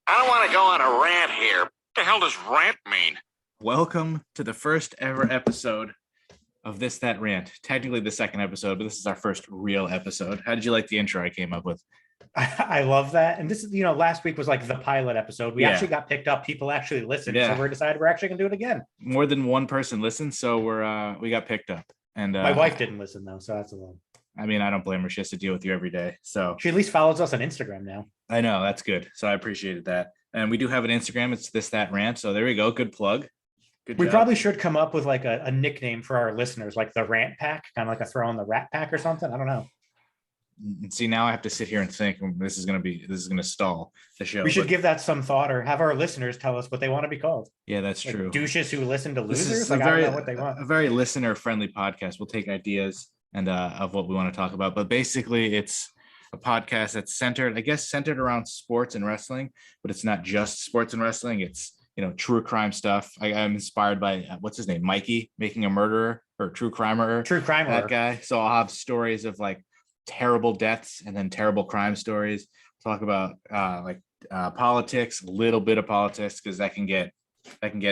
I don't want to go on a rant here. What the hell does rant mean? Welcome to the first ever episode of This That Rant. Technically the second episode, but this is our first real episode. How did you like the intro I came up with? I love that. And this is, last week was like the pilot episode. We actually got picked up. People actually listened. Yeah. So we're decided we're actually going to do it again. More than one person listened, so we got picked up. And my wife didn't listen though, so that's a little. I mean, I don't blame her. She has to deal with you every day. So she at least follows us on Instagram now. I know, that's good. So I appreciated that. And we do have an Instagram. It's This That Rant. So there we go. Good plug. Good we job. Probably should come up with like a nickname for our listeners, like the Rant Pack, kind of like a throw on the Rat Pack or something. I don't know. See, now I have to sit here and think this is going to stall the show. We should give that some thought, or have our listeners tell us what they want to be called. Yeah, that's like true. Douches who listen to losers. This is I don't know what they want. A very listener friendly podcast. We'll take ideas and of what we want to talk about, but basically it's a podcast that's centered around sports and wrestling, but it's not just sports and wrestling. It's true crime stuff. I'm inspired by what's his name, Mikey, Making a Murderer, or True Crimer, that guy. So I'll have stories of like terrible deaths and then terrible crime stories. Talk about politics, a little bit of politics, because that can get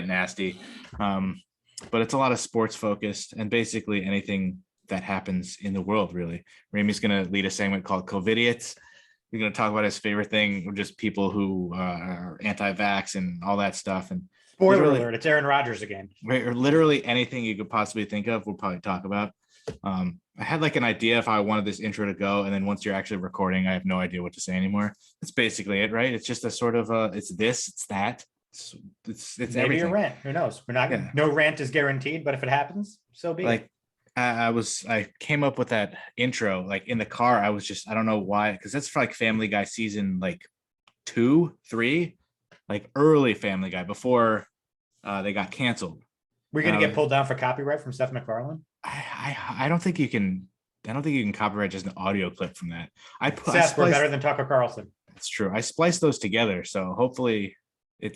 nasty. But it's a lot of sports focused and basically anything that happens in the world, really. Ramey's going to lead a segment called COVIDiots. We're going to talk about his favorite thing, just people who are anti-vax and all that stuff. And spoiler alert, it's Aaron Rodgers again. Or literally anything you could possibly think of, we'll probably talk about. I had like an idea if I wanted this intro to go, and then once you're actually recording, I have no idea what to say anymore. That's basically it, right? It's just a sort of it's this, it's that. It's maybe everything. A rant. Who knows? We're not gonna. No rant is guaranteed, but if it happens, so be it. I came up with that intro like in the car. I don't know why, because that's for like Family Guy season like 2, 3, like early Family Guy before they got canceled. We're gonna get pulled down for copyright from Seth MacFarlane. I don't think you can. I don't think you can copyright just an audio clip from that. Seth, we're better than Tucker Carlson. That's true. I spliced those together, so hopefully it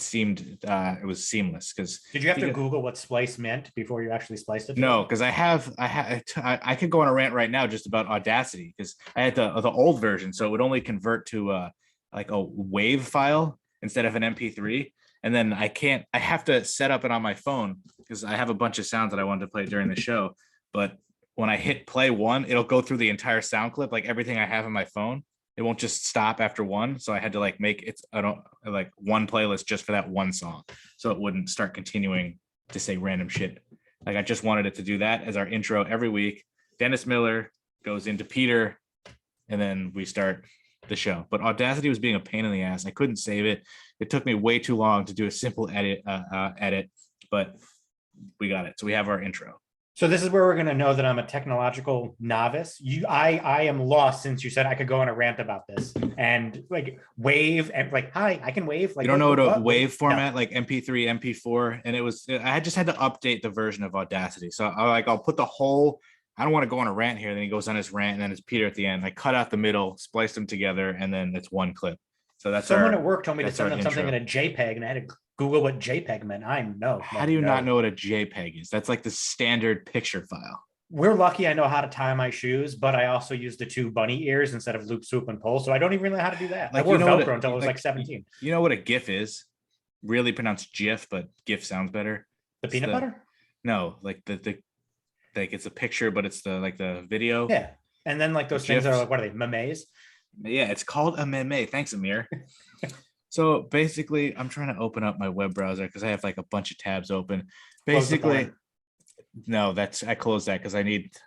was seamless. Because did you have to Google what splice meant before you actually spliced it? No, because I could go on a rant right now just about Audacity, because I had the old version, so it would only convert to like a wave file instead of an MP3. And then I have to set up it on my phone because I have a bunch of sounds that I wanted to play during the show. But when I hit play one, it'll go through the entire sound clip, like everything I have on my phone. It won't just stop after one. So I had to like make one playlist just for that one song, so it wouldn't start continuing to say random shit. Like I just wanted it to do that as our intro every week. Dennis Miller goes into Peter, and then we start the show. But Audacity was being a pain in the ass. I couldn't save it. It took me way too long to do a simple edit, but we got it. So we have our intro. So this is where we're going to know that I'm a technological novice. I am lost since you said I could go on a rant about this and like wave and like, hi, I can wave. Like, you don't know what a wave format, like MP3, MP4. And I just had to update the version of Audacity. So I'll put the whole, I don't want to go on a rant here. Then he goes on his rant and then it's Peter at the end. I cut out the middle, splice them together, and then it's one clip. So that's someone at work told me to send them something in a JPEG, and I had to Google what JPEG meant. How do you not know what a JPEG is? That's like the standard picture file. We're lucky I know how to tie my shoes, but I also use the 2 bunny ears instead of loop, swoop, and pull. So I don't even know how to do that. Like, I wore Velcro until I was like 17. You know what a GIF is? Really pronounced GIF, but GIF sounds better. The peanut butter? No, like like it's a picture, but it's the video. Yeah. And then like those things are like, what are they? Memes? Yeah, it's called a meme. Thanks, Amir. So basically, I'm trying to open up my web browser because I have like a bunch of tabs open. Basically, no, I closed that because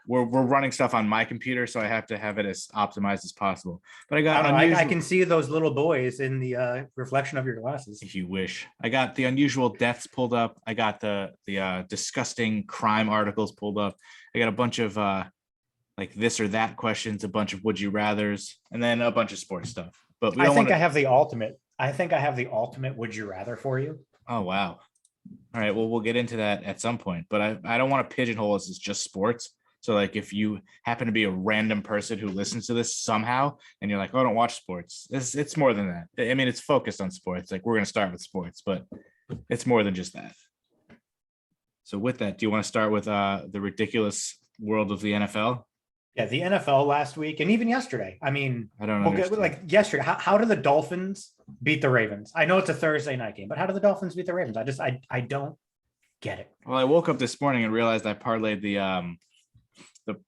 we're running stuff on my computer, so I have to have it as optimized as possible. But I can see those little boys in the reflection of your glasses. If you wish. I got the unusual deaths pulled up. I got the disgusting crime articles pulled up. I got a bunch of like this or that questions, a bunch of would you rathers, and then a bunch of sports stuff. But I think I have the ultimate. I think I have the ultimate would you rather for you. Oh wow. All right, well, we'll get into that at some point, but I don't want to pigeonhole this as just sports. So like if you happen to be a random person who listens to this somehow and you're like, oh, I don't watch sports, it's more than that. I mean, it's focused on sports. Like we're going to start with sports, but it's more than just that. So with that, do you want to start with the ridiculous world of the NFL? Yeah, the NFL last week and even yesterday. I mean, I don't know. Like yesterday, how do the Dolphins beat the Ravens? I know it's a Thursday night game, but how do the Dolphins beat the Ravens? I don't get it. Well, I woke up this morning and realized I parlayed the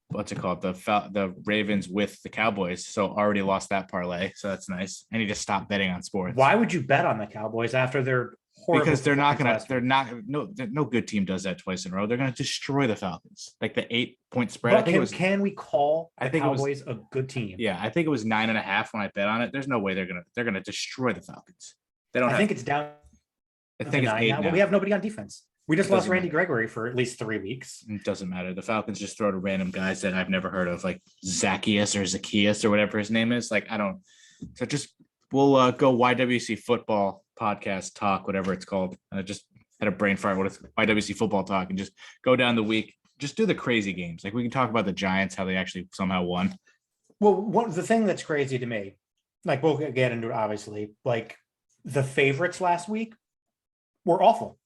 what's it called, the Ravens with the Cowboys, so already lost that parlay, so that's nice. I need to stop betting on sports. Why would you bet on the Cowboys after they're horrible? Because no good team does that twice in a row. They're gonna destroy the Falcons. Like the 8-point spread. But can we call the Cowboys a good team? Yeah, I think it was 9.5 when I bet on it. There's no way they're gonna destroy the Falcons. They don't. I think it's down. I think it's 8 now. But we have nobody on defense. We just lost Randy Gregory for at least 3 weeks. It doesn't matter. The Falcons just throw to random guys that I've never heard of, like Zacchaeus or Zacchaeus or whatever his name is. Like, I don't. So just we'll go YWC football podcast talk, whatever it's called. I just had a brain fart. What it's YWC football talk, and just go down the week. Just do the crazy games. Like we can talk about the Giants, how they actually somehow won. Well, the thing that's crazy to me, like we'll get into it obviously, like the favorites last week were awful.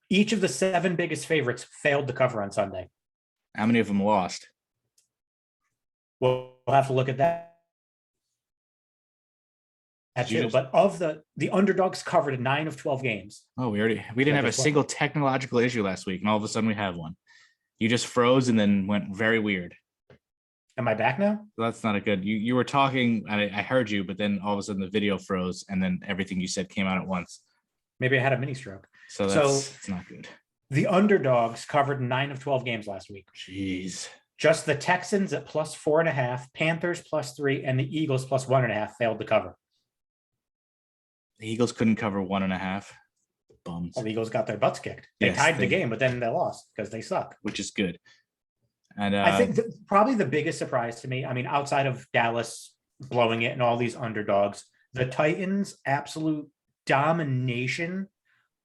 Each of the 7 biggest favorites failed to cover on Sunday. How many of them lost? We'll have to look at that. But of the underdogs covered 9 of 12 games. Oh, we didn't have a single technological issue last week, and all of a sudden we have one. You just froze and then went very weird. Am I back now? That's not a good. You were talking, and I heard you, but then all of a sudden the video froze, and then everything you said came out at once. Maybe I had a mini stroke. So it's not good. The underdogs covered 9 of 12 games last week. Jeez. Just the Texans at +4.5, Panthers +3, and the Eagles +1.5 failed to cover. The Eagles couldn't cover 1.5. Bums. Well, the Eagles got their butts kicked. They tied the game, but then they lost because they suck. Which is good. And I think probably the biggest surprise to me, I mean, outside of Dallas blowing it and all these underdogs, the Titans' absolute domination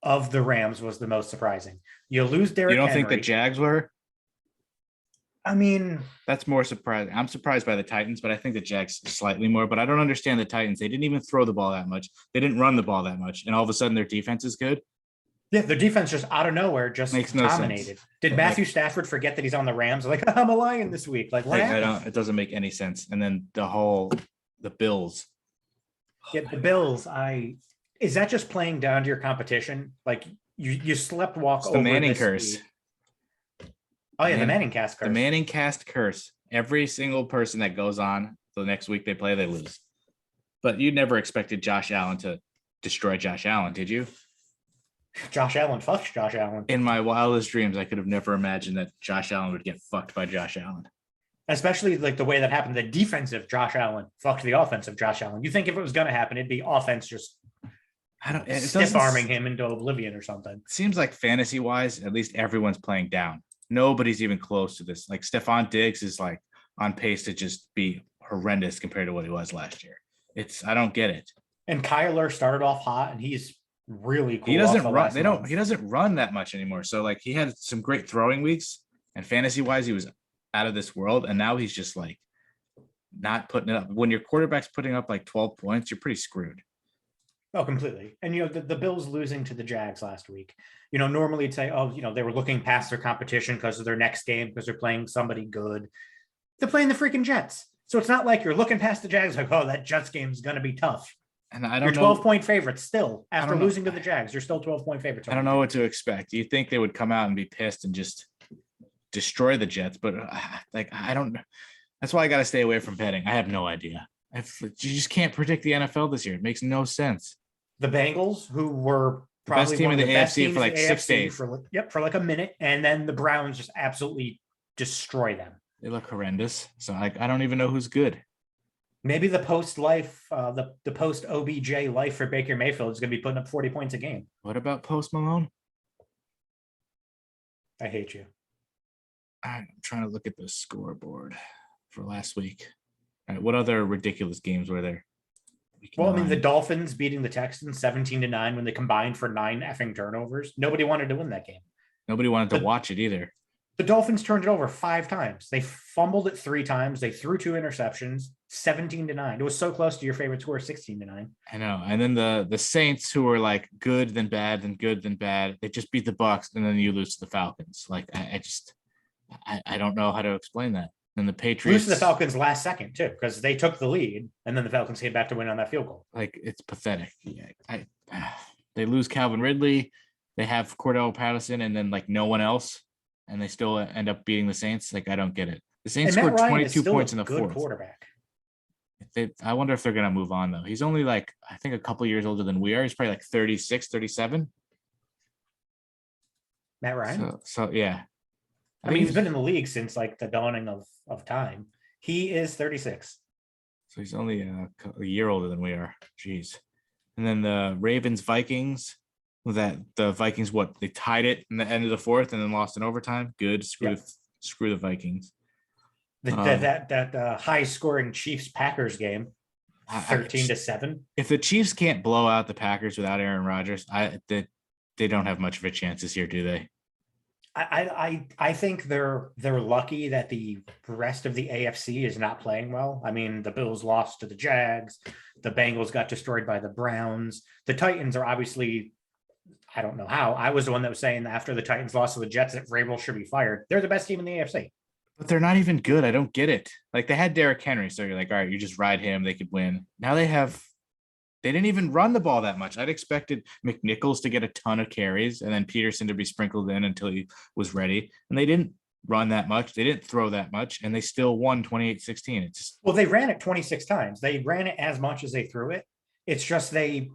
of the Rams was the most surprising. You lose Derrick Henry. You don't Henry. think the Jags were? I mean, that's more surprising. I'm surprised by the Titans, but I think the Jags slightly more. But I don't understand the Titans. They didn't even throw the ball that much. They didn't run the ball that much. And all of a sudden their defense is good. Yeah, their defense just out of nowhere just makes no dominated. sense. Did Matthew Stafford forget that he's on the Rams? Like, I'm a Lion this week. Like, what happened? It doesn't make any sense. And then the Bills. Yeah, the Bills. Is that just playing down to your competition? Like you slept walk over the Manning curse. Week. Oh yeah, the Manning cast curse. The Manning cast curse. Every single person that goes on the next week they play, they lose. But you never expected Josh Allen to destroy Josh Allen, did you? Josh Allen fucks Josh Allen. In my wildest dreams, I could have never imagined that Josh Allen would get fucked by Josh Allen. Especially like the way that happened. The defensive Josh Allen fucked the offensive Josh Allen. You think if it was going to happen, it'd be offense just stiff arming him into oblivion or something. It seems like fantasy wise, at least everyone's playing down. Nobody's even close to this. Like Stephon Diggs is like on pace to just be horrendous compared to what he was last year. I don't get it. And Kyler started off hot and he's really cool. He doesn't run. He doesn't run that much anymore. So like he had some great throwing weeks and fantasy wise, he was out of this world. And now he's just like not putting it up. When your quarterback's putting up like 12 points, you're pretty screwed. Oh, completely. And, the Bills losing to the Jags last week, normally you'd say, they were looking past their competition because of their next game, because they're playing somebody good. They're playing the freaking Jets. So it's not like you're looking past the Jags like, oh, that Jets game is going to be tough. And I don't know. You're 12-point favorites still. After losing to the Jags, you're still 12-point favorites. I don't know what to expect. You think they would come out and be pissed and just destroy the Jets, but I don't. That's why I got to stay away from betting. I have no idea. You just can't predict the NFL this year. It makes no sense. The Bengals, who were probably best team in the AFC for like 6 days. For like a minute, and then the Browns just absolutely destroy them. They look horrendous. So I don't even know who's good. Maybe the post life, the post OBJ life for Baker Mayfield is going to be putting up 40 points a game. What about Post Malone? I hate you. I'm trying to look at the scoreboard for last week. All right, what other ridiculous games were there? Well, I mean, the Dolphins beating the Texans 17-9 when they combined for 9 effing turnovers. Nobody wanted to win that game. Nobody wanted to watch it either. The Dolphins turned it over 5 times. They fumbled it 3 times. They threw 2 interceptions, 17-9. It was so close to your favorite score, 16-9. I know. And then the Saints, who were like good, then bad, then good, then bad, they just beat the Bucs, and then you lose to the Falcons. Like I don't know how to explain that. And the Lose Patriots to the Falcons last second too, because they took the lead, and then the Falcons came back to win on that field goal. like it's pathetic. Yeah, they lose Calvin Ridley. They have Cordell Patterson, and then like no one else, and they still end up beating the Saints. Like I don't get it. The Saints And Matt scored Ryan is 22 still points a in the good fourth. quarterback. I wonder if they're gonna move on though. He's only like I think a couple years older than we are. He's probably like 36, 37. Matt Ryan. So yeah. I mean, he's been in the league since like the dawning of time. He is 36. So he's only a year older than we are. Jeez. And then the Ravens Vikings. That the Vikings they tied it in the end of the fourth and then lost in overtime. Good. Screw the Vikings. That high scoring Chiefs Packers game, 13-7. If the Chiefs can't blow out the Packers without Aaron Rodgers, they don't have much of a chance this year, do they? I think they're lucky that the rest of the AFC is not playing well. I mean, the Bills lost to the Jags, the Bengals got destroyed by the Browns. The Titans are obviously, I don't know how. I was the one that was saying that after the Titans lost to the Jets that Vrabel should be fired. They're the best team in the AFC. But they're not even good. I don't get it. Like they had Derrick Henry, so you're like, all right, you just ride him, they could win. Now they didn't even run the ball that much. I'd expected McNichols to get a ton of carries and then Peterson to be sprinkled in until he was ready. And they didn't run that much. They didn't throw that much, and they still won 28-16. It's just, well, they ran it 26 times. They ran it as much as they threw it. It's just they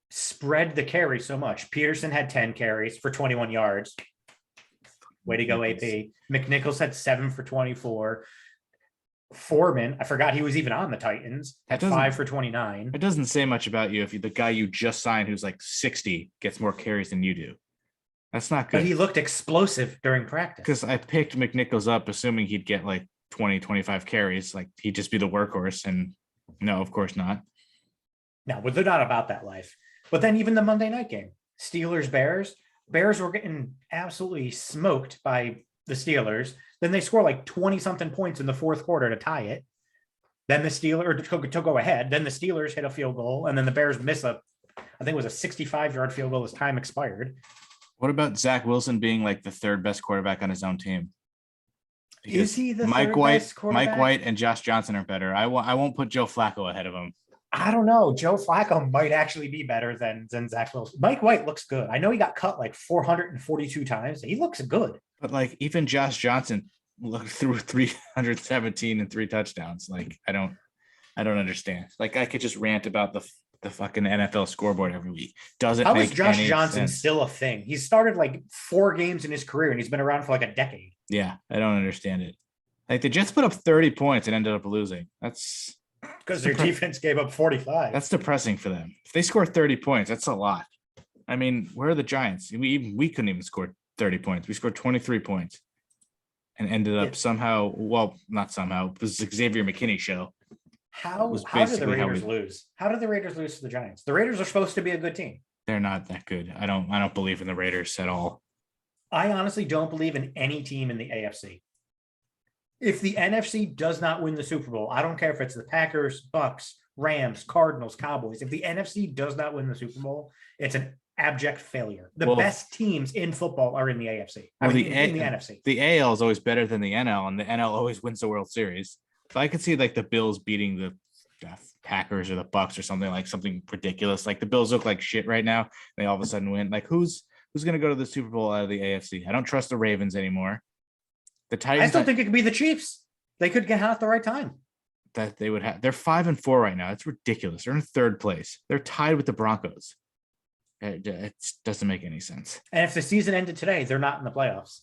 spread the carry so much. Peterson had 10 carries for 21 yards. Way to go, AP. McNichols had 7 for 24. Foreman, I forgot he was even on the Titans, had 5 for 29. It doesn't say much about you if the guy you just signed who's like 60 gets more carries than you do. That's not good. But he looked explosive during practice. Because I picked McNichols up assuming he'd get like 20, 25 carries. Like he'd just be the workhorse. And no, of course not. No, but they're not about that life. But then even the Monday night game, Steelers-Bears, Bears were getting absolutely smoked by the Steelers. Then they score like 20-something points in the fourth quarter to tie it. Then the Steelers to go ahead. Then the Steelers hit a field goal, and then the Bears miss I think it was a 65-yard field goal as time expired. What about Zach Wilson being like the third best quarterback on his own team? Because is he the Mike White? Mike White and Josh Johnson are better. I won't put Joe Flacco ahead of him. I don't know. Joe Flacco might actually be better than Zach Wilson. Mike White looks good. I know he got cut like 442 times. He looks good. But like even Josh Johnson threw 317 and 3 touchdowns. Like I don't understand. Like I could just rant about the fucking NFL scoreboard every week. Doesn't How make is Josh any Johnson sense. still a thing? He's started like 4 games in his career and he's been around for like a decade. Yeah, I don't understand it. Like the Jets put up 30 points and ended up losing. That's because their defense gave up 45. That's depressing for them. If they score 30 points, that's a lot. I mean, where are the Giants? We couldn't even score 30 points. We scored 23 points and ended up somehow, well, not somehow, it was Xavier McKinney show. How did the Raiders lose? How did the Raiders lose to the Giants? The Raiders are supposed to be a good team. They're not that good. I don't believe in the Raiders at all. I honestly don't believe in any team in the AFC. If the NFC does not win the Super Bowl, I don't care if it's the Packers, Bucks, Rams, Cardinals, Cowboys. If the NFC does not win the Super Bowl, it's an abject failure. The best teams in football are in the AFC. In the NFC. The AL is always better than the NL, and the NL always wins the World Series. So I could see like the Bills beating the Packers or the Bucks or something ridiculous. Like the Bills look like shit right now. They all of a sudden win. Like who's going to go to the Super Bowl out of the AFC? I don't trust the Ravens anymore. The Titans. I still think it could be the Chiefs. They could get hot at the right time. That they would have. They're 5-4 right now. It's ridiculous. They're in 3rd place. They're tied with the Broncos. It doesn't make any sense. And if the season ended today, they're not in the playoffs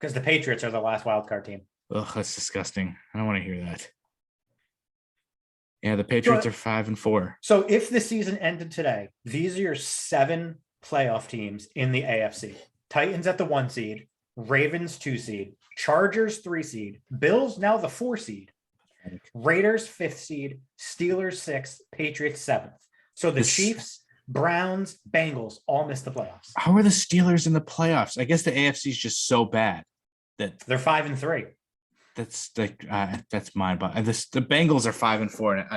because the Patriots are the last wild card team. Ugh, that's disgusting. I don't want to hear that. Yeah, the Patriots are 5-4. So if the season ended today, these are your 7 playoff teams in the AFC. Titans at the 1 seed, Ravens 2 seed, Chargers 3 seed, Bills now the 4 seed, Raiders 5th seed, Steelers 6th, Patriots 7th. So the Chiefs, Browns, Bengals all missed the playoffs. How are the Steelers in the playoffs? I guess the AFC is just so bad that they're 5-3. That's like that's mind-boggling. The Bengals are 5-4,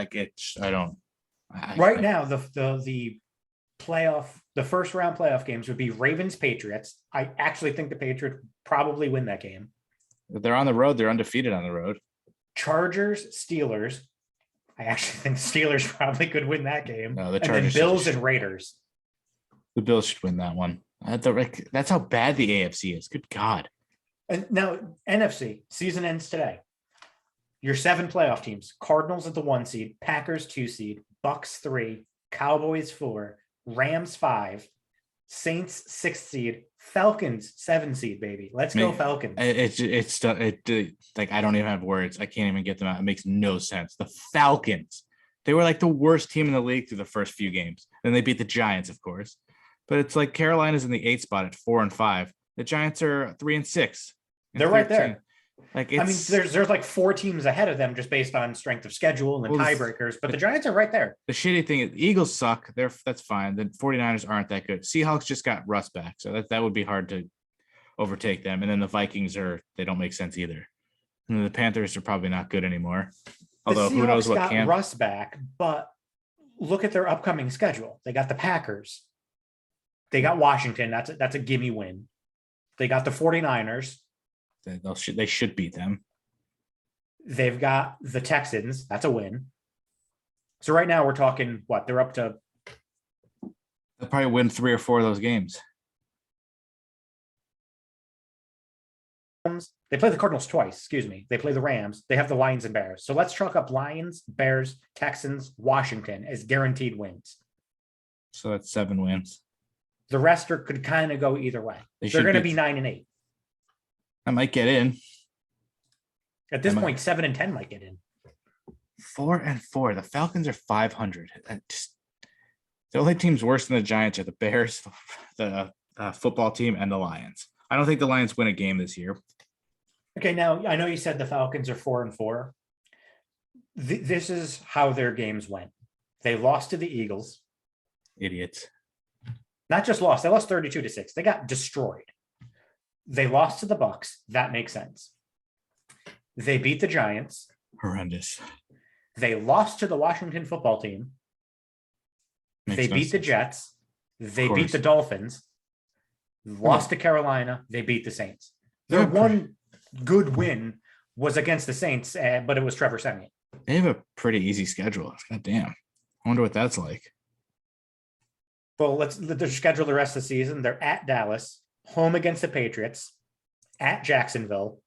and now the playoff, the first round playoff games would be Ravens Patriots. I actually think the Patriots probably win that game. They're on the road. They're undefeated on the road. Chargers, Steelers. I actually think Steelers probably could win that game. No, the and then Chargers should Bills just- and Raiders. The Bills should win that one. That's how bad the AFC is. Good God. And now NFC season ends today. Your 7 playoff teams: Cardinals at the 1 seed, Packers 2 seed, Bucks 3, Cowboys 4, Rams 5, Saints 6th seed, Falcons 7 seed. Baby, let's go Falcons. It's like I don't even have words. I can't even get them out. It makes no sense. The Falcons. They were like the worst team in the league through the first few games. Then they beat the Giants, of course. But it's like Carolina's in the 8th spot at 4-5. The Giants are 3-6. They're right there. Like I mean, there's like 4 teams ahead of them just based on strength of schedule and tiebreakers, but the Giants are right there. The shitty thing is Eagles suck. That's fine. The 49ers aren't that good. Seahawks just got Russ back, so that would be hard to overtake them. And then the Vikings they don't make sense either. And then the Panthers are probably not good anymore. Although who knows what got camp. Russ back, but look at their upcoming schedule. They got the Packers. They got Washington. That's a gimme win. They got the 49ers. They should beat them. They've got the Texans. That's a win. So right now we're talking what? They're up to. They'll probably win 3 or 4 of those games. They play the Cardinals twice. Excuse me. They play the Rams. They have the Lions and Bears. So let's chalk up Lions, Bears, Texans, Washington as guaranteed wins. So that's 7 wins. The rest could kind of go either way. They're going to be 9-8. I might get in. At this point, 7-10 might get in. 4-4. The Falcons are 500. The only teams worse than the Giants are the Bears, the football team, and the Lions. I don't think the Lions win a game this year. Okay, now I know you said the Falcons are 4-4. This is how their games went. They lost to the Eagles. Idiots. Not just lost. They lost 32-6. They got destroyed. They lost to the Bucks. That makes sense. They beat the Giants. Horrendous. They lost to the Washington football team. They beat the Jets. They beat the Dolphins. Lost to Carolina. They beat the Saints. Their one good win was against the Saints, but it was Trevor Siemian. They have a pretty easy schedule. God damn. I wonder what that's like. Well, let's schedule the rest of the season. They're at Dallas, home against the Patriots, at Jacksonville,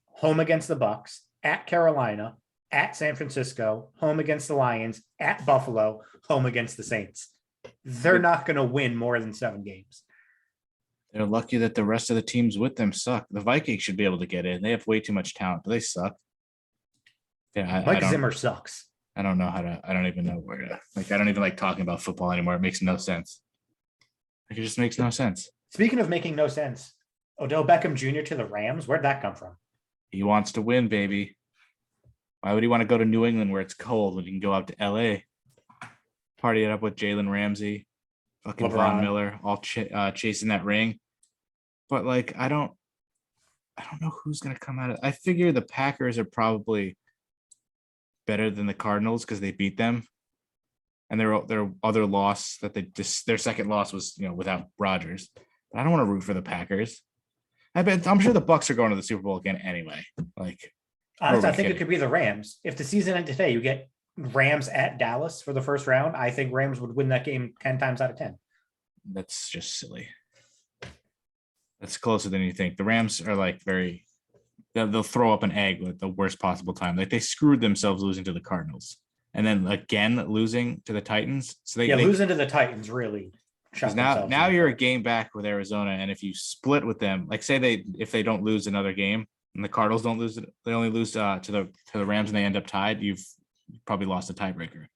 home against the Bucks, at Carolina, at San Francisco, home against the Lions, at Buffalo, home against the Saints. They're not going to win more than 7 games. They're lucky that the rest of the teams with them suck. The Vikings should be able to get in. They have way too much talent, but they suck. Yeah, Mike Zimmer sucks. I don't know I don't even know where to, I don't even like talking about football anymore. It makes no sense. It just makes no sense. Speaking of making no sense, Odell Beckham Jr. to the Rams, where'd that come from? He wants to win, baby. Why would he want to go to New England where it's cold when he can go out to LA? Party it up with Jalen Ramsey, fucking Von Miller, all chasing that ring. But I don't know who's going to come out of. I figure the Packers are probably better than the Cardinals because they beat them, and their other loss that their second loss was without Rodgers. But I don't want to root for the Packers. I'm sure the Bucks are going to the Super Bowl again anyway. Honestly, I think it could be the Rams. If the season ended today, you get Rams at Dallas for the first round. I think Rams would win that game 10 times out of 10. That's just silly. That's closer than you think. The Rams are they'll throw up an egg at the worst possible time. They screwed themselves losing to the Cardinals and then again losing to the Titans. So losing to the Titans really. Now you're a game back with Arizona, and if you split with them, if they don't lose another game and the Cardinals don't lose it, they only lose to the Rams and they end up tied. You've probably lost a tiebreaker,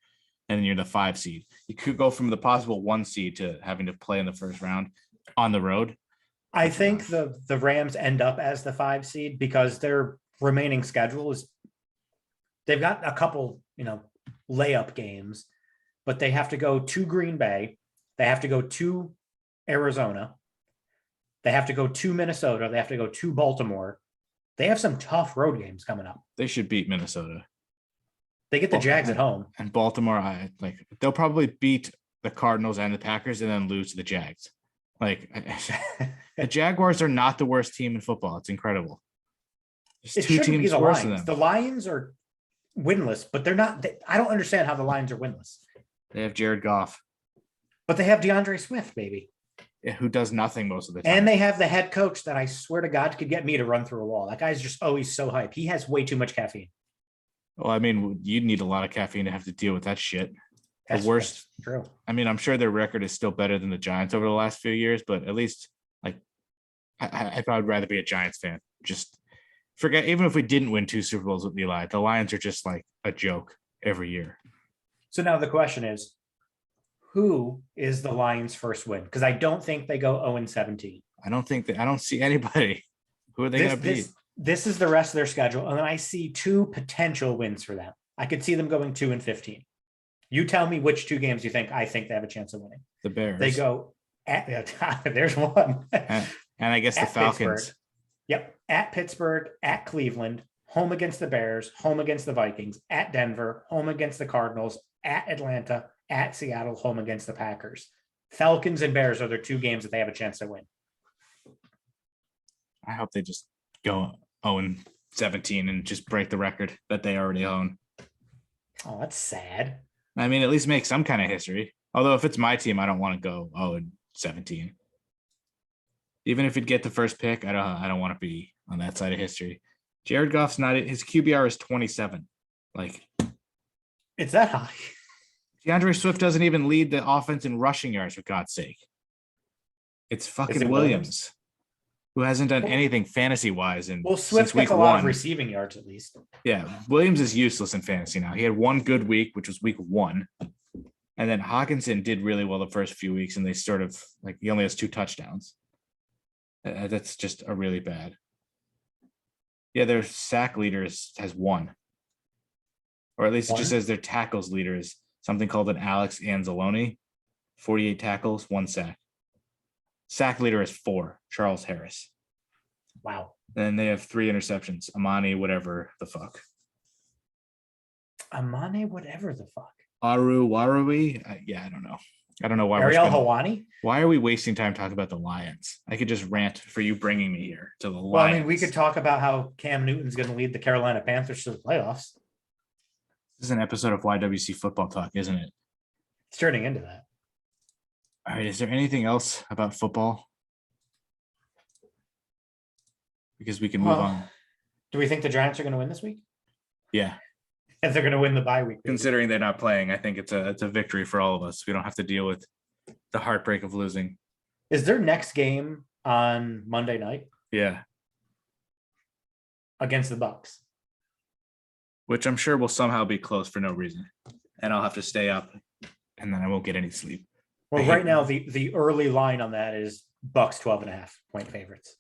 and then you're the 5 seed. You could go from the possible 1 seed to having to play in the first round on the road. I think the Rams end up as the 5 seed because their remaining schedule is they've got a couple, layup games, but they have to go to Green Bay. They have to go to Arizona. They have to go to Minnesota. They have to go to Baltimore. They have some tough road games coming up. They should beat Minnesota. They get the Jags at home. And Baltimore, they'll probably beat the Cardinals and the Packers and then lose to the Jags. The Jaguars are not the worst team in football. It's incredible. There's It two shouldn't be teams the worse than Lions. them. The Lions are winless, but they're not. I don't understand how the Lions are winless. They have Jared Goff, But they have DeAndre Swift, baby. who does nothing most of the time. And they have the head coach that I swear to God could get me to run through a wall. That guy's just always so hype. He has way too much caffeine. Well, I mean, you'd need a lot of caffeine to have to deal with that shit. That's worst- that's true. I mean, I'm sure their record is still better than the Giants over the last few years, but at least like I thought I'd rather be a Giants fan. Just forget, even if we didn't win 2 Super Bowls with Eli, the Lions are just like a joke every year. So now the question is, who is the Lions' first win? Because I don't think they go 0-17. I don't see anybody. Who are they going to beat? This is the rest of their schedule. And then I see 2 potential wins for them. I could see them going 2-15. You tell me which 2 games you think I think they have a chance of winning. The Bears. They go at there's one. And I guess the At Falcons. Pittsburgh. Yep. At Pittsburgh, at Cleveland, home against the Bears, home against the Vikings, at Denver, home against the Cardinals, at Atlanta, at Seattle, home against the Packers. Falcons and Bears are their 2 games that they have a chance to win. I hope they just go 0-17 and just break the record that they already own. Oh, that's sad. I mean, at least make some kind of history. Although if it's my team, I don't want to go 0-17. Even if it'd get the first pick, I don't want to be on that side of history. Jared Goff's not, his QBR is 27. Like, It's that high. DeAndre Swift doesn't even lead the offense in rushing yards, for God's sake. It's fucking it Williams, who hasn't done anything fantasy-wise Well, Swift since week gets a lot of 1. receiving yards at least. Yeah, Williams is useless in fantasy now. He had one good week, which was week 1. And then Hawkinson did really well the first few weeks, and they sort of, like, he only has 2 touchdowns. That's just a really bad. Yeah, their sack leader has 1. Or at least it just says their tackles leader is something called an Alex Anzalone. 48 tackles, 1 sack. Sack leader is 4, Charles Harris. Wow. And they have 3 interceptions. Amani, whatever the fuck. Amane, whatever the fuck. Warui? Yeah, I don't know. I don't know why Ariel Hawani? Why are we wasting time talking about the Lions? I could just rant for you bringing me here to the Lions. Well, I mean, we could talk about how Cam Newton's going to lead the Carolina Panthers to the playoffs. This is an episode of YWC Football Talk, isn't it? It's turning into that. All right. Is there anything else about football? Because we can move on. Do we think the Giants are going to win this week? Yeah. And they're going to win the bye week. Considering they're not playing, I think it's a victory for all of us. We don't have to deal with the heartbreak of losing. Is their next game on Monday night Yeah. against the Bucks? Which I'm sure will somehow be close for no reason. And I'll have to stay up and then I won't get any sleep. Well, right now, the early line on that is Bucks 12.5-point favorites.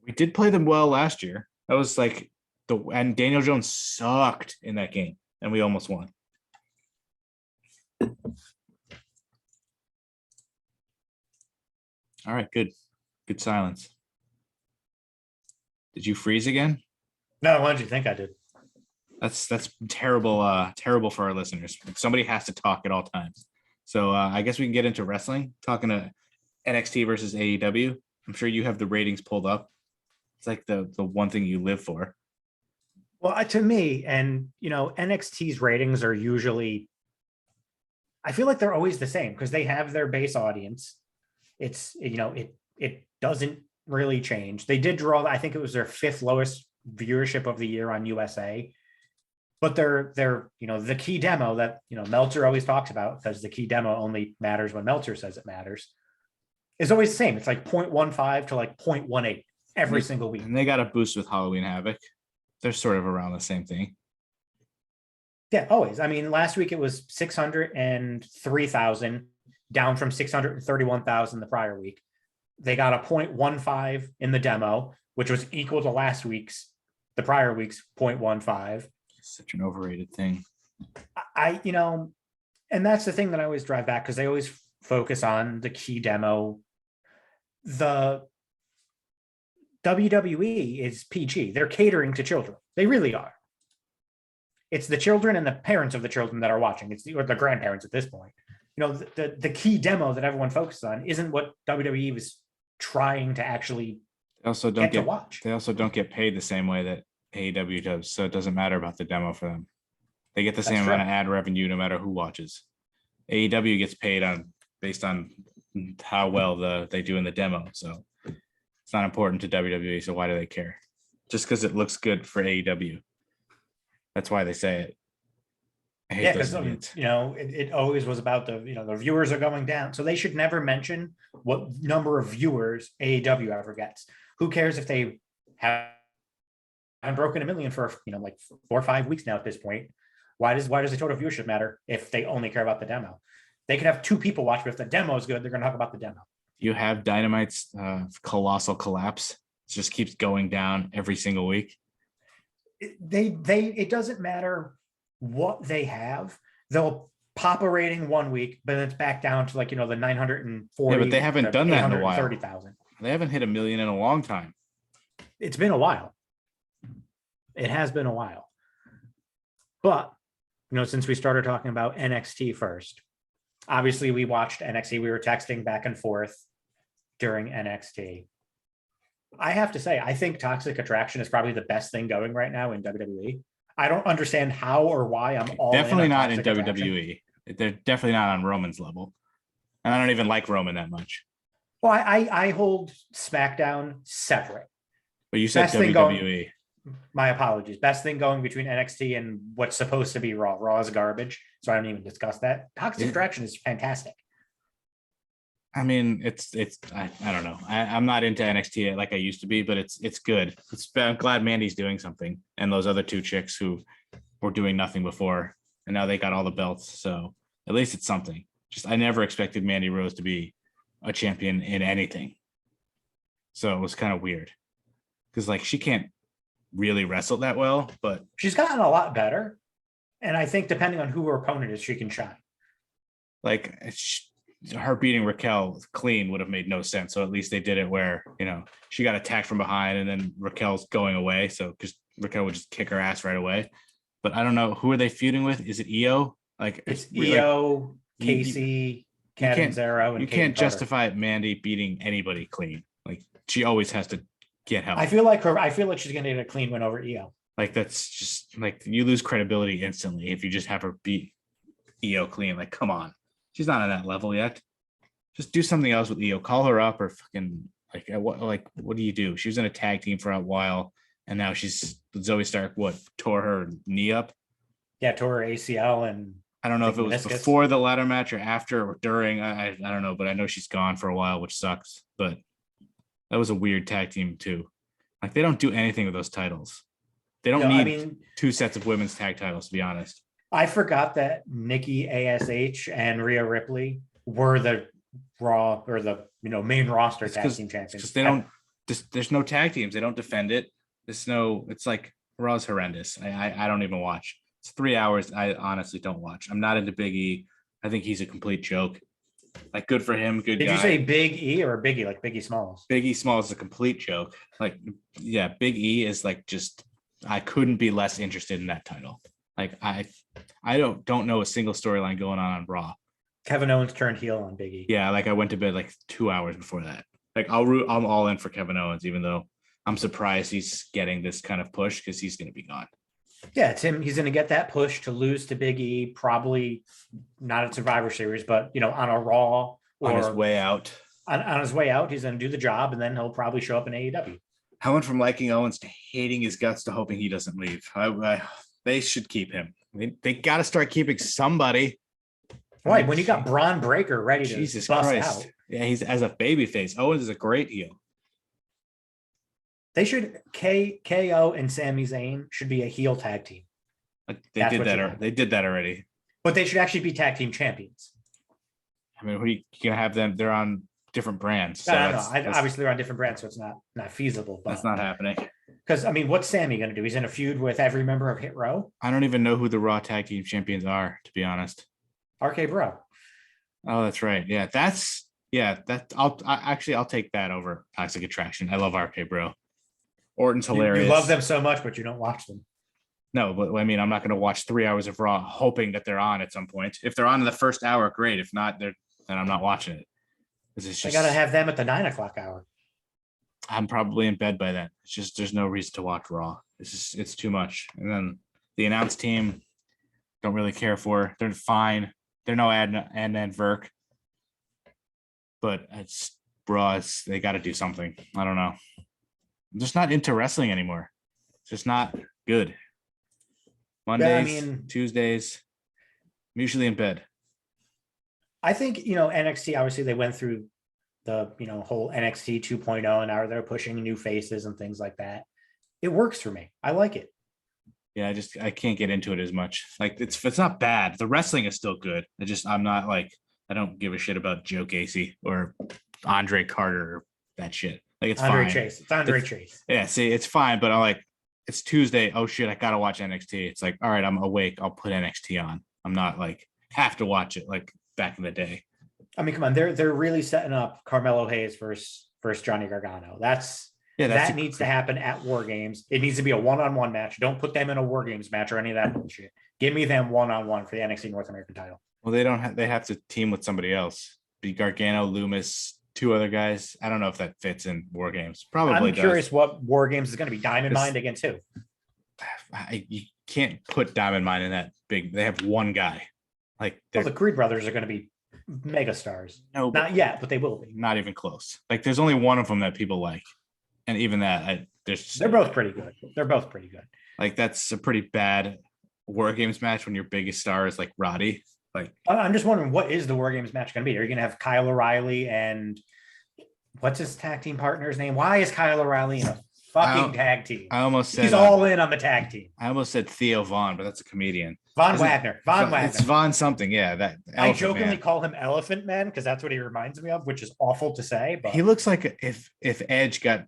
We did play them well last year. That was like and Daniel Jones sucked in that game and we almost won. All right, good silence. Did you freeze again? No, what did you think I did? That's terrible for our listeners. Somebody has to talk at all times. So I guess we can get into wrestling, talking to NXT versus AEW. I'm sure you have the ratings pulled up. It's like the one thing you live for. Well, to me, and NXT's ratings are usually, I feel like they're always the same because they have their base audience. It's it doesn't really change. They did draw, I think it was their 5th lowest viewership of the year on USA. But they're the key demo that Meltzer always talks about, because the key demo only matters when Meltzer says it matters, is always the same. It's like 0.15 to like 0.18 every single week. And they got a boost with Halloween Havoc. They're sort of around the same thing. Yeah, always. I mean, last week it was 603,000, down from 631,000 the prior week. They got a 0.15 in the demo, which was equal to the prior week's 0.15. Such an overrated thing. And that's the thing that I always drive back, because they always focus on the key demo. The WWE is PG. They're catering to children. They really are. It's the children and the parents of the children that are watching. Or the grandparents at this point. The key demo that everyone focuses on isn't what WWE was trying to actually They also don't get paid the same way that AEW does, so it doesn't matter about the demo for them. They get the same That's amount true. of ad revenue no matter who watches. AEW gets paid based on how well they do in the demo, so it's not important to WWE. So why do they care? Just because it looks good for AEW. That's why they say it. I hate Yeah, those because idiots. it always was about the viewers are going down, so they should never mention what number of viewers AEW ever gets. Who cares if they haven't broken 1 million for like 4 or 5 weeks now at this point? Why does the total viewership matter if they only care about the demo? They could have 2 people watch, but if the demo is good, they're going to talk about the demo. You have Dynamite's colossal collapse. It just keeps going down every single week. It doesn't matter what they have. They'll pop a rating 1 week, but then it's back down to the 940. Yeah, but they haven't done that in a while. 30,000. They haven't hit 1 million in a long time. It's been a while. It has been a while. But since we started talking about NXT first, obviously we watched NXT. We were texting back and forth during NXT. I have to say, I think Toxic Attraction is probably the best thing going right now in WWE. I don't understand how or why I'm all definitely not in Toxic WWE. They're definitely not on Roman's level. And I don't even like Roman that much. Well, I hold SmackDown separate. But you said Best thing WWE. My apologies. Best thing going between NXT and what's supposed to be Raw. Raw is garbage, so I don't even discuss that. Toxic Attraction is fantastic. I mean, it's I don't know. I'm not into NXT like I used to be, but it's good. I'm glad Mandy's doing something, and those other 2 chicks who were doing nothing before, and now they got all the belts. So at least it's something. Just I never expected Mandy Rose to be a champion in anything, so it was kind of weird because she can't really wrestle that well, but she's gotten a lot better, and I think depending on who her opponent is, she can shine. Her beating Raquel clean would have made no sense. So at least they did it where, she got attacked from behind and then Raquel's going away. So because Raquel would just kick her ass right away. But I don't know. Who are they feuding with? Is it Io? It's Io, Casey, Catanzaro, and you can't justify Mandy beating anybody clean. She always has to get help. I feel like she's going to get a clean win over Io. That's just you lose credibility instantly if you just have her beat Io clean. Come on. She's not on that level yet. Just do something else with Io. Call her up or fucking what do you do? She was in a tag team for a while, and now she's Zoe Stark. What tore her knee up? Yeah, tore her ACL, and I don't know if it was before the ladder match or after or during. I don't know, but I know she's gone for a while, which sucks. But that was a weird tag team too. They don't do anything with those titles. They don't need 2 sets of women's tag titles, to be honest. I forgot that Nikki ASH and Rhea Ripley were the Raw or the main roster tag team champions. Because they don't. There's no tag teams. They don't defend it. There's no. It's Raw's horrendous. I don't even watch. It's 3 hours. I honestly don't watch. I'm not into Big E. I think he's a complete joke. Good for him. Good. Did guy. You say Big E or Biggie? Like Biggie Smalls? Big E Smalls is a complete joke. Yeah, Big E is just. I couldn't be less interested in that title. I don't know a single storyline going on Raw. Kevin Owens turned heel on Big E. Yeah, I went to bed 2 hours before that. I'm all in for Kevin Owens, even though I'm surprised he's getting this kind of push because he's going to be gone. Yeah, it's him. He's going to get that push to lose to Big E, probably not at Survivor Series, but on a Raw or on his way out. On his way out, he's going to do the job, and then he'll probably show up in AEW. I went from liking Owens to hating his guts to hoping he doesn't leave. They should keep him. They got to start keeping somebody. Right, when you got Braun Breaker ready to Jesus bust Christ. out. Yeah, he's as a babyface. Owens is a great heel. They should KO and Sami Zayn should be a heel tag team. They did that already. But they should actually be tag team champions. I mean, you can have them. They're on different brands. So obviously, they're on different brands, so it's not feasible. But that's not happening. Because what's Sammy going to do? He's in a feud with every member of Hit Row. I don't even know who the Raw tag team champions are, to be honest. RK Bro. Oh, that's right. Yeah, I'll take that over Toxic Attraction. I love RK Bro. Orton's hilarious. You love them so much, but you don't watch them. No, but I'm not going to watch 3 hours of Raw hoping that they're on at some point. If they're on in the first hour, great. If not, then I'm not watching it. I got to have them at the 9 o'clock hour. I'm probably in bed by then. It's just there's no reason to watch Raw. it's too much. And then the announced team, don't really care for. They're fine. They're no and Verk. But it's bros. They got to do something. I don't know. I'm just not into wrestling anymore. It's just not good. Mondays, Tuesdays, I'm usually in bed. I think, NXT, obviously they went through the, whole NXT 2.0 and now they're pushing new faces and things like that. It works for me. I like it. Yeah, I can't get into it as much. Like it's not bad. The wrestling is still good. I'm not like, I don't give a shit about Joe Gacy or Andre Carter or that shit. Like it's Andre fine. Chase. It's Andre Chase. Yeah, see, it's fine, but I'm like, it's Tuesday. Oh shit, I gotta watch NXT. It's like, all right, I'm awake. I'll put NXT on. I'm not like have to watch it like back in the day. I mean, come on, they're really setting up Carmelo Hayes versus Johnny Gargano. That needs to happen at War Games. It needs to be a one-on-one match. Don't put them in a War Games match or any of that bullshit. Give me them one-on-one for the NXT North American title. Well, they have to team with somebody else. Be Gargano, Loomis, two other guys. I don't know if that fits in War Games. Probably. I'm curious what War Games is going to be. Diamond Mine against who? You can't put Diamond Mine in that big. They have one guy. Like the Creed brothers are going to be mega stars. No, not yet, but they will be. Not even close. Like there's only one of them that people like, and even that, they're both pretty good. They're both pretty good. Like that's a pretty bad War Games match when your biggest star is like Roddy. Like I'm just wondering, what is the War Games match going to be? Are you going to have Kyle O'Reilly and what's his tag team partner's name? Why is Kyle O'Reilly in a fucking tag team? I almost said he's all in on the tag team. I almost said Theo Vaughn, but that's a comedian. Von Wagner. It's Vaughn something. Yeah, that. I jokingly call him Elephant Man because that's what he reminds me of, which is awful to say. But he looks like if Edge got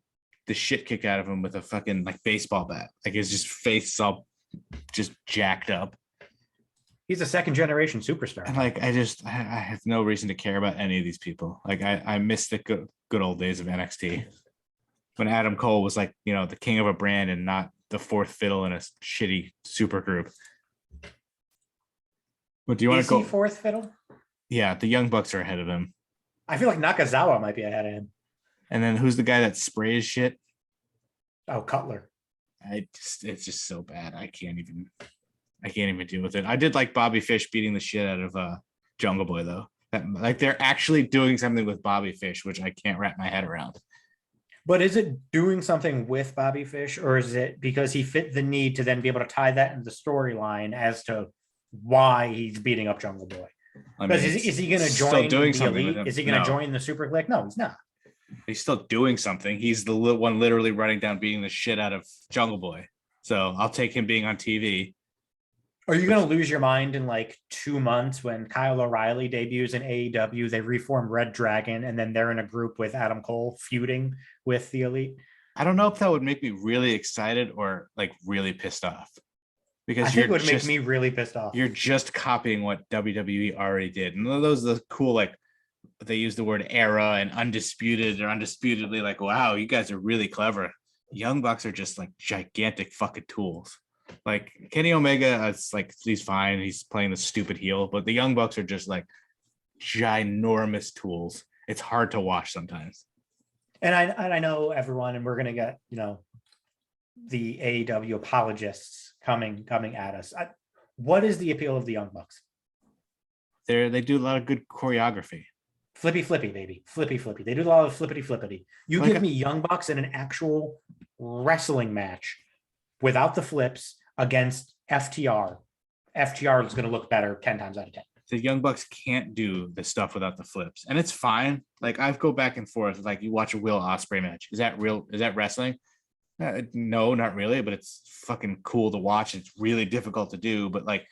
the shit kicked out of him with a fucking like baseball bat, like his just face all just jacked up. He's a second generation superstar. And like I have no reason to care about any of these people. Like I miss the good old days of NXT when Adam Cole was like, the king of a brand and not the fourth fiddle in a shitty super group. But do you want to go fourth fiddle? Yeah, the Young Bucks are ahead of him. I feel like Nakazawa might be ahead of him. And then who's the guy that sprays shit? Oh, Cutler. It's just so bad. I can't even deal with it. I did like Bobby Fish beating the shit out of Jungle Boy though. Like they're actually doing something with Bobby Fish, which I can't wrap my head around. But is it doing something with Bobby Fish, or is it because he fit the need to then be able to tie that into the storyline as to why he's beating up Jungle Boy? Because is he going to join the Elite? Is he going to join the Super Clique? No, he's not. He's still doing something. He's the one literally running down, beating the shit out of Jungle Boy. So I'll take him being on TV. Are you going to lose your mind in like 2 months when Kyle O'Reilly debuts in AEW? They reform Red Dragon, and then they're in a group with Adam Cole feuding with the Elite. I don't know if that would make me really excited or like really pissed off. Because I think it would make me really pissed off. You're just copying what WWE already did. And those are the cool, like they use the word era and undisputed or undisputedly like, wow, you guys are really clever. Young Bucks are just like gigantic fucking tools. Like Kenny Omega, it's like he's fine. He's playing the stupid heel, but the Young Bucks are just like ginormous tools. It's hard to watch sometimes. And I know everyone, and we're gonna get the AEW apologists coming at us. What is the appeal of the Young Bucks? They do a lot of good choreography. Flippy, baby. Flippy. They do a lot of flippity. You give me Young Bucks in an actual wrestling match without the flips against FTR. FTR is going to look better 10 times out of 10. The Young Bucks can't do the stuff without the flips. And it's fine. Like I go back and forth. Like you watch a Will Ospreay match. Is that real? Is that wrestling? No, not really, but it's fucking cool to watch. It's really difficult to do, but like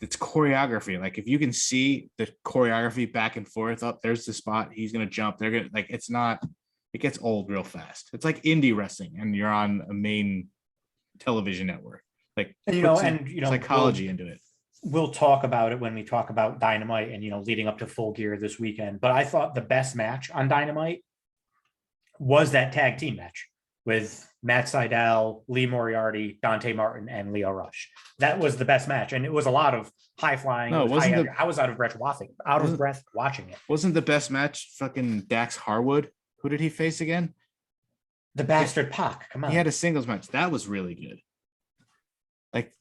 it's choreography. Like if you can see the choreography back and forth, up there's the spot, he's gonna jump. They're gonna like it gets old real fast. It's like indie wrestling, and you're on a main television network. Like psychology into it. We'll talk about it when we talk about Dynamite and leading up to Full Gear this weekend. But I thought the best match on Dynamite was that tag team match with Matt Sydal, Lee Moriarty, Dante Martin, and Leo Rush. That was the best match, and it was a lot of high flying. No, I was out of breath watching it. Wasn't the best match fucking Dax Harwood? Who did he face again? The bastard Pac. Come on, he had a singles match that was really good.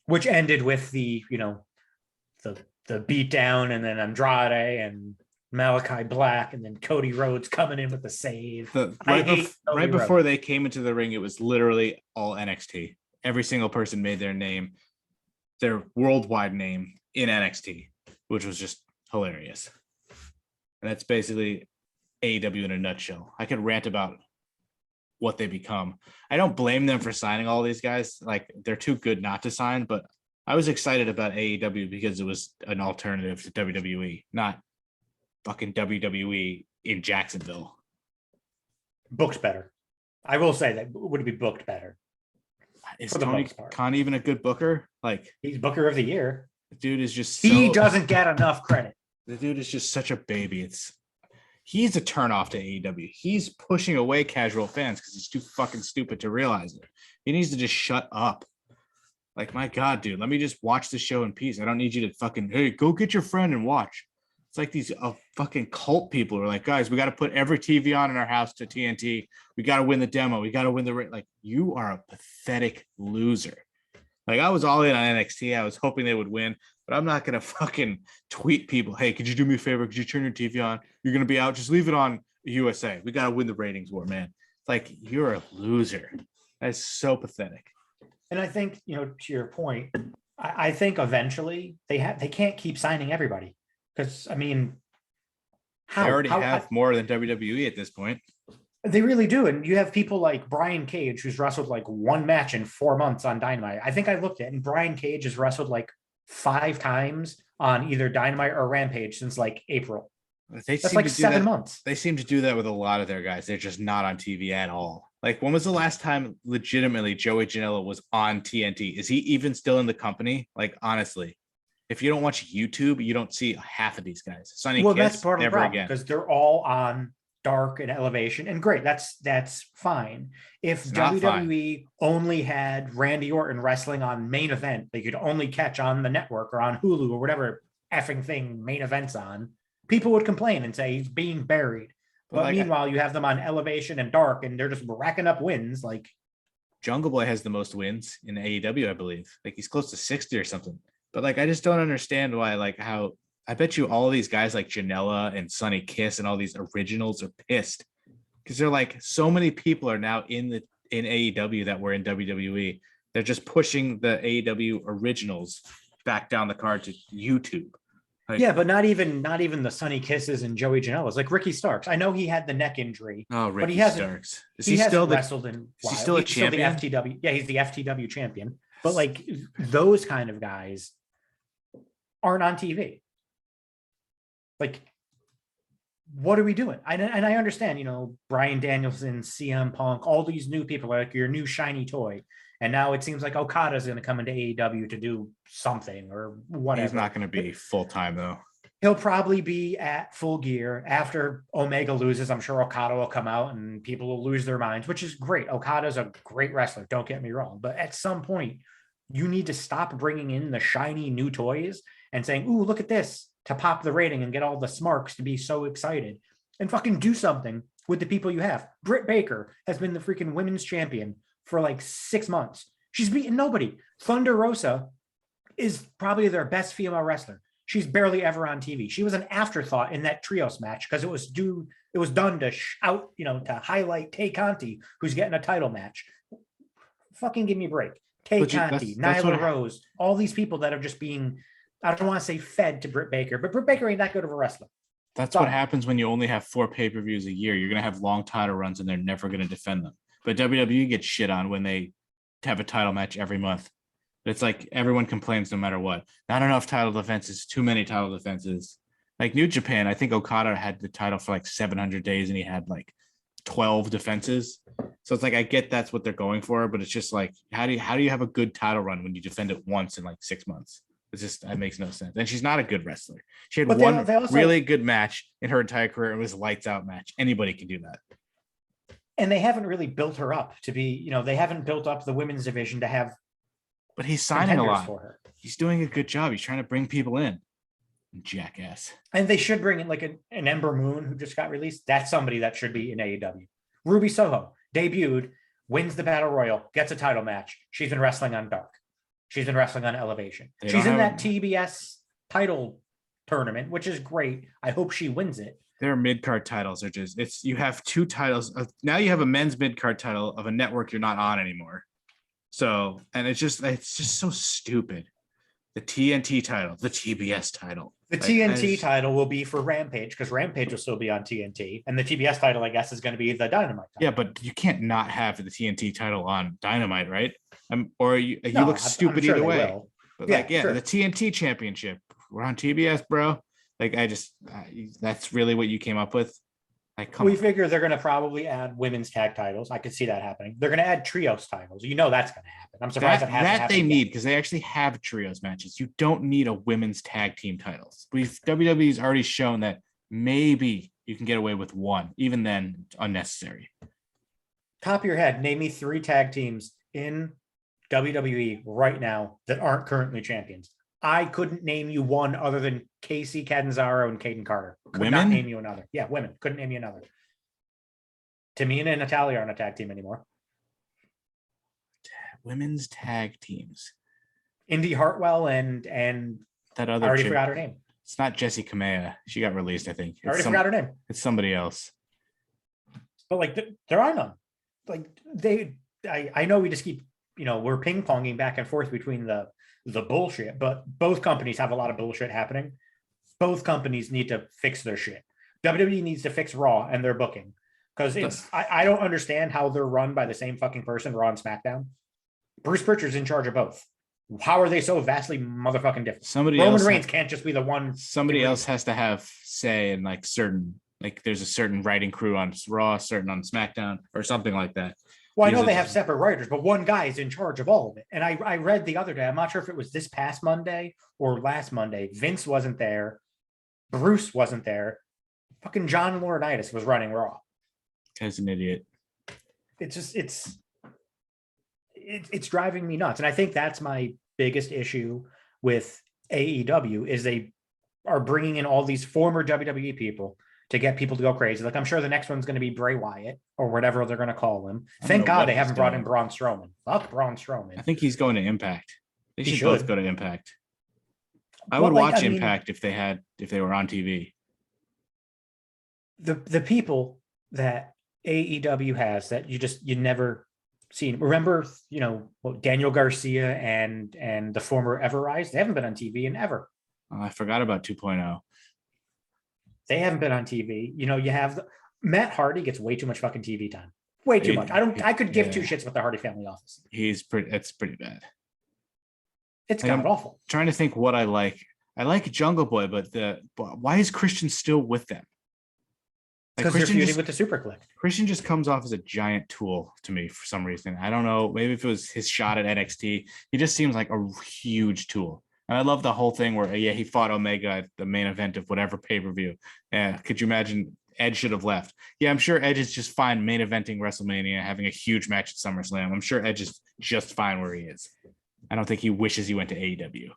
which ended with the the beatdown, and then Andrade and Malachi Black, and then Cody Rhodes coming in with the save. Right before they came into the ring, it was literally all NXT. Every single person made their worldwide name in NXT, which was just hilarious. And that's basically AEW in a nutshell. I could rant about what they become. I don't blame them for signing all these guys. Like, they're too good not to sign, but I was excited about AEW because it was an alternative to WWE, not fucking WWE in Jacksonville. Booked better. I will say that would be booked better. Is Tony Khan even a good booker? Like, he's Booker of the Year. The dude is just he doesn't get enough credit. The dude is just such a baby. He's a turnoff to AEW. He's pushing away casual fans because he's too fucking stupid to realize it. He needs to just shut up. Like, my God, dude, let me just watch the show in peace. I don't need you to fucking, hey, go get your friend and watch. It's like these fucking cult people who are like, guys, we got to put every TV on in our house to TNT. We got to win the demo. We got to win the like. You are a pathetic loser. Like, I was all in on NXT. I was hoping they would win, but I'm not gonna fucking tweet people, hey, could you do me a favor? Could you turn your TV on? You're gonna be out. Just leave it on USA. We got to win the ratings war, man. It's like, you're a loser. That's so pathetic. And I think, to your point, I think eventually they can't keep signing everybody. Because, I mean, they already have more than WWE at this point. They really do. And you have people like Brian Cage, who's wrestled like one match in 4 months on Dynamite. I think I looked at it, and Brian Cage has wrestled like 5 times on either Dynamite or Rampage since like April. That's like 7 months. They seem to do that with a lot of their guys. They're just not on TV at all. Like, when was the last time legitimately Joey Janela was on TNT? Is he even still in the company? Like, honestly. If you don't watch YouTube, you don't see half of these guys. Sonny Kiss, that's part of the problem, again, because they're all on Dark and Elevation, and great. That's fine. If WWE only had Randy Orton wrestling on Main Event, they could only catch on the network or on Hulu or whatever effing thing Main Event's on, people would complain and say he's being buried. But meanwhile, you have them on Elevation and Dark, and they're just racking up wins. Like, Jungle Boy has the most wins in AEW, I believe. Like, he's close to 60 or something. But like, I just don't understand why, like, how I bet you all of these guys like Janela and Sonny Kiss and all these originals are pissed because they're like, so many people are now in AEW that were in WWE. They're just pushing the AEW originals back down the card to YouTube. Like, yeah, but not even the Sonny Kisses and Joey Janela's. Like Ricky Starks. I know he had the neck injury. Oh, Ricky but he hasn't, Starks. Is he still wrestled in? Is he still a champion? Still the FTW. Yeah, he's the FTW champion. But like, those kind of guys aren't on TV. Like, what are we doing? And I understand, Bryan Danielson, CM Punk, all these new people are like your new shiny toy. And now it seems like Okada's going to come into AEW to do something or whatever. He's not going to be full-time, though. He'll probably be at Full Gear after Omega loses. I'm sure Okada will come out and people will lose their minds, which is great. Okada's a great wrestler. Don't get me wrong. But at some point, you need to stop bringing in the shiny new toys and saying, ooh, look at this, to pop the rating and get all the smarks to be so excited, and fucking do something with the people you have. Britt Baker has been the freaking women's champion for like 6 months. She's beaten nobody. Thunder Rosa is probably their best female wrestler. She's barely ever on TV. She was an afterthought in that trios match because it was done to to highlight Tay Conti, who's getting a title match. Fucking give me a break. Tay Conti, Nyla Rose, all these people that are just being, I don't want to say fed to Britt Baker, but Britt Baker ain't that good of a wrestler. That's what happens when you only have 4 pay-per-views a year. You're going to have long title runs and they're never going to defend them. But WWE gets shit on when they have a title match every month. It's like everyone complains no matter what. Not enough title defenses, too many title defenses. Like New Japan, I think Okada had the title for like 700 days and he had like 12 defenses. So it's like, I get that's what they're going for, but it's just like, how do you have a good title run when you defend it once in like 6 months? It's just, that makes no sense. And she's not a good wrestler. She had one really good match in her entire career. It was a lights out match. Anybody can do that. And they haven't really built her up to be, they haven't built up the women's division to have. But he's signing a lot for her. He's doing a good job. He's trying to bring people in. Jackass. And they should bring in like an Ember Moon who just got released. That's somebody that should be in AEW. Ruby Soho debuted, wins the Battle Royal, gets a title match. She's been wrestling on Dark. She's been wrestling on Elevation. They She's don't in have- that TBS title tournament, which is great. I hope she wins it. Their mid-card titles are just you have two titles now. You have a men's mid-card title of a network you're not on anymore. So, and it's just so stupid. The TNT title, the TBS title. The TNT title will be for Rampage because Rampage will still be on TNT, and the TBS title, I guess, is going to be the Dynamite title. Yeah, but you can't not have the TNT title on Dynamite, right? Or you No, look stupid I'm sure either they way. will. But Yeah, sure. the TNT championship, we're on TBS, bro. Like, that's really what you came up with. Like, come We on. figure they're going to probably add women's tag titles. I could see that happening. They're going to add trios titles. You know that's going to happen. I'm surprised that hasn't happened they yet. need, because they actually have trios matches. You don't need a women's tag team titles. WWE's already shown that maybe you can get away with one. Even then, unnecessary. Top of your head, name me 3 tag teams in WWE right now that aren't currently champions. I couldn't name you one other than Casey Catanzaro and Caden Carter. Could not Women? name you another. Yeah, women. Couldn't name you another. Tamina and Natalia aren't a tag team anymore. Women's tag teams. Indy Hartwell and That I other already chick, forgot her name. it's not Jessie Kamea. She got released, I think. I already forgot her name. It's somebody else. But like there are none. Like I know we just keep, we're ping-ponging back and forth between the bullshit, but both companies have a lot of bullshit happening. Both companies need to fix their shit. WWE needs to fix Raw and their booking. Because I don't understand how they're run by the same fucking person, Raw and SmackDown. Bruce Pritchard's in charge of both. How are they so vastly motherfucking different? Roman Reigns can't just be the one. Somebody else has to have say in there's a certain writing crew on Raw, certain on SmackDown, or something like that. Well, I know they have separate writers, but one guy is in charge of all of it. And I read the other day, I'm not sure if it was this past Monday or last Monday, Vince wasn't there. Bruce wasn't there. Fucking John Laurinaitis was running Raw. Guy's an idiot. It's driving me nuts. And I think that's my biggest issue with AEW is they are bringing in all these former WWE people to get people to go crazy. Like, I'm sure the next one's going to be Bray Wyatt or whatever they're going to call him. Thank God they haven't brought in Braun Strowman. Fuck Braun Strowman. I think he's going to Impact. They should both go to Impact. I Well, would watch I mean, Impact if they were on TV. The people that AEW has that you never seen. Remember, Daniel Garcia and the former Everrise, they haven't been on TV in ever. I forgot about 2.0. They haven't been on TV. You have Matt Hardy gets way too much fucking TV time. Way too much. I could give two shits with the Hardy Family Office. It's pretty bad. It's god awful. Trying to think what I like. I like Jungle Boy, but why is Christian still with them? Because they're feuding with the Super Click. Christian just comes off as a giant tool to me for some reason. I don't know. Maybe if it was his shot at NXT, he just seems like a huge tool. And I love the whole thing where, he fought Omega at the main event of whatever pay-per-view. Yeah, could you imagine? Edge should have left. Yeah, I'm sure Edge is just fine main eventing WrestleMania, having a huge match at SummerSlam. I'm sure Edge is just fine where he is. I don't think he wishes he went to AEW.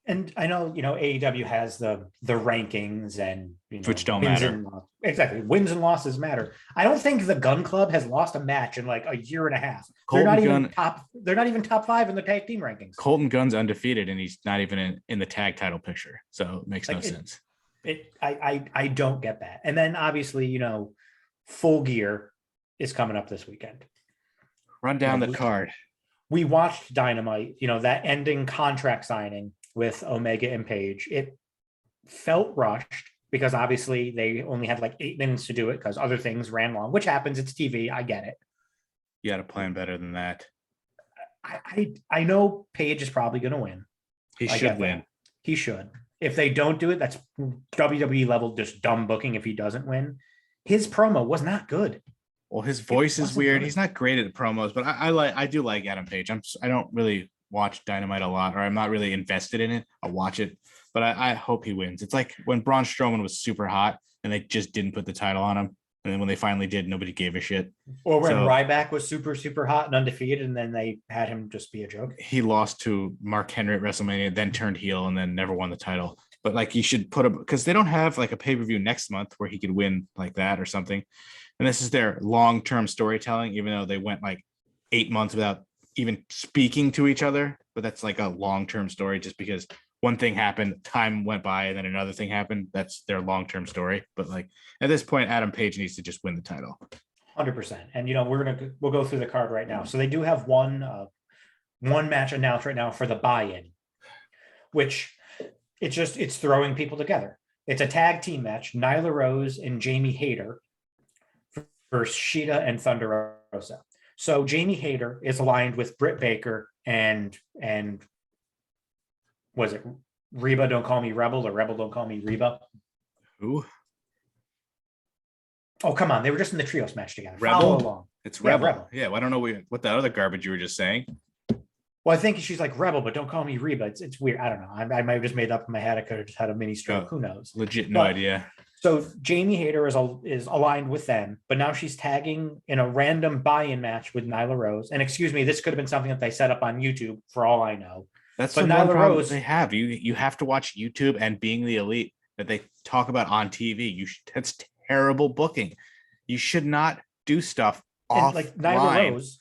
And I know, AEW has the rankings and which don't matter. Exactly. Wins and losses matter. I don't think the Gun Club has lost a match in like a year and a half. They're not even top 5 in the tag team rankings. Colton Gunn's undefeated and he's not even in the tag title picture. So it makes no sense. I don't get that. And then obviously, Full Gear is coming up this weekend. Run down the card. We watched Dynamite, that ending contract signing with Omega and Page. It felt rushed because obviously they only had like 8 minutes to do it because other things ran long, which happens. It's TV. I get it. You got to plan better than that. I know Page is probably going to win. He should win. He should. If they don't do it, that's WWE level just dumb booking if he doesn't win. His promo was not good. Well, his voice is weird. He's not great at promos, but I do like Adam Page. I don't really watch Dynamite a lot, or I'm not really invested in it. I'll watch it, but I hope he wins. It's like when Braun Strowman was super hot and they just didn't put the title on him. And then when they finally did, nobody gave a shit. Or when Ryback was super, super hot and undefeated, and then they had him just be a joke. He lost to Mark Henry at WrestleMania, then turned heel, and then never won the title. But like, you should put him, because they don't have like a pay-per-view next month where he could win like that or something. And this is their long-term storytelling, even though they went like 8 months without even speaking to each other, but that's like a long-term story just because one thing happened, time went by, and then another thing happened. That's their long-term story. But like at this point, Adam Page needs to just win the title. 100%. And we'll go through the card right now. So they do have one match announced right now for the buy-in, which it's throwing people together. It's a tag team match, Nyla Rose and Jamie Hayter versus Sheeta and Thunder Rosa. So Jamie Hayter is aligned with Britt Baker and was it Reba Don't Call Me Rebel or Rebel Don't Call Me Reba? Who? Oh, come on. They were just in the trios match together. Rebel? Follow along. It's Rebel. Yeah, well, I don't know what the other garbage you were just saying. Well, I think she's like Rebel, but don't call me Reba. It's weird. I don't know. I might have just made up in my head. I could have just had a mini stroke. Who knows? Legit no idea. So Jamie Hayter is aligned with them, but now she's tagging in a random buy-in match with Nyla Rose. And excuse me, this could have been something that they set up on YouTube for all I know. That's the one problem they have. You have to watch YouTube and Being the Elite that they talk about on TV. That's terrible booking. You should not do stuff off like Nyla Rose.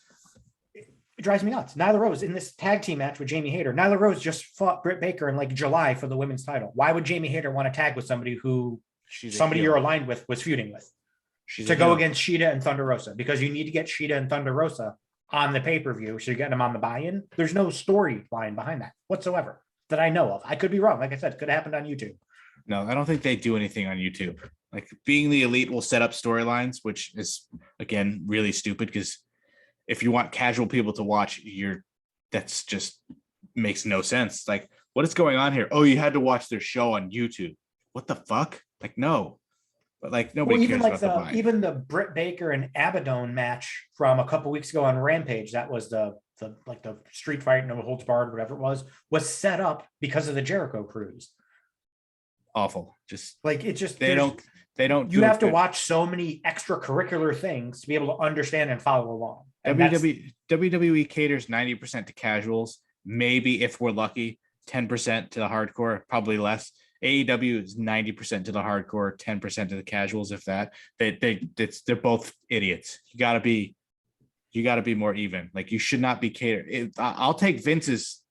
It drives me nuts. Nyla Rose in this tag team match with Jamie Hayter. Nyla Rose just fought Britt Baker in like July for the women's title. Why would Jamie Hayter want to tag with somebody who you're aligned with was feuding with? To go against Sheeta and Thunder Rosa, because you need to get Sheeta and Thunder Rosa on the pay-per-view, so you're getting them on the buy-in. There's no storyline behind that whatsoever that I know of. I could be wrong. Like I said, it could have happened on YouTube. No, I don't think they do anything on YouTube. Like Being the Elite will set up storylines, which is again really stupid because if you want casual people to watch, that's just makes no sense. Like, what is going on here? Oh, you had to watch their show on YouTube. What the fuck? Like, no. But like nobody cares about the buy-in. Even the Britt Baker and Abaddon match from a couple weeks ago on Rampage, that was the street fight, no holds barred, whatever it was set up because of the Jericho cruise. Awful. Just like it just they don't. You have to watch so many extracurricular things to be able to understand and follow along. And WWE caters 90% to casuals. Maybe if we're lucky, 10% to the hardcore. Probably less. AEW is 90% to the hardcore, 10% to the casuals. If that, they're both idiots. You gotta be more even. Like you should not be catered. I'll take Vince's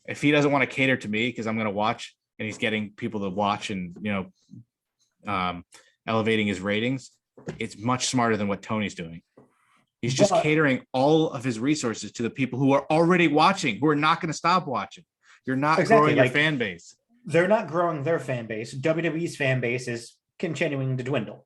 if he doesn't want to cater to me because I'm gonna watch and he's getting people to watch and elevating his ratings. It's much smarter than what Tony's doing. He's just catering all of his resources to the people who are already watching, who are not going to stop watching. You're not growing your fan base. They're not growing their fan base. WWE's fan base is continuing to dwindle.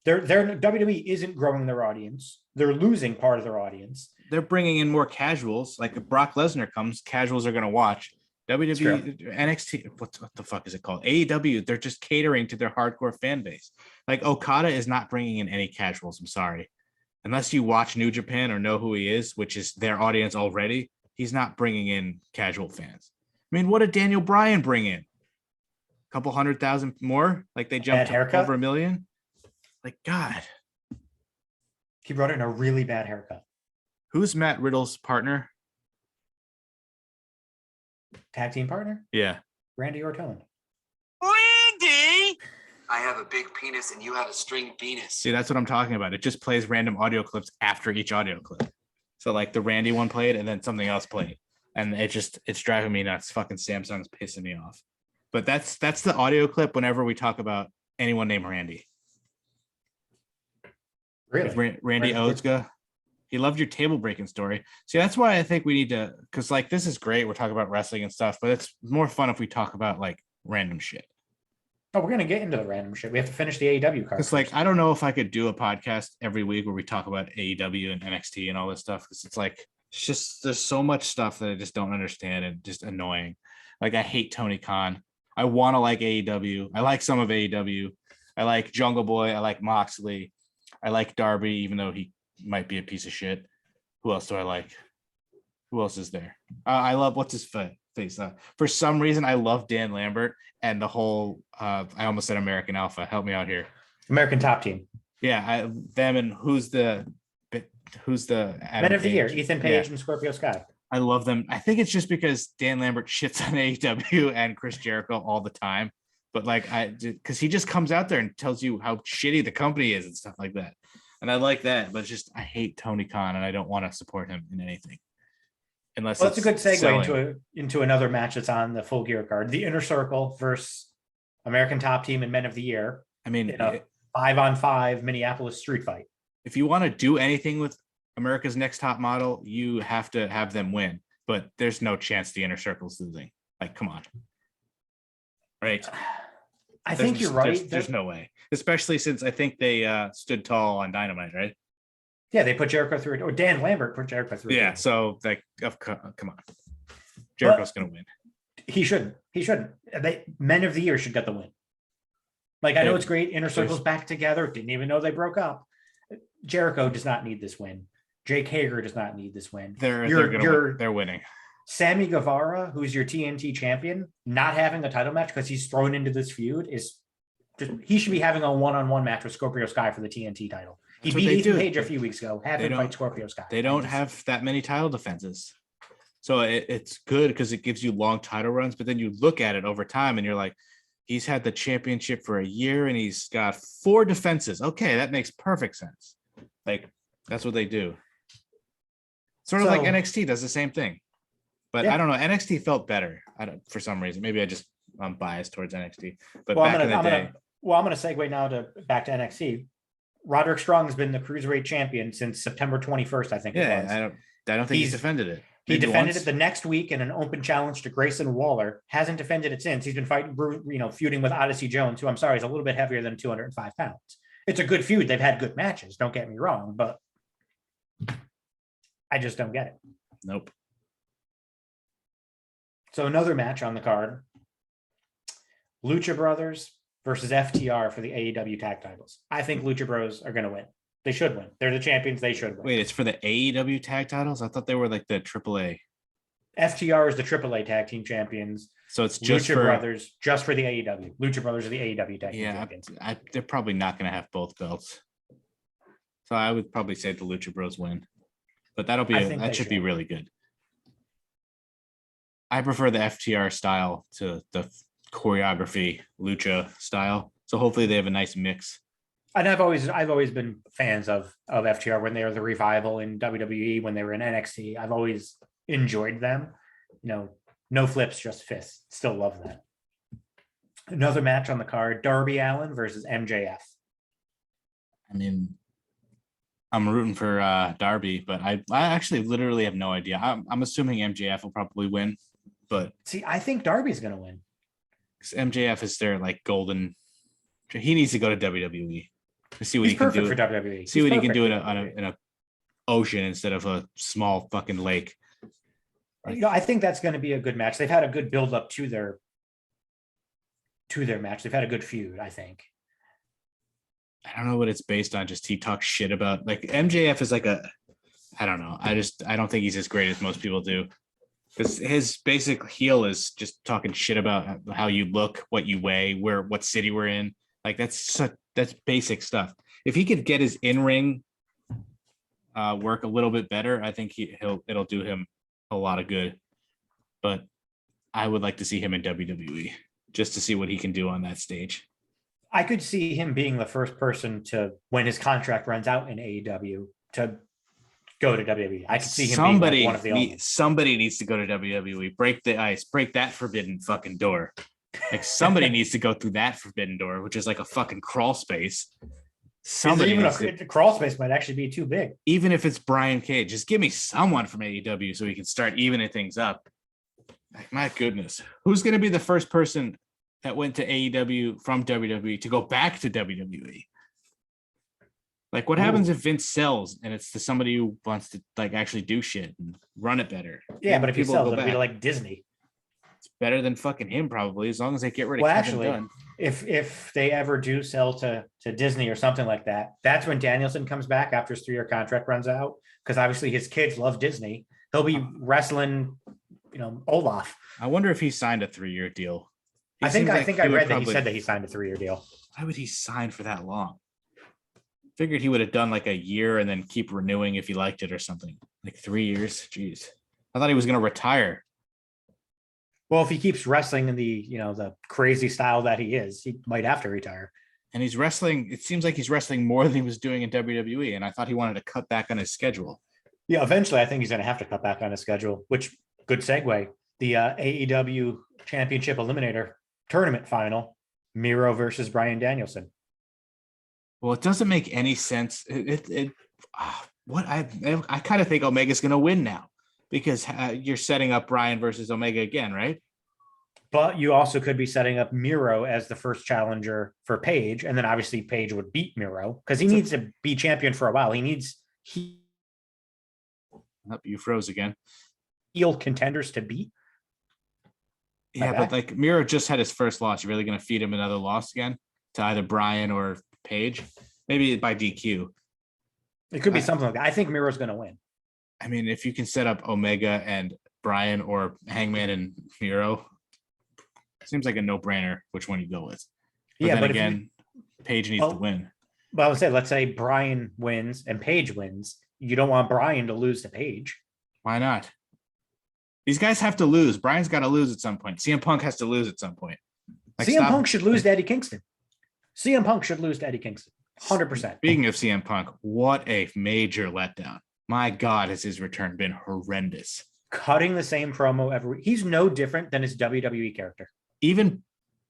WWE isn't growing their audience. They're losing part of their audience. They're bringing in more casuals. Like if Brock Lesnar comes, casuals are going to watch. WWE, NXT, what the fuck is it called? AEW, they're just catering to their hardcore fan base. Like Okada is not bringing in any casuals. I'm sorry. Unless you watch New Japan or know who he is, which is their audience already, he's not bringing in casual fans. I mean, what did Daniel Bryan bring in? A couple 100,000 more? Like they jumped over 1 million? Like, God. He brought in a really bad haircut. Who's Matt Riddle's partner? Tag team partner? Yeah. Randy Orton. Randy! I have a big penis and you have a string penis. See, that's what I'm talking about. It just plays random audio clips after each audio clip. So like the Randy one played and then something else played. And it's driving me nuts. Fucking Samsung's pissing me off. But that's the audio clip whenever we talk about anyone named Randy. Really? Randy Ozga. He loved your table breaking story. See, that's why I think we need to, because like this is great. We're talking about wrestling and stuff, but it's more fun if we talk about like random shit. Oh, we're gonna get into the random shit. We have to finish the AEW card. It's like I don't know if I could do a podcast every week where we talk about AEW and NXT and all this stuff because it's just there's so much stuff that I just don't understand and just annoying. Like I hate Tony Khan. I want to like AEW. I like some of AEW. I like Jungle Boy. I like Moxley. I like Darby, even though he might be a piece of shit. Who else do I like? Who else is there? I love what's his face. For some reason, I love Dan Lambert and the whole. I almost said American Alpha. Help me out here. American Top Team. Yeah, them and who's the Adam Men of the Page? Year? Ethan Page and Scorpio Sky. I love them. I think it's just because Dan Lambert shits on AEW and Chris Jericho all the time. But because he just comes out there and tells you how shitty the company is and stuff like that. And I like that, but I hate Tony Khan and I don't want to support him in anything. unless Well, that's a good segue selling. into another match that's on the Full Gear card: the Inner Circle versus American Top Team and Men of the Year I mean, in a 5-on-5 Minneapolis street fight. if you want to do anything with America's Next Top Model, you have to have them win. But there's no chance the Inner Circle's losing. Like, come on. Right. I think you're right. There's no way, especially since I think they stood tall on Dynamite, right? Yeah, they put Jericho through it. Or Dan Lambert put Jericho through it. Yeah. So, like, come on. Jericho's going to win. He shouldn't. Men of the Year should get the win. Like, I know it's great. Inner Circle's back together. Didn't even know they broke up. Jericho does not need this win. Jake Hager does not need this win. They're winning. Sammy Guevara, who's your TNT champion, not having a title match because he's thrown into this feud he should be having a one-on-one match with Scorpio Sky for the TNT title. He beat Ethan Page a few weeks ago. Have him fight Scorpio Sky. They don't have that many title defenses. So it's good because it gives you long title runs, but then you look at it over time and you're like, he's had the championship for a year and he's got 4 defenses. Okay, that makes perfect sense. Like, that's what they do. Sort of like NXT does the same thing. But I don't know. NXT felt better. For some reason. Maybe I'm biased towards NXT. But I'm going to segue now back to NXT. Roderick Strong has been the Cruiserweight champion since September 21st, I think it was. I don't think he's defended it. He defended it the next week in an open challenge to Grayson Waller. Hasn't defended it since. He's been feuding with Odyssey Jones, who I'm sorry is a little bit heavier than 205 pounds. It's a good feud. They've had good matches. Don't get me wrong, but I just don't get it. Nope. So another match on the card: Lucha Brothers versus FTR for the AEW tag titles. I think Lucha Bros are going to win. They should win. They're the champions. They should win. Wait, it's for the AEW tag titles? I thought they were like the AAA. FTR is the AAA tag team champions. So it's just Lucha Brothers, just for the AEW. Lucha Brothers are the AEW tag team champions. They're probably not going to have both belts. So I would probably say the Lucha Bros win. But that should be really good. I prefer the FTR style to the choreography Lucha style. So hopefully they have a nice mix. And I've always been fans of FTR when they were the Revival in WWE, when they were in NXT. I've always enjoyed them. No flips, just fists. Still love that. Another match on the card: Darby Allen versus MJF. I mean, I'm rooting for Darby, but I actually literally have no idea. I'm assuming MJF will probably win, but see, I think Darby's going to win. MJF is their like golden. He needs to go to WWE to see what he can do for WWE. See what he can do in a ocean instead of a small fucking lake. I think that's going to be a good match. They've had a good build up to their match. They've had a good feud, I think. I don't know what it's based on. Just he talks shit about, like, MJF is like I don't know. I don't think he's as great as most people do. Because his basic heel is just talking shit about how you look, what you weigh, what city we're in. Like that's basic stuff. If he could get his in-ring work a little bit better, I think it'll do him a lot of good. But I would like to see him in WWE just to see what he can do on that stage. I could see him being the first person to, when his contract runs out in AEW, to go to WWE. I could see him being like one of the only. Somebody needs to go to WWE. Break the ice. Break that forbidden fucking door. Like somebody needs to go through that forbidden door, which is like a fucking crawl space. The crawl space might actually be too big. Even if it's Brian Cage, just give me someone from AEW so we can start evening things up. Like, my goodness, who's going to be the first person that went to AEW from WWE to go back to WWE? Like, what happens if Vince sells and it's to somebody who wants to like actually do shit and run it better? Yeah, but if he sells, it'll be like Disney. It's better than fucking him, probably, as long as they get rid of Kevin Dunn. If they ever do sell to Disney or something like that, that's when Danielson comes back after his 3-year contract runs out. Because obviously his kids love Disney. He'll be wrestling, Olaf. I wonder if he signed a 3-year deal. I think I read that he said that he signed a 3-year deal. Why would he sign for that long? Figured he would have done like a year and then keep renewing if he liked it or something. Like 3 years. Jeez. I thought he was going to retire. Well, if he keeps wrestling in the crazy style that he is, he might have to retire. And he's wrestling. It seems like he's wrestling more than he was doing in WWE. And I thought he wanted to cut back on his schedule. Yeah, eventually I think he's going to have to cut back on his schedule, which good segue. The AEW Championship Eliminator Tournament Final, Miro versus Bryan Danielson. Well, it doesn't make any sense. What I kind of think Omega's going to win now because you're setting up Bryan versus Omega again, right? But you also could be setting up Miro as the first challenger for Page, and then obviously Page would beat Miro because he needs to be champion for a while. You froze again. Heel contenders to beat. Yeah, but like Miro just had his first loss. You're really going to feed him another loss again to either Bryan or Page? Maybe by DQ. It could be something like that. I think Miro's going to win. I mean, if you can set up Omega and Bryan or Hangman and Miro, seems like a no-brainer which one you go with. But then again, Page needs to win. But I would say, let's say Bryan wins and Page wins. You don't want Bryan to lose to Page. Why not? These guys have to lose. Bryan's got to lose at some point. CM Punk has to lose at some point. Like, CM Punk should lose to Eddie Kingston. CM Punk should lose to Eddie Kingston. 100%. Speaking of CM Punk, what a major letdown. My God, has his return been horrendous. Cutting the same promo every week. He's no different than his WWE character. Even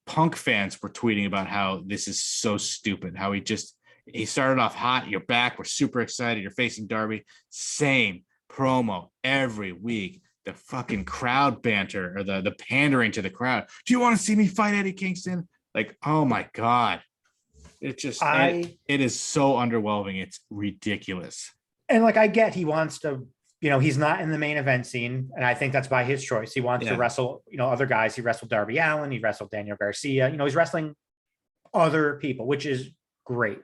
Punk fans were tweeting about how this is so stupid, how he started off hot, you're back, we're super excited, you're facing Darby. Same promo every week. The fucking crowd banter or the pandering to the crowd. Do you want to see me fight Eddie Kingston? Like, oh my God. It is so underwhelming. It's ridiculous. And like, I get he wants to, he's not in the main event scene. And I think that's by his choice. He wants to wrestle, other guys. He wrestled Darby Allen. He wrestled Daniel Garcia. He's wrestling other people, which is great.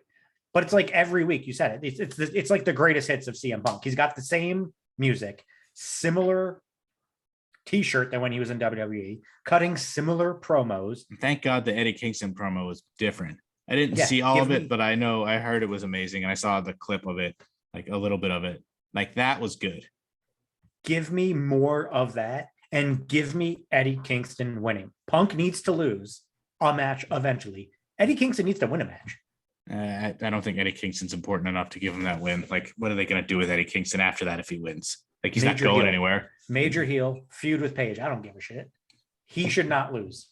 But it's like every week, you said it. It's like the greatest hits of CM Punk. He's got the same music, similar t-shirt than when he was in WWE, cutting similar promos. Thank God the Eddie Kingston promo was different. I didn't see all of it, but I heard it was amazing. And I saw the clip of it, like a little bit of it. Like that was good. Give me more of that and give me Eddie Kingston winning. Punk needs to lose a match eventually. Eddie Kingston needs to win a match. I don't think Eddie Kingston's important enough to give him that win. Like, what are they going to do with Eddie Kingston after that if he wins? Like, he's not going anywhere. Major heel, feud with Page. I don't give a shit. He should not lose.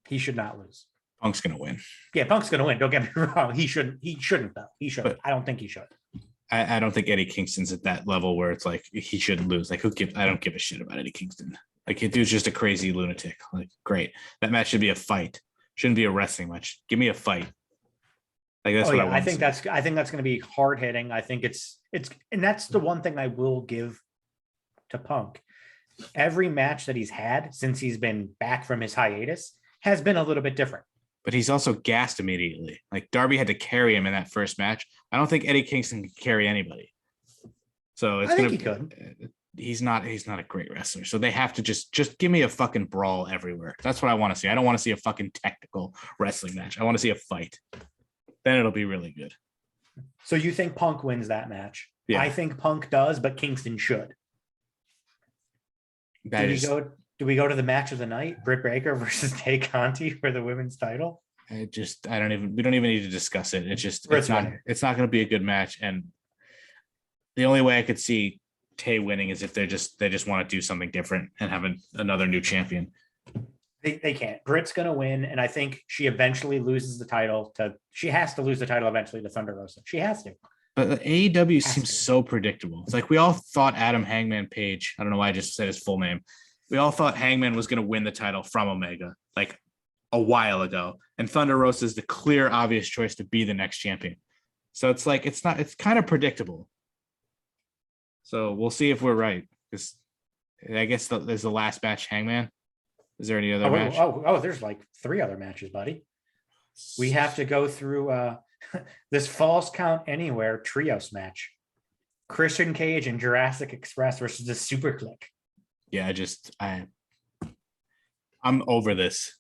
He should not lose. Punk's going to win. Yeah, Punk's going to win. Don't get me wrong. He shouldn't though. He should. But I don't think he should. I don't think Eddie Kingston's at that level where it's like he shouldn't lose. Like, I don't give a shit about Eddie Kingston. Like, the dude's just a crazy lunatic. Like, great. That match should be a fight. Shouldn't be a wrestling match. Give me a fight. Like, that's what I want. I think that's going to be hard hitting. I think it's and that's the one thing I will give to Punk. Every match that he's had since he's been back from his hiatus has been a little bit different. But he's also gassed immediately. Like, Darby had to carry him in that first match. I don't think Eddie Kingston can carry anybody. So I think he could. He's not a great wrestler. So they have to just give me a fucking brawl everywhere. That's what I want to see. I don't want to see a fucking technical wrestling match. I want to see a fight. Then it'll be really good. So you think Punk wins that match? Yeah. I think Punk does, but Kingston should. Do we go to the match of the night? Britt Baker versus Tay Conti for the women's title? We don't even need to discuss it. It's not going to be a good match. And the only way I could see Tay winning is if they just want to do something different and have another new champion. They can't. Britt's going to win, and I think she eventually loses the title she has to lose the title eventually to Thunder Rosa. She has to. But AEW seems so predictable. It's like we all thought Adam Hangman Page, I don't know why I just said his full name. We all thought Hangman was going to win the title from Omega like a while ago. And Thunder Rosa is the clear, obvious choice to be the next champion. So it's like, it's kind of predictable. So we'll see if we're right. Because I guess there's the last match, Hangman. Is there any other match? There's like 3 other matches, buddy. We have to go through this Falls Count Anywhere trios match. Christian Cage and Jurassic Express versus the Super Click. Yeah, I'm over this.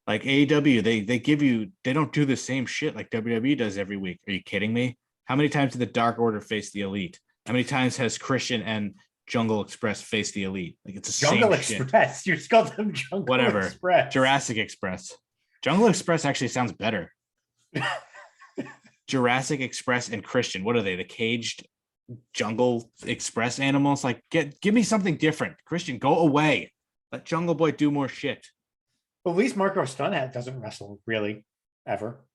Like AEW, they don't do the same shit like WWE does every week. Are you kidding me? How many times did the Dark Order face the Elite? How many times has Christian and Jungle Express face the Elite? Like, it's the Jungle same Express. Shit. You called them Jungle Express. Jurassic Express. Jungle Express actually sounds better. Jurassic Express and Christian. What are they? The caged Jungle Express animals. Like, give me something different. Christian, go away. Let Jungle Boy do more shit. Well, at least Marco Stunt doesn't wrestle really ever.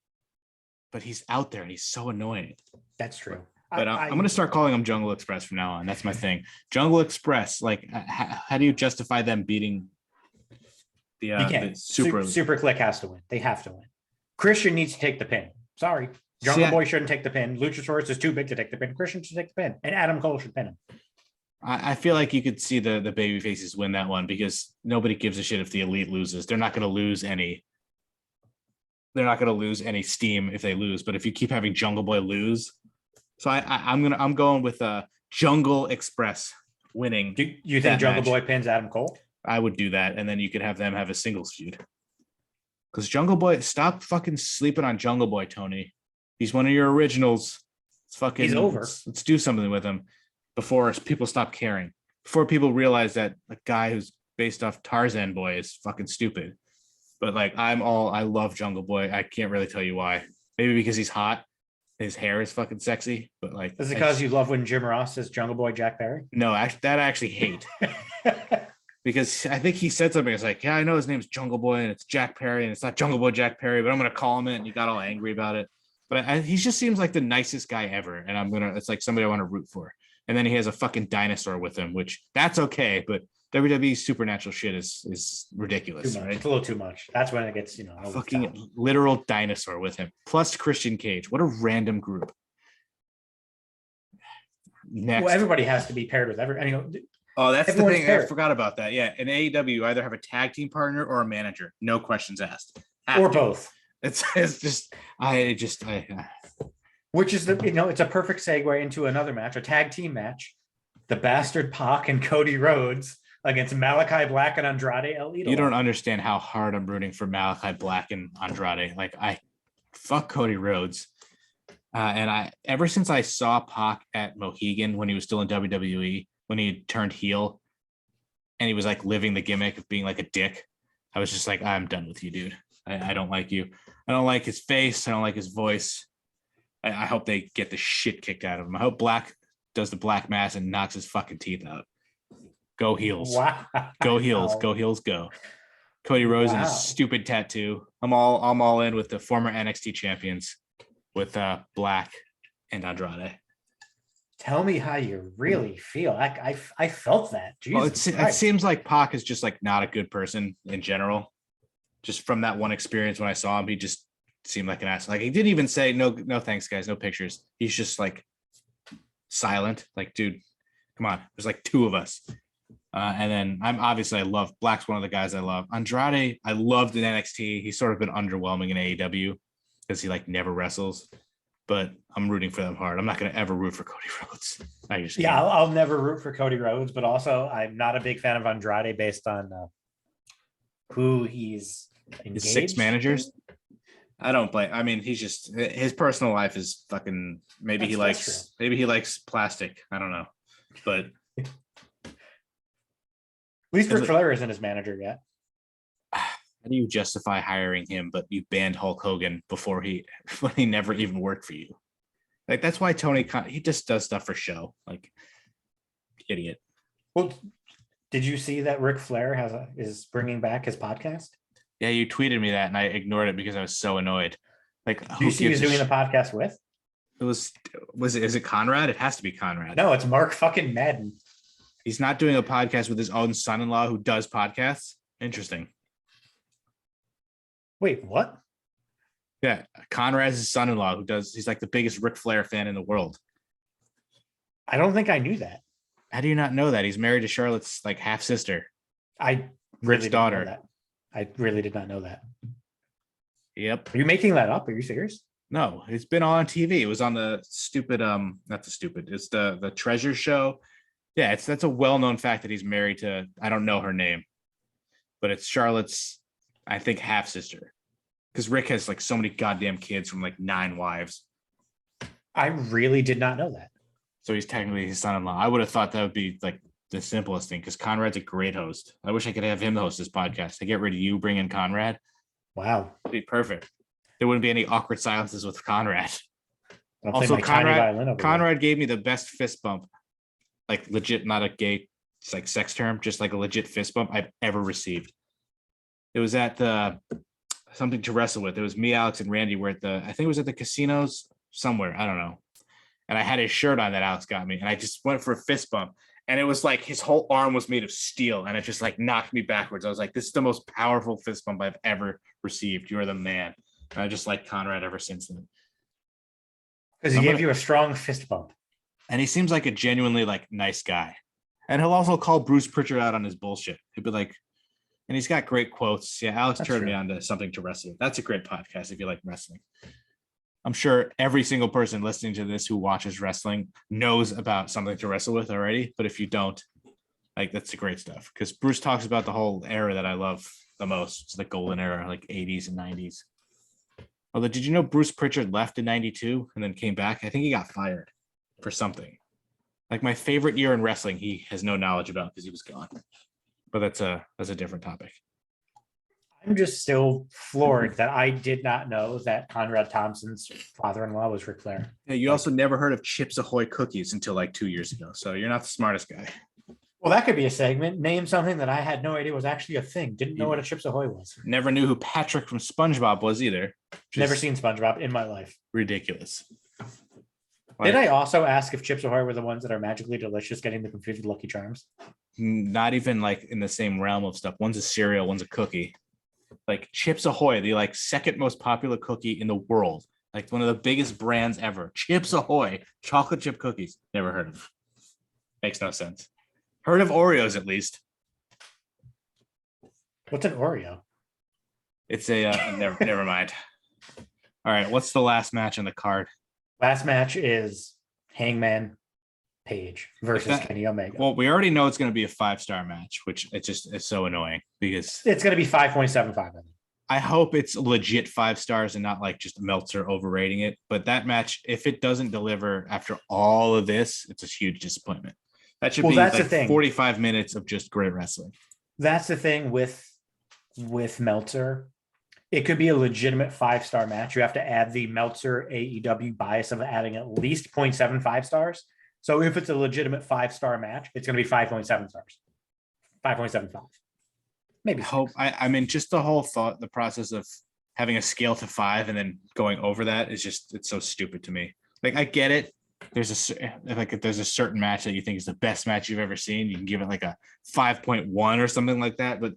But he's out there and he's so annoying. That's true. But I'm going to start calling him Jungle Express from now on. That's my thing. Jungle Express. Like, how do you justify them beating the Super Click has to win. They have to win. Christian needs to take the pin. Sorry. Jungle Boy shouldn't take the pin. Luchasaurus is too big to take the pin. Christian should take the pin. And Adam Cole should pin him. I feel like you could see the baby faces win that one because nobody gives a shit if the Elite loses. They're not going to lose any. They're not going to lose any steam if they lose. But if you keep having Jungle Boy lose, so I'm going with Jungle Express winning. Do you think Jungle Boy pins Adam Cole? I would do that, and then you could have them have a singles feud. Because Jungle Boy, stop fucking sleeping on Jungle Boy, Tony. He's one of your originals. He's over. Let's do something with him before people stop caring. Before people realize that a guy who's based off Tarzan Boy is fucking stupid. But like, I love Jungle Boy. I can't really tell you why. Maybe because he's hot. His hair is fucking sexy. But like, is it because you love when Jim Ross says Jungle Boy Jack Perry? No, that I actually hate. Because I think he said something. It's like, yeah, I know his name's Jungle Boy and it's Jack Perry and it's not Jungle Boy Jack Perry, but I'm gonna call him it. And he got all angry about it. But he just seems like the nicest guy ever, and it's like somebody I want to root for. And then he has a fucking dinosaur with him, which that's okay, but WWE supernatural shit is ridiculous, right? It's a little too much. That's when it gets, a fucking literal dinosaur with him, plus Christian Cage. What a random group. Next. Well, everybody has to be paired with every. Oh, that's the thing. Paired. I forgot about that. Yeah, in AEW, you either have a tag team partner or a manager. No questions asked. Or both. It's just which is it's a perfect segue into another match, a tag team match. The Bastard Pac and Cody Rhodes against Malachi Black and Andrade El Idolo. You don't understand how hard I'm rooting for Malachi Black and Andrade. Like, I fuck Cody Rhodes. And ever since I saw Pac at Mohegan when he was still in WWE, when he turned heel and he was like living the gimmick of being like a dick, I was just like, I'm done with you, dude. I don't like you. I don't like his face. I don't like his voice. I hope they get the shit kicked out of him. I hope Black does the Black Mass and knocks his fucking teeth out. Go heels. Wow. Go heels. Go heels. Go. Cody Rhodes and his stupid tattoo. I'm all in with the former NXT champions with Black and Andrade. Tell me how you really feel. I felt that. Jesus well, it seems like Pac is just like not a good person in general. Just from that one experience when I saw him, he just seemed like an ass. Like, he didn't even say no thanks, guys, no pictures. He's just like silent. Like, dude, come on. There's like two of us. And then I love Black's one of the guys I love. Andrade, I loved in NXT. He's sort of been underwhelming in AEW because he like never wrestles. But I'm rooting for them hard. I'm not going to ever root for Cody Rhodes. I'll never root for Cody Rhodes, but also I'm not a big fan of Andrade based on who he's engaged. His 6 managers. I don't blame. I mean, he's just, his personal life is fucking. Maybe he likes plastic. I don't know, but at least Ric Flair isn't his manager yet. How do you justify hiring him, but you banned Hulk Hogan when he never even worked for you? Like, that's why Tony Khan, he just does stuff for show. Like, idiot. Well, did you see that Ric Flair is bringing back his podcast? Yeah, you tweeted me that, and I ignored it because I was so annoyed. Like, do you see who's doing the podcast with? Is it Conrad? It has to be Conrad. No, it's Mark fucking Madden. He's not doing a podcast with his own son-in-law who does podcasts. Interesting. Wait, what? Yeah, Conrad's his son-in-law he's like the biggest Ric Flair fan in the world. I don't think I knew that. How do you not know that? He's married to Charlotte's like half sister. Rick's daughter. I really did not know that. Yep. Are you making that up? Are you serious? No, it's been on TV. It was on the stupid, it's the Treasure Show. Yeah, that's a well-known fact that he's married to, I don't know her name, but it's Charlotte's, I think, half sister. Because Rick has like so many goddamn kids from like 9 wives. I really did not know that. So he's technically his son-in-law. I would have thought that would be like the simplest thing because Conrad's a great host. I wish I could have him host this podcast. To get rid of you, bring in Conrad. Wow. It'd be perfect. There wouldn't be any awkward silences with Conrad. I'll play Also, my tiny violin over there. Conrad gave me the best fist bump, like legit, not a gay, it's like sex term, just like a legit fist bump I've ever received. It was at the something to wrestle with. It was me, Alex, and Randy were at the, I think it was at the casinos somewhere. I don't know. And I had his shirt on that Alex got me, and I just went for a fist bump. And it was like his whole arm was made of steel, and it just like knocked me backwards. I was like, this is the most powerful fist bump I've ever received. You are the man. And I just like Conrad ever since then. Because he gave you a strong fist bump. And he seems like a genuinely like nice guy. And he'll also call Bruce Pritchard out on his bullshit. He'll be like, and he's got great quotes. Yeah, Alex turned me on to Something to Wrestle. That's a great podcast if you like wrestling. I'm sure every single person listening to this who watches wrestling knows about Something to Wrestle with already. But if you don't, like, that's the great stuff. Because Bruce talks about the whole era that I love the most. It's the golden era, like 80s and 90s. Although, did you know Bruce Pritchard left in 92 and then came back? I think he got fired for something. Like my favorite year in wrestling, he has no knowledge about because he was gone. But that's a different topic. I'm just still floored that I did not know that Conrad Thompson's father-in-law was Ric Flair. Yeah, you also never heard of Chips Ahoy cookies until like 2 years ago. So you're not the smartest guy. Well, that could be a segment. Name something that I had no idea was actually a thing. Didn't know what a Chips Ahoy was. Never knew who Patrick from SpongeBob was either. Never seen SpongeBob in my life. Ridiculous. Did I also ask if Chips Ahoy were the ones that are magically delicious, getting the confused with Lucky Charms? Not even like in the same realm of stuff. One's a cereal, one's a cookie. Like Chips Ahoy, the like second most popular cookie in the world. Like one of the biggest brands ever. Chips Ahoy, chocolate chip cookies. Never heard of. Makes no sense. Heard of Oreos at least. What's an Oreo? It's a never mind. All right, what's the last match on the card? Last match is Hangman Page versus Kenny Omega. Well, we already know it's going to be a 5-star match, which it's so annoying because it's going to be 5.75. I hope it's legit 5 stars and not like just Meltzer overrating it. But that match, if it doesn't deliver after all of this, it's a huge disappointment. That should be that's like the thing. 45 minutes of just great wrestling. That's the thing with Meltzer. It could be a legitimate 5-star match. You have to add the Meltzer AEW bias of adding at least 0.75 stars. So if it's a legitimate 5-star match, it's going to be 5.7 stars, 5.75. Maybe. I mean, just the whole thought, the process of having a scale to 5 and then going over that is just, it's so stupid to me. Like, I get it. There's if there's a certain match that you think is the best match you've ever seen, you can give it like a 5.1 or something like that. But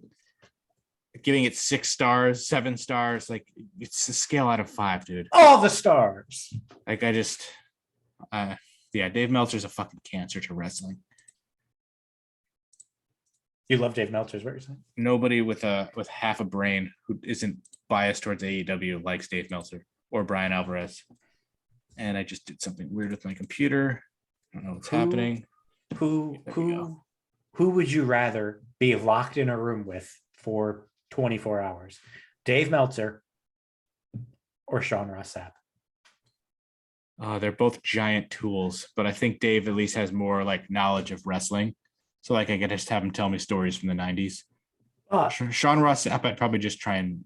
giving it 6 stars, 7 stars, like it's a scale out of 5, dude. All the stars. Like I just, yeah, Dave Meltzer's a fucking cancer to wrestling. You love Dave Meltzer, is what you're saying? Nobody with half a brain who isn't biased towards AEW likes Dave Meltzer or Brian Alvarez. And I just did something weird with my computer. I don't know what's happening. Who would you rather be locked in a room with for 24 hours? Dave Meltzer or Sean Ross Sapp? They're both giant tools, but I think Dave at least has more like knowledge of wrestling. So like I could just have him tell me stories from the 90s. Sean Ross Sapp, I'd probably just try and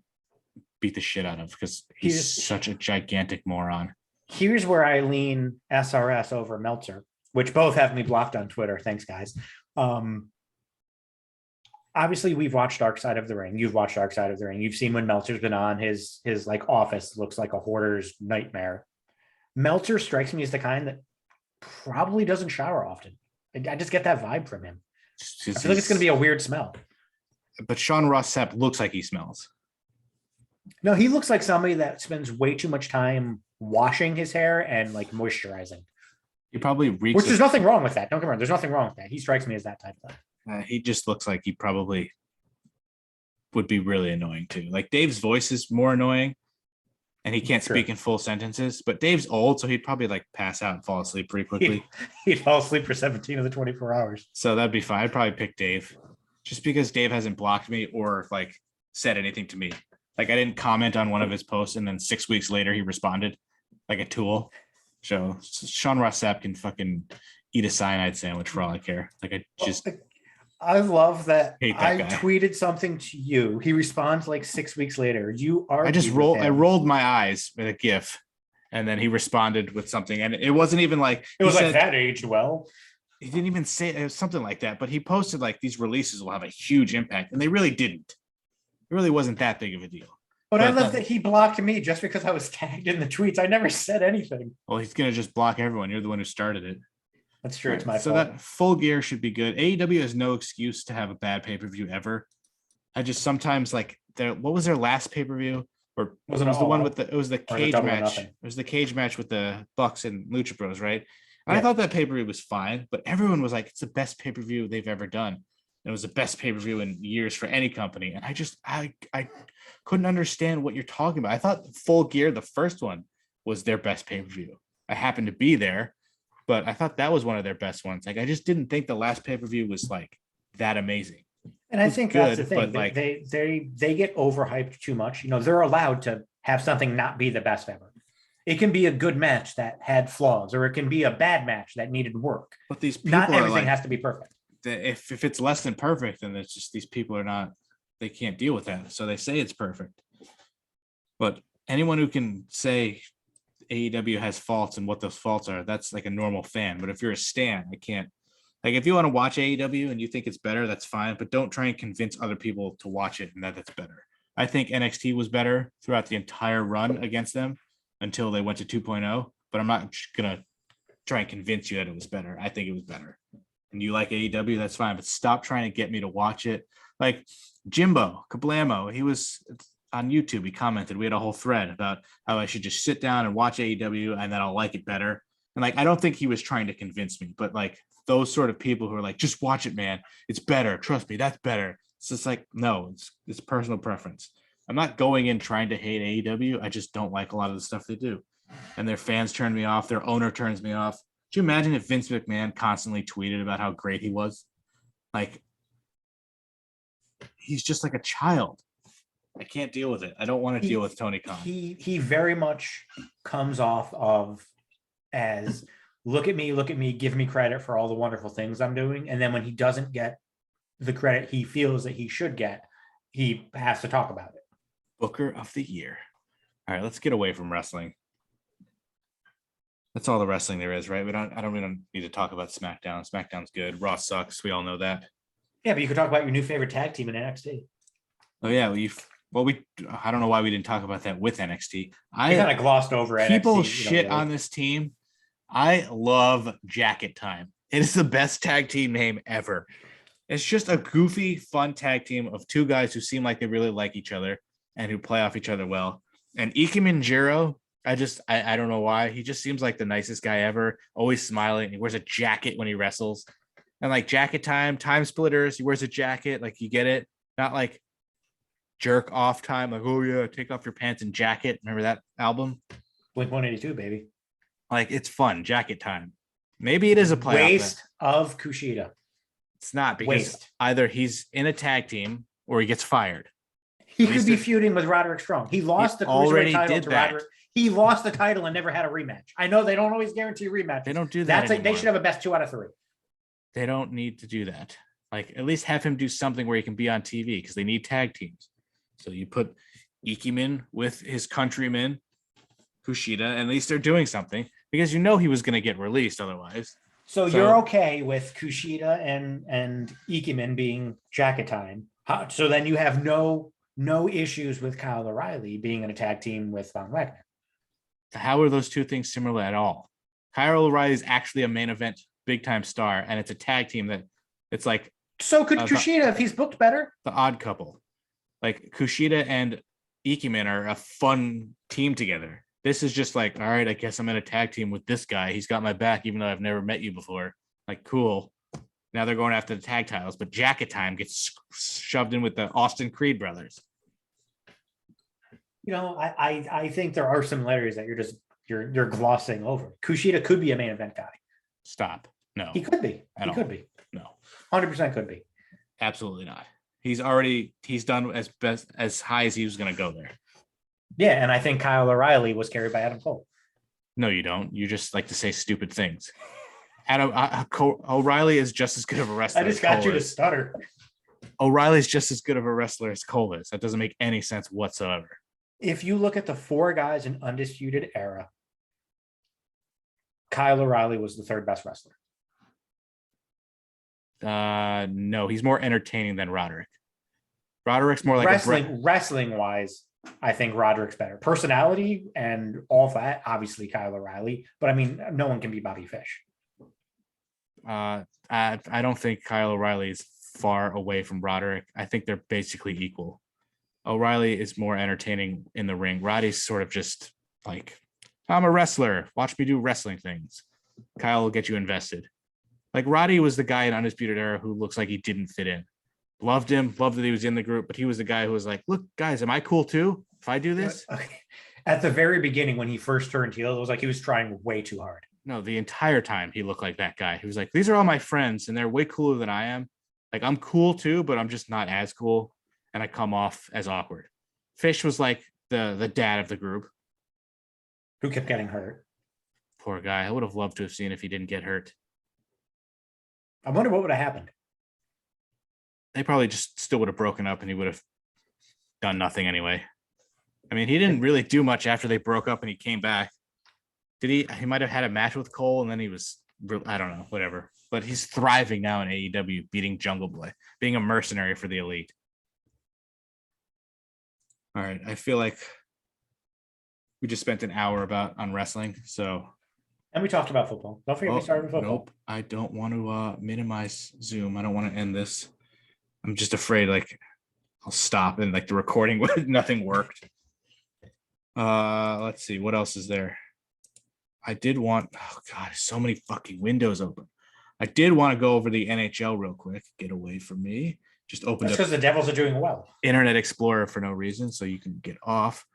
beat the shit out of because he's such a gigantic moron. Here's where I lean SRS over Meltzer, which both have me blocked on Twitter. Thanks, guys. Obviously, we've watched Dark Side of the Ring. You've watched Dark Side of the Ring. You've seen when Meltzer's been on. His like office looks like a hoarder's nightmare. Meltzer strikes me as the kind that probably doesn't shower often. I just get that vibe from him. I feel like it's going to be a weird smell. But Sean Ross Sapp looks like he smells. No, he looks like somebody that spends way too much time washing his hair and like moisturizing. He probably reeks. Which there's nothing wrong with that. Don't get me wrong. There's nothing wrong with that. He strikes me as that type of guy. He just looks like he probably would be really annoying too. Like Dave's voice is more annoying and he can't speak in full sentences, but Dave's old, so he'd probably like pass out and fall asleep pretty quickly. He'd fall asleep for 17 of the 24 hours. So that'd be fine. I'd probably pick Dave just because Dave hasn't blocked me or like said anything to me. Like I didn't comment on one of his posts and then 6 weeks later he responded like a tool. So Sean Ross Sapp can fucking eat a cyanide sandwich for all I care. Like I love that. I tweeted something to you. He responds like 6 weeks later. I rolled my eyes with a GIF, And then he responded with something, and it wasn't even like It was he like said- that aged well. He didn't even say it was something like that, but he posted like these releases will have a huge impact, and they really didn't. It really wasn't that big of a deal. But I But love that he blocked me just because I was tagged in the tweets. I never said anything. Well, he's gonna just block everyone. You're the one who started it. That's true. It's my So fault. that Full Gear should be good. AEW has no excuse to have a bad pay-per-view ever. I just sometimes like what was their last pay-per-view? Or Was it the All one Out? with the Or the cage Double or match. Nothing? It was the cage match with the Bucks and Lucha Bros, right? And Yeah. I thought that pay-per-view was fine, but everyone was like, it's the best pay-per-view they've ever done. It was the best pay-per-view in years for any company. And I couldn't understand what you're talking about. I thought Full Gear, the first one, was their best pay-per-view. I happened to be there, but I thought that was one of their best ones. Like, I just didn't think the last pay-per-view was like that amazing. And I was think that's the good, thing. but, like- They get overhyped too much. You know, they're allowed to have something not be the best ever. It can be a good match that had flaws, or it can be a bad match that needed work. But these people Not are everything like, has to be perfect. if it's less than perfect, then it's just these people are not, they can't deal with that. So they say it's perfect. But anyone who can say AEW has faults and what those faults are, that's like a normal fan. But if you're a stan, I can't. Like, if you want to watch AEW and you think it's better, that's fine. But don't try and convince other people to watch it and that it's better. I think NXT was better throughout the entire run against them until they went to 2.0. But I'm not going to try and convince you that it was better. I think it was better. And you like AEW, that's fine. But stop trying to get me to watch it. Like Jimbo Kablamo, he was on YouTube. He commented, we had a whole thread about how I should just sit down and watch AEW and then I'll like it better. And like, I don't think he was trying to convince me, but like those sort of people who are like, just watch it, man. It's better. Trust me, that's better. It's just like, no, it's personal preference. I'm not going in trying to hate AEW. I just don't like a lot of the stuff they do. And their fans turn me off. Their owner turns me off. Could you imagine if Vince McMahon constantly tweeted about how great he was? Like, he's just like a child. I can't deal with it. I don't want to deal with Tony Khan. He very much comes off of as look at me, give me credit for all the wonderful things I'm doing. And then when he doesn't get the credit he feels that he should get, he has to talk about it. Booker of the Year. All right, let's get away from wrestling. That's all the wrestling there is, right? We don't need to talk about SmackDown. SmackDown's good. Raw sucks. We all know that. Yeah, but you could talk about your new favorite tag team in NXT. Oh yeah, I don't know why we didn't talk about that with NXT. I kind of glossed over NXT. People shit on this team. I love Jacket Time. It is the best tag team name ever. It's just a goofy, fun tag team of two guys who seem like they really like each other and who play off each other well. And Ike Minjiro, I don't know why. He just seems like the nicest guy ever. Always smiling. He wears a jacket when he wrestles. And like Jacket Time, Time Splitters, he wears a jacket. Like, you get it. Not like jerk off time. Like, oh yeah, take off your pants and jacket. Remember that album? Blink 182, baby. Like, it's fun. Jacket Time. Maybe it is a playoff. Waste of Kushida. It's not, because either he's in a tag team or he gets fired. He could be feuding with Roderick Strong. He lost the cruiserweight title to Roderick. He lost the title and never had a rematch. I know they don't always guarantee rematches. They don't do that. They should have a best 2 out of 3. They don't need to do that. Like, at least have him do something where he can be on TV, because they need tag teams. So you put Ikiman with his countryman Kushida, and at least they're doing something, because you know he was going to get released otherwise. So you're okay with Kushida and Ikiman being Jacket Time. So then you have no issues with Kyle O'Reilly being in a tag team with Von Wagner. How are those two things similar at all? Kyle O'Reilly is actually a main event big time star, and it's a tag team that it's like. So could Kushida, if he's booked better? The Odd Couple. Like, Kushida and Ikiman are a fun team together. This is just like, all right, I guess I'm in a tag team with this guy. He's got my back, even though I've never met you before. Like, cool. Now they're going after the tag titles, but Jacket Time gets shoved in with the Austin Creed brothers. You know, I think there are similarities that you're glossing over. Kushida could be a main event guy. Stop. No. He could be. He could be. No. 100% could be. Absolutely not. He's done as high as he was going to go there. Yeah, and I think Kyle O'Reilly was carried by Adam Cole. No, you don't. You just like to say stupid things. O'Reilly is just as good of a wrestler. I just got you to stutter. O'Reilly's just as good of a wrestler as Cole is. That doesn't make any sense whatsoever. If you look at the 4 guys in Undisputed Era Kyle O'Reilly was the third best wrestler. No, he's more entertaining than Roderick. Roderick's more like wrestling wise. I think Roderick's better. Personality and all that, obviously Kyle O'Reilly. But I mean, no one can be Bobby Fish. I don't think Kyle O'Reilly is far away from Roderick. I think they're basically equal. O'Reilly is more entertaining in the ring. Roddy's sort of just like, I'm a wrestler. Watch me do wrestling things. Kyle will get you invested. Like Roddy was the guy in Undisputed Era who looks like he didn't fit in. Loved him, loved that he was in the group, but he was the guy who was like, look, guys, am I cool too if I do this? Okay. At the very beginning, when he first turned heel, it was like he was trying way too hard. No, the entire time he looked like that guy. He was like, these are all my friends and they're way cooler than I am. Like, I'm cool too, but I'm just not as cool. And I come off as awkward. Fish was like the dad of the group. Who kept getting hurt. Poor guy. I would have loved to have seen if he didn't get hurt. I wonder what would have happened. They probably just still would have broken up and he would have done nothing anyway. I mean, he didn't really do much after they broke up and he came back. Did he? He might have had a match with Cole and then he was, I don't know, whatever. But he's thriving now in AEW, beating Jungle Boy, being a mercenary for the Elite. All right. I feel like we just spent an hour on wrestling. So. And we talked about football. Don't forget we started with football. Nope. I don't want to minimize Zoom. I don't want to end this. I'm just afraid like I'll stop and like the recording nothing worked. Let's see what else is there. I did want, oh god, so many fucking windows open. I did want to go over the NHL real quick. Get away from me. Just open up because the Devils are doing well. Internet Explorer for no reason, so you can get off.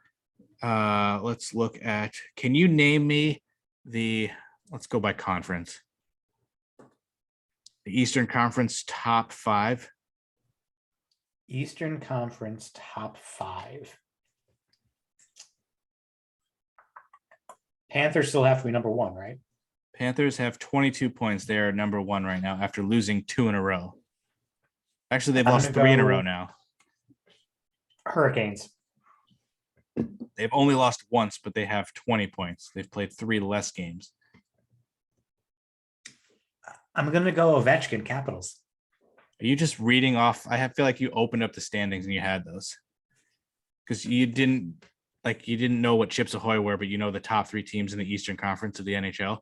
Let's look at, can you name me let's go by conference. The Eastern Conference top 5. Eastern Conference top 5. Panthers still have to be number 1, right? Panthers have 22 points. They are number 1 right now after losing 2 in a row. Actually, they've lost 3 in a row now. Hurricanes. They've only lost once, but they have 20 points. They've played 3 less games. I'm going to go Ovechkin, Capitals. Are you just reading off? Feel like you opened up the standings and you had those. Because you didn't know what Chips Ahoy were, but you know the top 3 teams in the Eastern Conference of the NHL.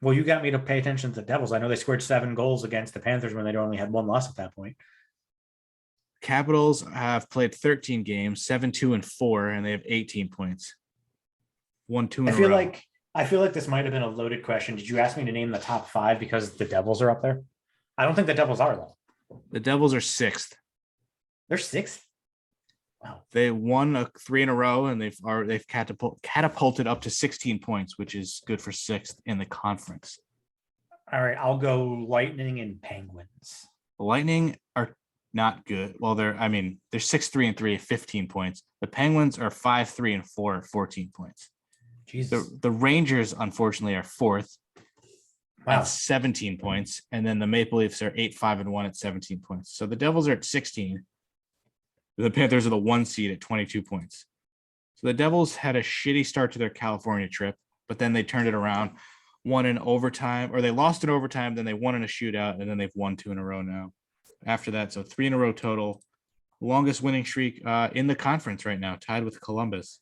Well, you got me to pay attention to the Devils. I know they scored 7 goals against the Panthers when they only had 1 loss at that point. Capitals have played 13 games, 7-2-4, and they have 18 points. 1-2 in a row. I feel like this might have been a loaded question. Did you ask me to name the top 5 because the Devils are up there? I don't think the Devils are though. The Devils are 6th. They're 6th. Wow. They won 3 in a row, and they've catapulted up to 16 points, which is good for 6th in the conference. All right, I'll go Lightning and Penguins. The Lightning are not good. Well, they're 6-3-3, 15 points. The Penguins are 5-3-4, 14 points. Jesus. The Rangers, unfortunately, are 4th at 17 points, and then the Maple Leafs are 8-5-1 at 17 points. So the Devils are at 16. The Panthers are the 1 seed at 22 points. So the Devils had a shitty start to their California trip, but then they turned it around, won in overtime, or they lost in overtime, then they won in a shootout, and then they've won 2 in a row now. After that, so 3 in a row total. Longest winning streak in the conference right now, tied with Columbus.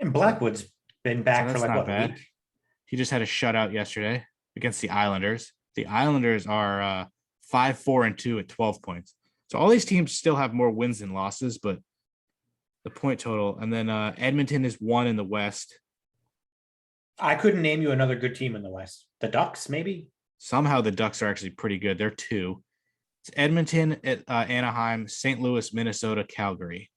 And Blackwood's been back for not what, bad. a week? He just had a shutout yesterday against the Islanders. The Islanders are 5-4-2 at 12 points. So all these teams still have more wins than losses, but the point total. And then Edmonton is 1 in the West. I couldn't name you another good team in the West. The Ducks, maybe? Somehow the Ducks are actually pretty good. They're 2. It's Edmonton, Anaheim, St. Louis, Minnesota, Calgary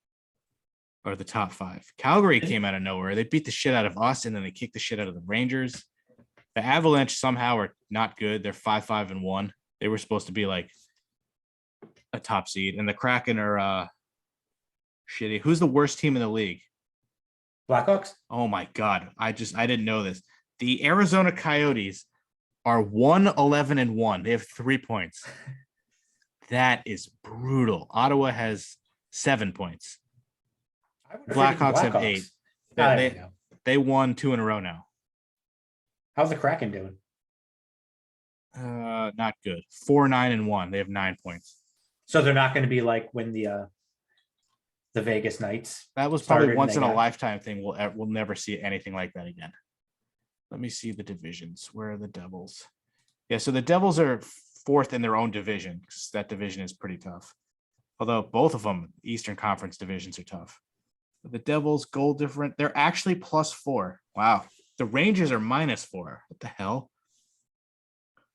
are the top 5. Calgary came out of nowhere. They beat the shit out of us, and then they kicked the shit out of the Rangers. The Avalanche somehow are not good. They're 5-5-1. They were supposed to be like a top seed, and the Kraken are shitty. Who's the worst team in the league? Blackhawks? Oh my god. I didn't know this. The Arizona Coyotes are 1-11-1. They have 3 points. That is brutal. Ottawa has 7 points. Blackhawks have 8. They won 2 in a row now. How's the Kraken doing? Not good. 4-9-1. They have 9 points. So they're not going to be like when the Vegas Knights. That was started probably and once they in a got- lifetime thing. We'll never see anything like that again. Let me see the divisions. Where are the Devils? Yeah, so the Devils are fourth in their own division because that division is pretty tough. Although both of them, Eastern Conference divisions, are tough. But the Devils goal different. They're actually +4. Wow. The Rangers are -4. What the hell?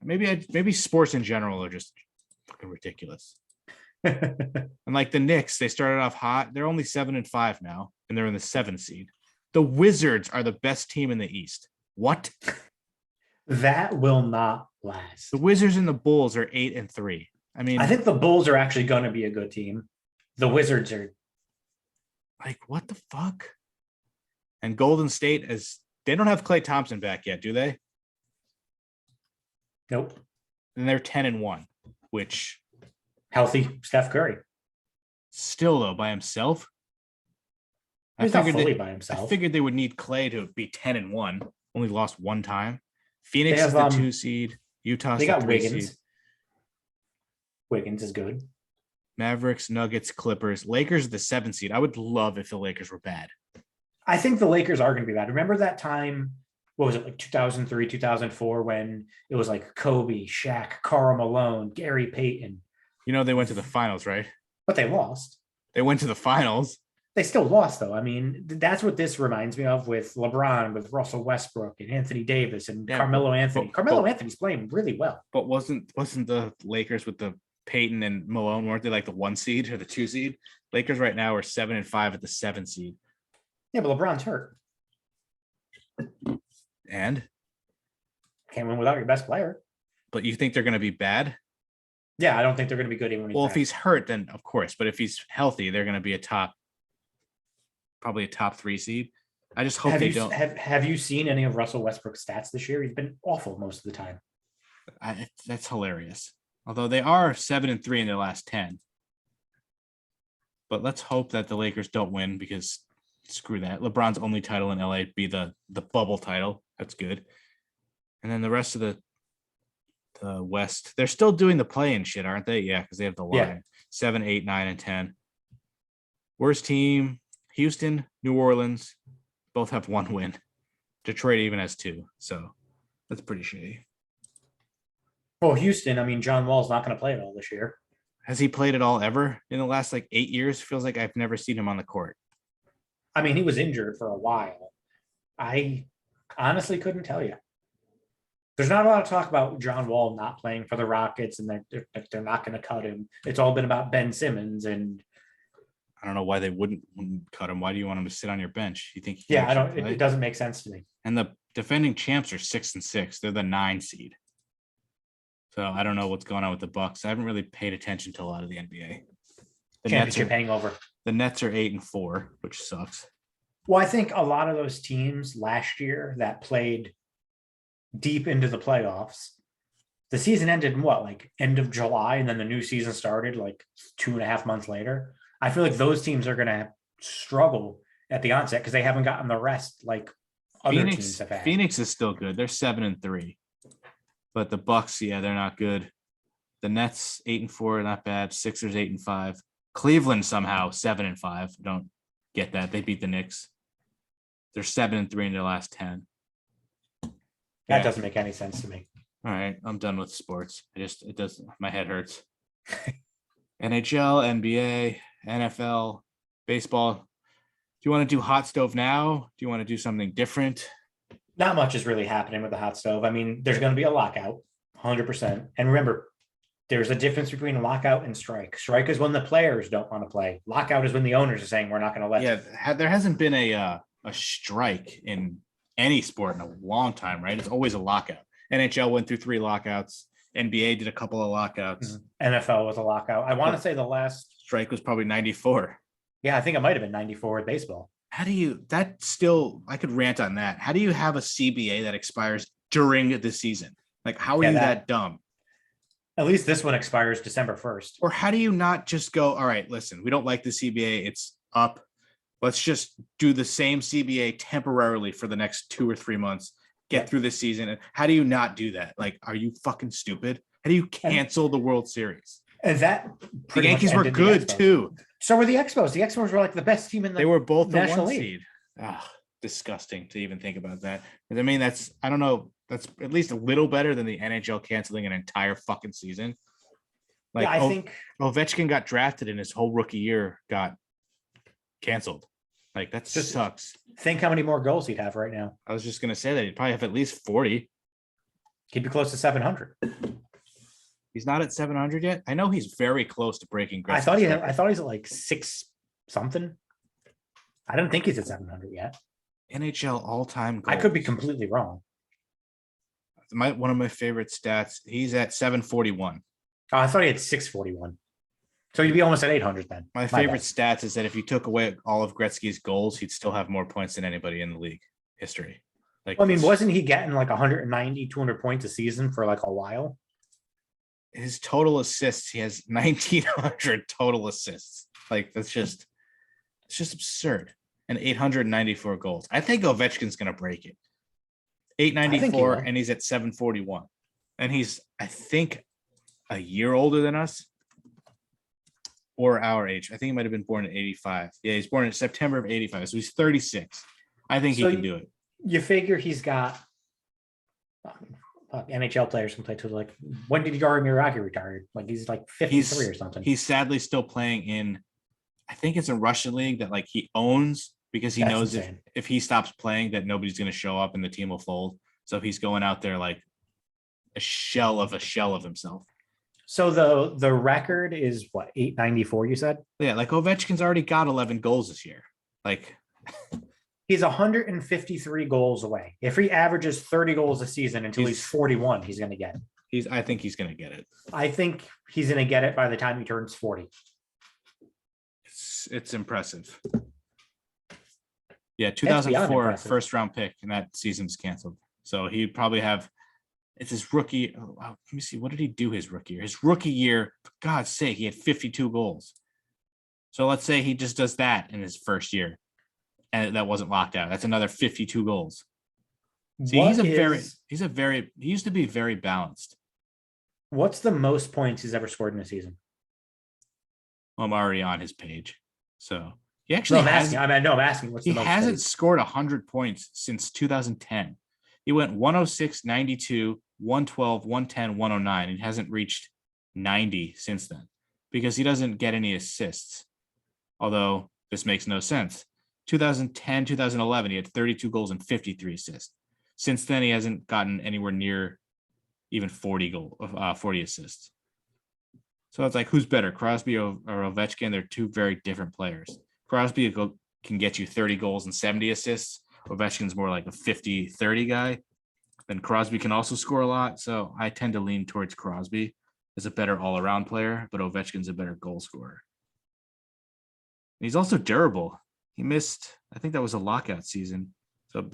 Maybe sports in general are just fucking ridiculous. And like the Knicks, they started off hot. They're only 7-5 now, and they're in the 7th seed. The Wizards are the best team in the East. What? That will not last. The Wizards and the Bulls are 8-3. I mean, I think the Bulls are actually going to be a good team. The Wizards are. like, what the fuck? And Golden State they don't have Klay Thompson back yet, do they? Nope. And they're 10-1, which Healthy Steph Curry. still though by himself. He's not fully by himself. I figured they would need Klay to be 10-1. Only lost one time. Phoenix They is have, the 2 seed. Utah's They the got 3 Wiggins. seed. Wiggins is good. Mavericks, Nuggets, Clippers. Lakers are the 7 seed. I would love if the Lakers were bad. I think the Lakers are going to be bad. Remember that time? What was it, like 2003, 2004, when it was like Kobe, Shaq, Karl Malone, Gary Payton? You know, they went to the finals, right? But they lost. They went to the finals. They still lost, though. I mean, that's what this reminds me of with LeBron, with Russell Westbrook and Anthony Davis and Yeah, Carmelo Anthony. but- Carmelo Anthony's playing really well. But wasn't the Lakers with the Peyton and Malone, weren't they like the 1 seed or the 2 seed? Lakers right now are 7-5 at the 7 seed. Yeah, but LeBron's hurt. And Can't win without your best player. but you think they're going to be bad? Yeah, I don't think they're going to be good even when he's Well, if back. he's hurt, then of course. But if he's healthy, they're going to be probably a top 3 seed. I just hope have they you, don't. Have you seen any of Russell Westbrook's stats this year? He's been awful most of the time. That's hilarious. Although they are 7-3 in their last 10. But let's hope that the Lakers don't win because screw that. LeBron's only title in LA be the bubble title. That's good. And then the rest of the West, they're still doing the play-in shit, aren't they? Yeah, because they have the line. Yeah. 7, 8, 9, and 10. Worst team, Houston, New Orleans, both have 1 win. Detroit even has 2. So that's pretty shitty. Well, Houston, I mean, John Wall's not going to play it all this year. Has he played it all ever in the last 8 years? Feels like I've never seen him on the court. I mean, he was injured for a while. I honestly couldn't tell you. There's not a lot of talk about John Wall not playing for the Rockets and they're not going to cut him. It's all been about Ben Simmons and I don't know why they wouldn't cut him. Why do you want him to sit on your bench? You think? He can yeah, I don't. actually play? It doesn't make sense to me. And the defending champs are 6-6. They're the 9 seed. So I don't know what's going on with the Bucks. I haven't really paid attention to a lot of the NBA. Championship hangover. The Nets are 8-4, which sucks. Well, I think a lot of those teams last year that played deep into the playoffs, the season ended in what, like end of July, and then the new season started like 2.5 months later. I feel like those teams are going to struggle at the onset because they haven't gotten the rest like other teams have had. Phoenix is still good. They're 7-3. But the Bucks, yeah, they're not good. The Nets 8-4, not bad. Sixers 8-5. Cleveland somehow 7-5. Don't get that. They beat the Knicks. They're 7-3 in their last 10. That doesn't make any sense to me. All right, I'm done with sports. It does. My head hurts. NHL, NBA, NFL, baseball. Do you want to do hot stove now? Do you want to do something different? Not much is really happening with the hot stove. I mean, there's going to be a lockout, 100%. And remember, there's a difference between lockout and strike. Strike is when the players don't want to play. Lockout is when the owners are saying we're not going to let you. Yeah, there hasn't been a strike in any sport in a long time, right? It's always a lockout. NHL went through 3 lockouts. NBA did a couple of lockouts. NFL was a lockout. I want to say the last strike was probably 94. Yeah, I think it might have been 94 with baseball. How do you, I could rant on that. How do you have a CBA that expires during the season? Like, how are you that dumb? At least this one expires December 1st. Or how do you not just go, all right, listen, we don't like the CBA. It's up. Let's just do the same CBA temporarily for the next 2 or 3 months. get through this season. And how do you not do that? Like, are you fucking stupid? How do you cancel the World Series? And that The Yankees were good too. So were the Expos. The Expos were like the best team in the They were both the National one League. seed. Ah, disgusting to even think about that. I mean, I don't know. That's at least a little better than the NHL canceling an entire fucking season. Like, I think Ovechkin got drafted and his whole rookie year got canceled. Like, that Just- sucks. think how many more goals he'd have right now. I was just gonna say that he'd probably have at least 40. He'd be close to 700. He's not at 700 yet. I know he's very close to breaking Gretzky's I thought he's at like 6 something. I don't think he's at 700 yet. NHL all-time goals. I could be completely wrong. One of my favorite stats. He's at 741. Oh, I thought he had 641. So he'd be almost at 800 then. My favorite stats is that if you took away all of Gretzky's goals, he'd still have more points than anybody in the league history. Like, Well, I mean, wasn't he getting like 190, 200 points a season for like a while? his total assists, he has 1,900 total assists. Like, it's just absurd. And 894 goals. I think Ovechkin's going to break it. 894, and he's at 741. And he's, I think, a year older than us or our age. I think he might have been born in 85. Yeah, he's born in September of 85. So he's 36. I think he can do it. You figure he's got NHL players can play to like, when did Darby Allen retire? Like he's like 53 or something. He's sadly still playing in, I think it's a Russian league that like he owns because he knows if he stops playing that nobody's going to show up and the team will fold. So he's going out there like a shell of himself. So the record is what, 894 you said? Yeah, like Ovechkin's already got 11 goals this year. Like he's 153 goals away. If he averages 30 goals a season until he's 41, he's going to get it. I think he's going to get it. I think he's going to get it by the time he turns 40. It's impressive. Yeah, 2004 first round pick, and that season's canceled. So he'd probably have. It's his rookie. Oh, let me see. What did he do his rookie year? His rookie year, for God's sake, he had 52 goals. So let's say he just does that in his first year, and that wasn't locked out. That's another 52 goals. See, he used to be very balanced. What's the most points he's ever scored in a season? Well, I'm already on his page. So he actually I'm asking. What's the most hasn't points? scored 100 points since 2010. He went 106, 92, 112, 110, 109. He hasn't reached 90 since then because he doesn't get any assists. Although this makes no sense. 2010, 2011, he had 32 goals and 53 assists. Since then, he hasn't gotten anywhere near even 40 assists. So it's like, who's better, Crosby or Ovechkin? They're two very different players. Crosby can get you 30 goals and 70 assists. Ovechkin's more like a 50-30 guy. And Crosby can also score a lot. So I tend to lean towards Crosby as a better all-around player, but Ovechkin's a better goal scorer. He's also durable. He missed, I think that was a lockout season. So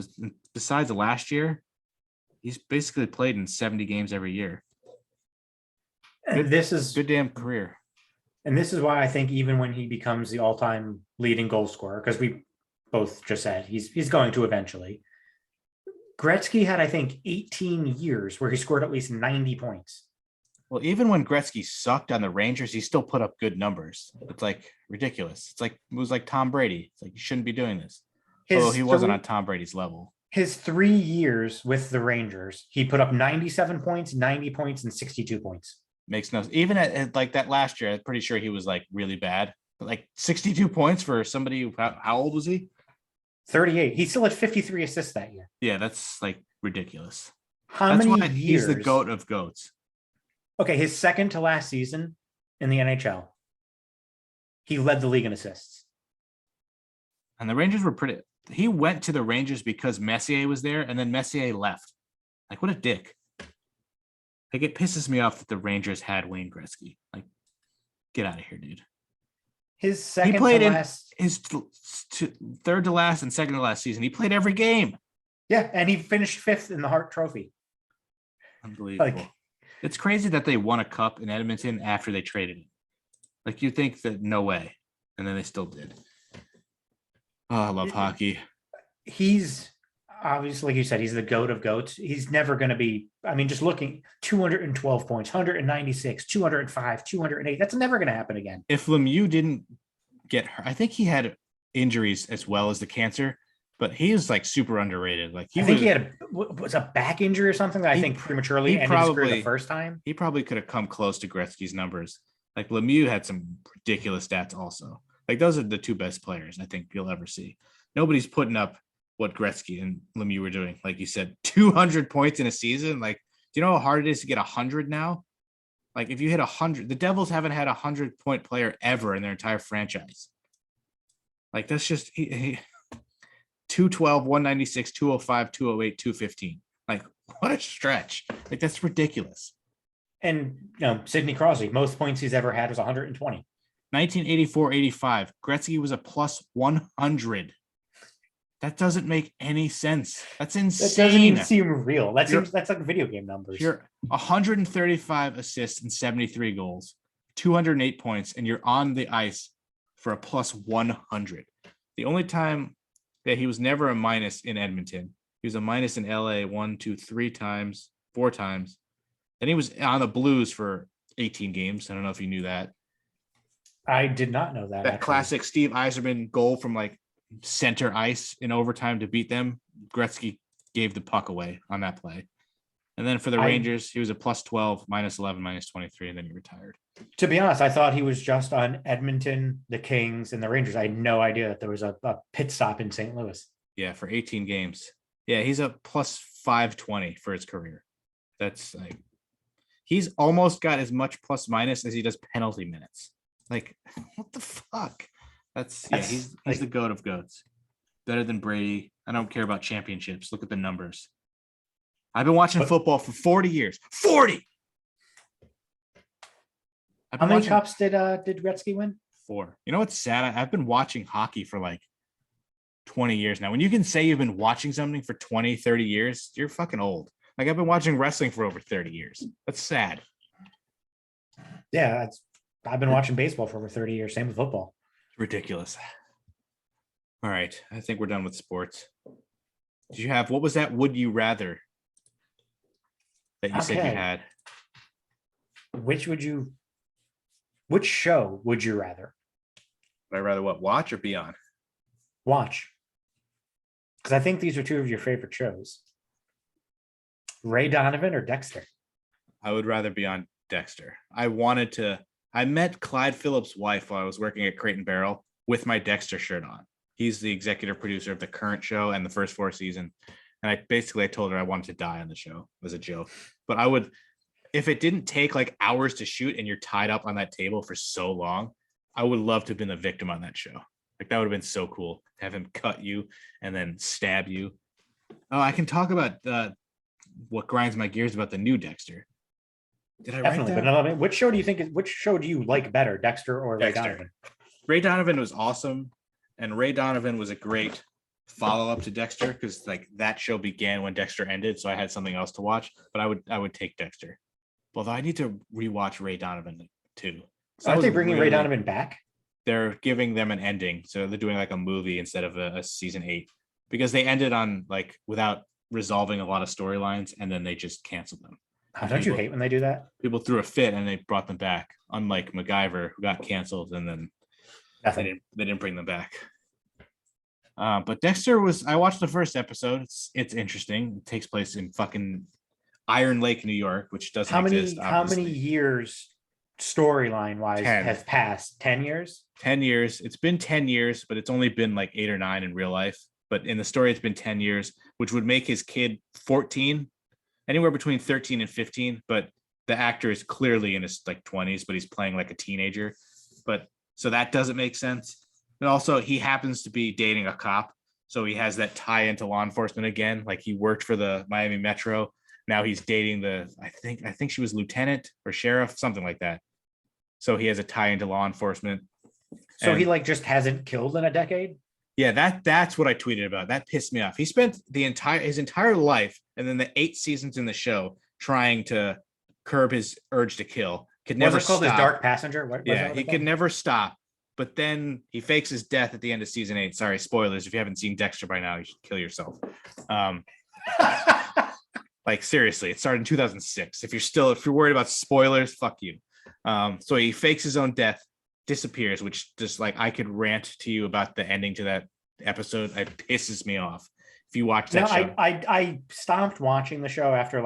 besides last year, he's basically played in 70 games every year. This is good damn career. And this is why I think even when he becomes the all-time leading goal scorer, because we both just said he's going to eventually. Gretzky had, I think, 18 years where he scored at least 90 points. Well, even when Gretzky sucked on the Rangers, he still put up good numbers. It's like ridiculous. It was like Tom Brady. It's like, you shouldn't be doing this. Although he wasn't on Tom Brady's level. His 3 years with the Rangers, he put up 97 points, 90 points, and 62 points. Makes no sense. Even at like that last year, I'm pretty sure he was like really bad. But like 62 points for somebody who, how old was he? 38. He still had 53 assists that year. Yeah, that's like ridiculous. That's why years? He's the GOAT of GOATs. Okay, his second to last season in the NHL, he led the league in assists. And the Rangers were pretty. He went to the Rangers because Messier was there, and then Messier left. Like, what a dick. Like, it pisses me off that the Rangers had Wayne Gretzky. Like, get out of here, dude. His second he played to in last, his third to last and second to last season. He played every game. Yeah, and he finished 5th in the Hart Trophy. Unbelievable. It's crazy that they won a cup in Edmonton after they traded him. Like, you think that no way, and then they still did. Oh, I love hockey. obviously, like you said, he's the goat of goats. He's never going to be. I mean, just looking 212 points, 196, 205, 208. That's never going to happen again. If Lemieux didn't get hurt, I think he had injuries as well as the cancer, but he is like super underrated. Like I think he had was a back injury or something that I think prematurely ended his career the first time. He probably could have come close to Gretzky's numbers. Like Lemieux had some ridiculous stats also. Like those are the two best players I think you'll ever see. Nobody's putting up what Gretzky and Lemieux were doing. Like you said, 200 points in a season. Like, do you know how hard it is to get 100 now? Like if you hit 100, the Devils haven't had 100-point player ever in their entire franchise. Like that's just 212, 196, 205, 208, 215. Like what a stretch. Like that's ridiculous. And Sidney Crosby, most points he's ever had was 120. 1984-85, Gretzky was a plus 100. That doesn't make any sense. That's insane. That doesn't even seem real. That's like video game numbers. You're 135 assists and 73 goals, 208 points, and you're on the ice for a plus 100. The only time that he was never a minus in Edmonton, he was a minus in LA 4 times. Then he was on the Blues for 18 games. I don't know if you knew that. I did not know that. That classic Steve Yzerman goal from like center ice in overtime to beat them. Gretzky gave the puck away on that play. And then for the Rangers, he was a plus 12, minus 11, minus 23, and then he retired. To be honest, I thought he was just on Edmonton, the Kings, and the Rangers. I had no idea that there was a pit stop in St. Louis. Yeah, for 18 games. Yeah, he's a plus 520 for his career. That's like, he's almost got as much plus minus as he does penalty minutes. Like, what the fuck? He's like, the goat of goats. Better than Brady. I don't care about championships. Look at the numbers. I've been watching football for 40 years. 40. How many cups did Gretzky win? 4. You know what's sad? I've been watching hockey for like 20 years now. When you can say you've been watching something for 20, 30 years, you're fucking old. Like I've been watching wrestling for over 30 years. That's sad. Yeah, I've been watching baseball for over 30 years. Same with football. Ridiculous. All right. I think we're done with sports. Did you have, what was that? Would you rather that you said you had? Which show would you rather? Would I rather what? Watch or be on? Watch. Because I think these are two of your favorite shows. Ray Donovan or Dexter? I would rather be on Dexter. I met Clyde Phillips' wife while I was working at Crate and Barrel with my Dexter shirt on. He's the executive producer of the current show and the first 4 seasons. And I told her I wanted to die on the show as a joke. But I would, if it didn't take like hours to shoot and you're tied up on that table for so long, I would love to have been the victim on that show. Like that would have been so cool to have him cut you and then stab you. Oh, I can talk about what grinds my gears about the new Dexter. Did I Definitely, write that? But which show do you like better, Dexter or Ray Donovan? Ray Donovan was awesome, and Ray Donovan was a great follow-up to Dexter because like that show began when Dexter ended, so I had something else to watch. But I would take Dexter. Although I need to rewatch Ray Donovan too. So aren't they bringing Ray Donovan back? They're giving them an ending, so they're doing like a movie instead of a season 8 because they ended on like without resolving a lot of storylines, and then they just canceled them. Don't you hate when they do that? People threw a fit and they brought them back, unlike MacGyver, who got canceled and then they didn't bring them back. But Dexter I watched the first episode. It's interesting. It takes place in fucking Iron Lake, New York, which doesn't exist. How many years storyline wise has passed? 10 years? 10 years. It's been 10 years, but it's only been like 8 or 9 in real life. But in the story, it's been 10 years, which would make his kid 14. Anywhere between 13 and 15, but the actor is clearly in his like 20s, but he's playing like a teenager. But so that doesn't make sense. And also he happens to be dating a cop. So he has that tie into law enforcement again. Like he worked for the Miami Metro. Now he's dating I think she was lieutenant or sheriff, something like that. So he has a tie into law enforcement. So he like just hasn't killed in a decade? Yeah, that's what I tweeted about. That pissed me off. He spent his entire life and then the 8 seasons in the show trying to curb his urge to kill. Could never Was it called stop. his Dark Passenger? He could never stop. but then he fakes his death at the end of season 8. Sorry, spoilers. If you haven't seen Dexter by now, you should kill yourself. Like seriously, it started in 2006. If you're worried about spoilers, fuck you. So he fakes his own death, disappears, which just like I could rant to you about the ending to that episode. It pisses me off. If you watch that show, I stopped watching the show after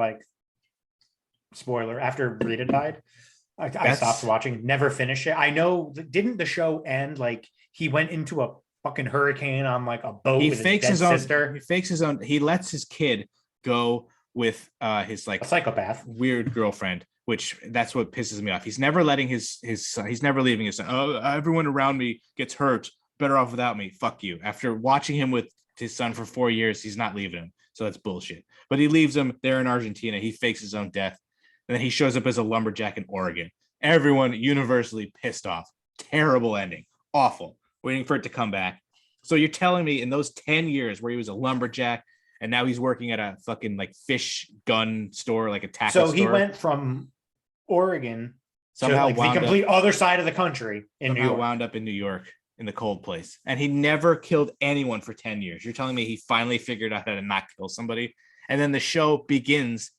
after Rita died. I stopped watching, never finished it. I know, didn't the show end like he went into a fucking hurricane on like a boat with his dead sister? He fakes his own. He lets his kid go with his like a psychopath weird girlfriend, which that's what pisses me off. He's never letting his son, he's never leaving his son. Oh, everyone around me gets hurt. Better off without me. Fuck you. After watching him with his son for 4 years, he's not leaving him. So that's bullshit. But he leaves him there in Argentina. He fakes his own death. And then he shows up as a lumberjack in Oregon. Everyone universally pissed off. Terrible ending. Awful. Waiting for it to come back. So you're telling me in those 10 years where he was a lumberjack and now he's working at a fucking like fish gun store, like a tackle store. So he went from Oregon somehow to like the complete other side of the country in New York. Wound up in New York in the cold place. And he never killed anyone for 10 years. You're telling me he finally figured out how to not kill somebody? And then the show begins.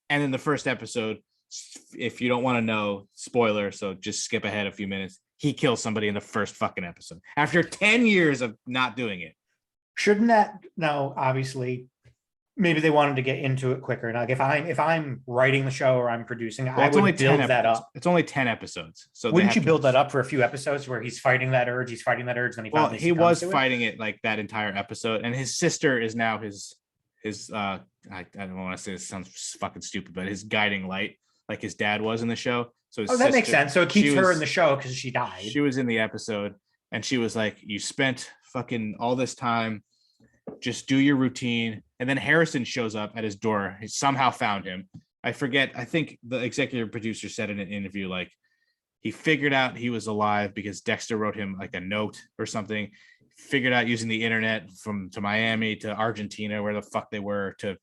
And in the first episode, if you don't want to know, spoiler, so just skip ahead a few minutes, he kills somebody in the first fucking episode after 10 years of not doing it. Shouldn't that, now obviously maybe they wanted to get into it quicker. Like if I'm writing the show or I'm producing, I would build that up. It's only 10 episodes. So wouldn't you build that up for a few episodes where he's fighting that urge, then he was fighting it like that entire episode, and his sister is now his I don't want to say this sounds fucking stupid, but his guiding light, like his dad was in the show. So that makes sense. So it keeps her in the show because she died. She was in the episode, and she was like, "You spent fucking all this time, just do your routine." And then Harrison shows up at his door. He somehow found him. I forget. I think the executive producer said in an interview, like he figured out he was alive because Dexter wrote him like a note or something. Figured out using the internet to Miami to Argentina, where the fuck they were, to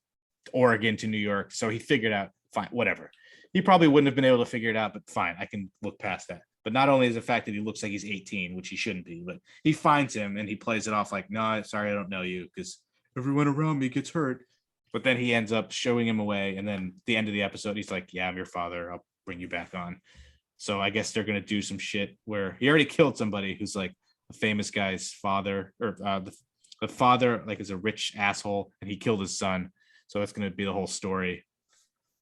Oregon to New York. So he figured out, fine, whatever. He probably wouldn't have been able to figure it out, but fine, I can look past that. But not only is the fact that he looks like he's 18, which he shouldn't be, but he finds him and he plays it off like, no, sorry, I don't know you because everyone around me gets hurt. But then he ends up showing him away. And then at the end of the episode, he's like, yeah, I'm your father. I'll bring you back on. So I guess they're going to do some shit where he already killed somebody who's like a famous guy's father, or the father like is a rich asshole and he killed his son. So that's going to be the whole story.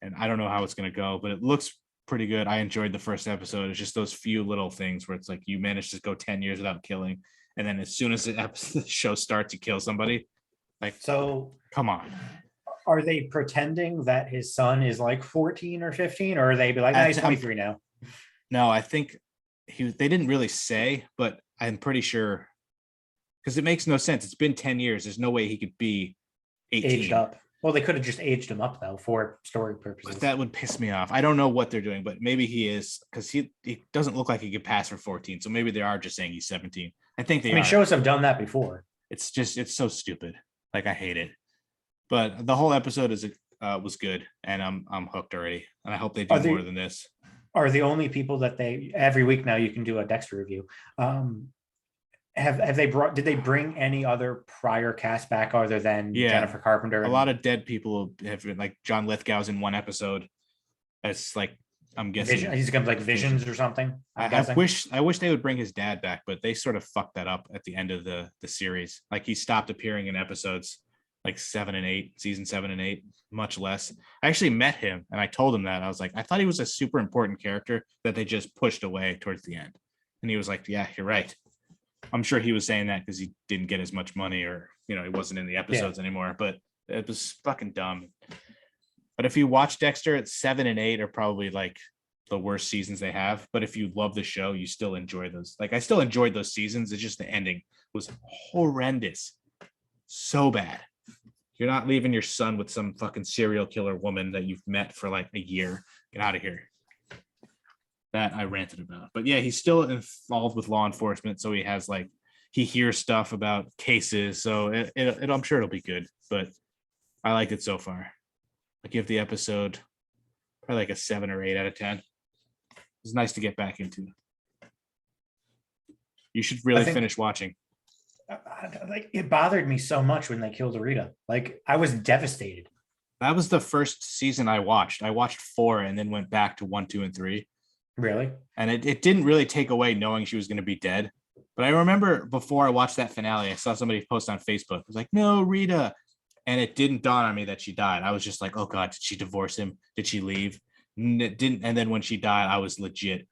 And I don't know how it's going to go, but it looks pretty good. I enjoyed the first episode. It's just those few little things where it's like you managed to go 10 years without killing. And then as soon as the show starts, you kill somebody. Like, so come on. Are they pretending that his son is like 14 or 15, or are they be like, no, he's 23 now? No, I think they didn't really say, but I'm pretty sure because it makes no sense. It's been 10 years. There's no way he could be 18. Aged up. Well, they could have just aged him up though for story purposes. But that would piss me off. I don't know what they're doing, but maybe he is, because he doesn't look like he could pass for 14. So maybe they are just saying he's 17. I think they are. Shows have done that before. It's so stupid. Like I hate it. But the whole episode was good, and I'm hooked already. And I hope they do more than this. Are the only people that they every week now you can do a Dexter review. Did they bring any other prior cast back other than Jennifer Carpenter? A lot of dead people have been, like John Lithgow's in one episode. It's like, I'm guessing he's gonna be like Visions or something. I wish they would bring his dad back, but they sort of fucked that up at the end of the series. Like he stopped appearing in episodes like 7 and 8, season 7 and 8, much less. I actually met him and I told him that. I was like, I thought he was a super important character that they just pushed away towards the end. And he was like, yeah, you're right. I'm sure he was saying that because he didn't get as much money, or he wasn't in the episodes anymore, but it was fucking dumb. But if you watch Dexter, it's 7 and 8 are probably like the worst seasons they have. But if you love the show, you still enjoy those. Like I still enjoyed those seasons. It's just the ending was horrendous. So bad. You're not leaving your son with some fucking serial killer woman that you've met for like a year. Get out of here. That I ranted about. But yeah, he's still involved with law enforcement. So he has he hears stuff about cases. So I'm sure it'll be good. But I liked it so far. I give the episode probably like a 7 or 8 out of 10. It's nice to get back into. You should really think- finish watching. Like it bothered me so much when they killed Rita. Like I was devastated. That was the first season I watched. I watched 4 and then went back to 1, 2, and 3. Really? And it didn't really take away knowing she was going to be dead. But I remember before I watched that finale, I saw somebody post on Facebook. It was like, no, Rita. And it didn't dawn on me that she died. I was just like, oh God, did she divorce him? Did she leave? And it didn't. And then when she died, I was legit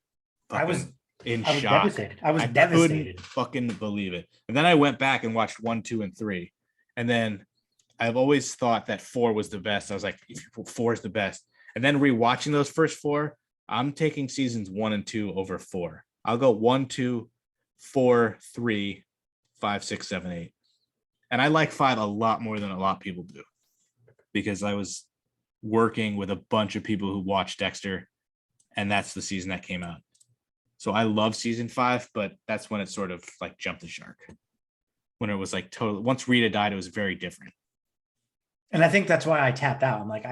I was shock. devastated. I was devastated. Couldn't fucking believe it. And then I went back and watched 1, 2, and 3. And then I've always thought that 4 was the best. I was like, 4 is the best. And then rewatching those first 4, I'm taking seasons 1 and 2 over 4. I'll go 1, 2, 4, 3, 5, 6, 7, 8. And I like 5 a lot more than a lot of people do because I was working with a bunch of people who watched Dexter, and that's the season that came out. So I love season 5, but that's when it sort of like jumped the shark. When it was like total. Once Rita died, it was very different. And I think that's why I tapped out. I'm like,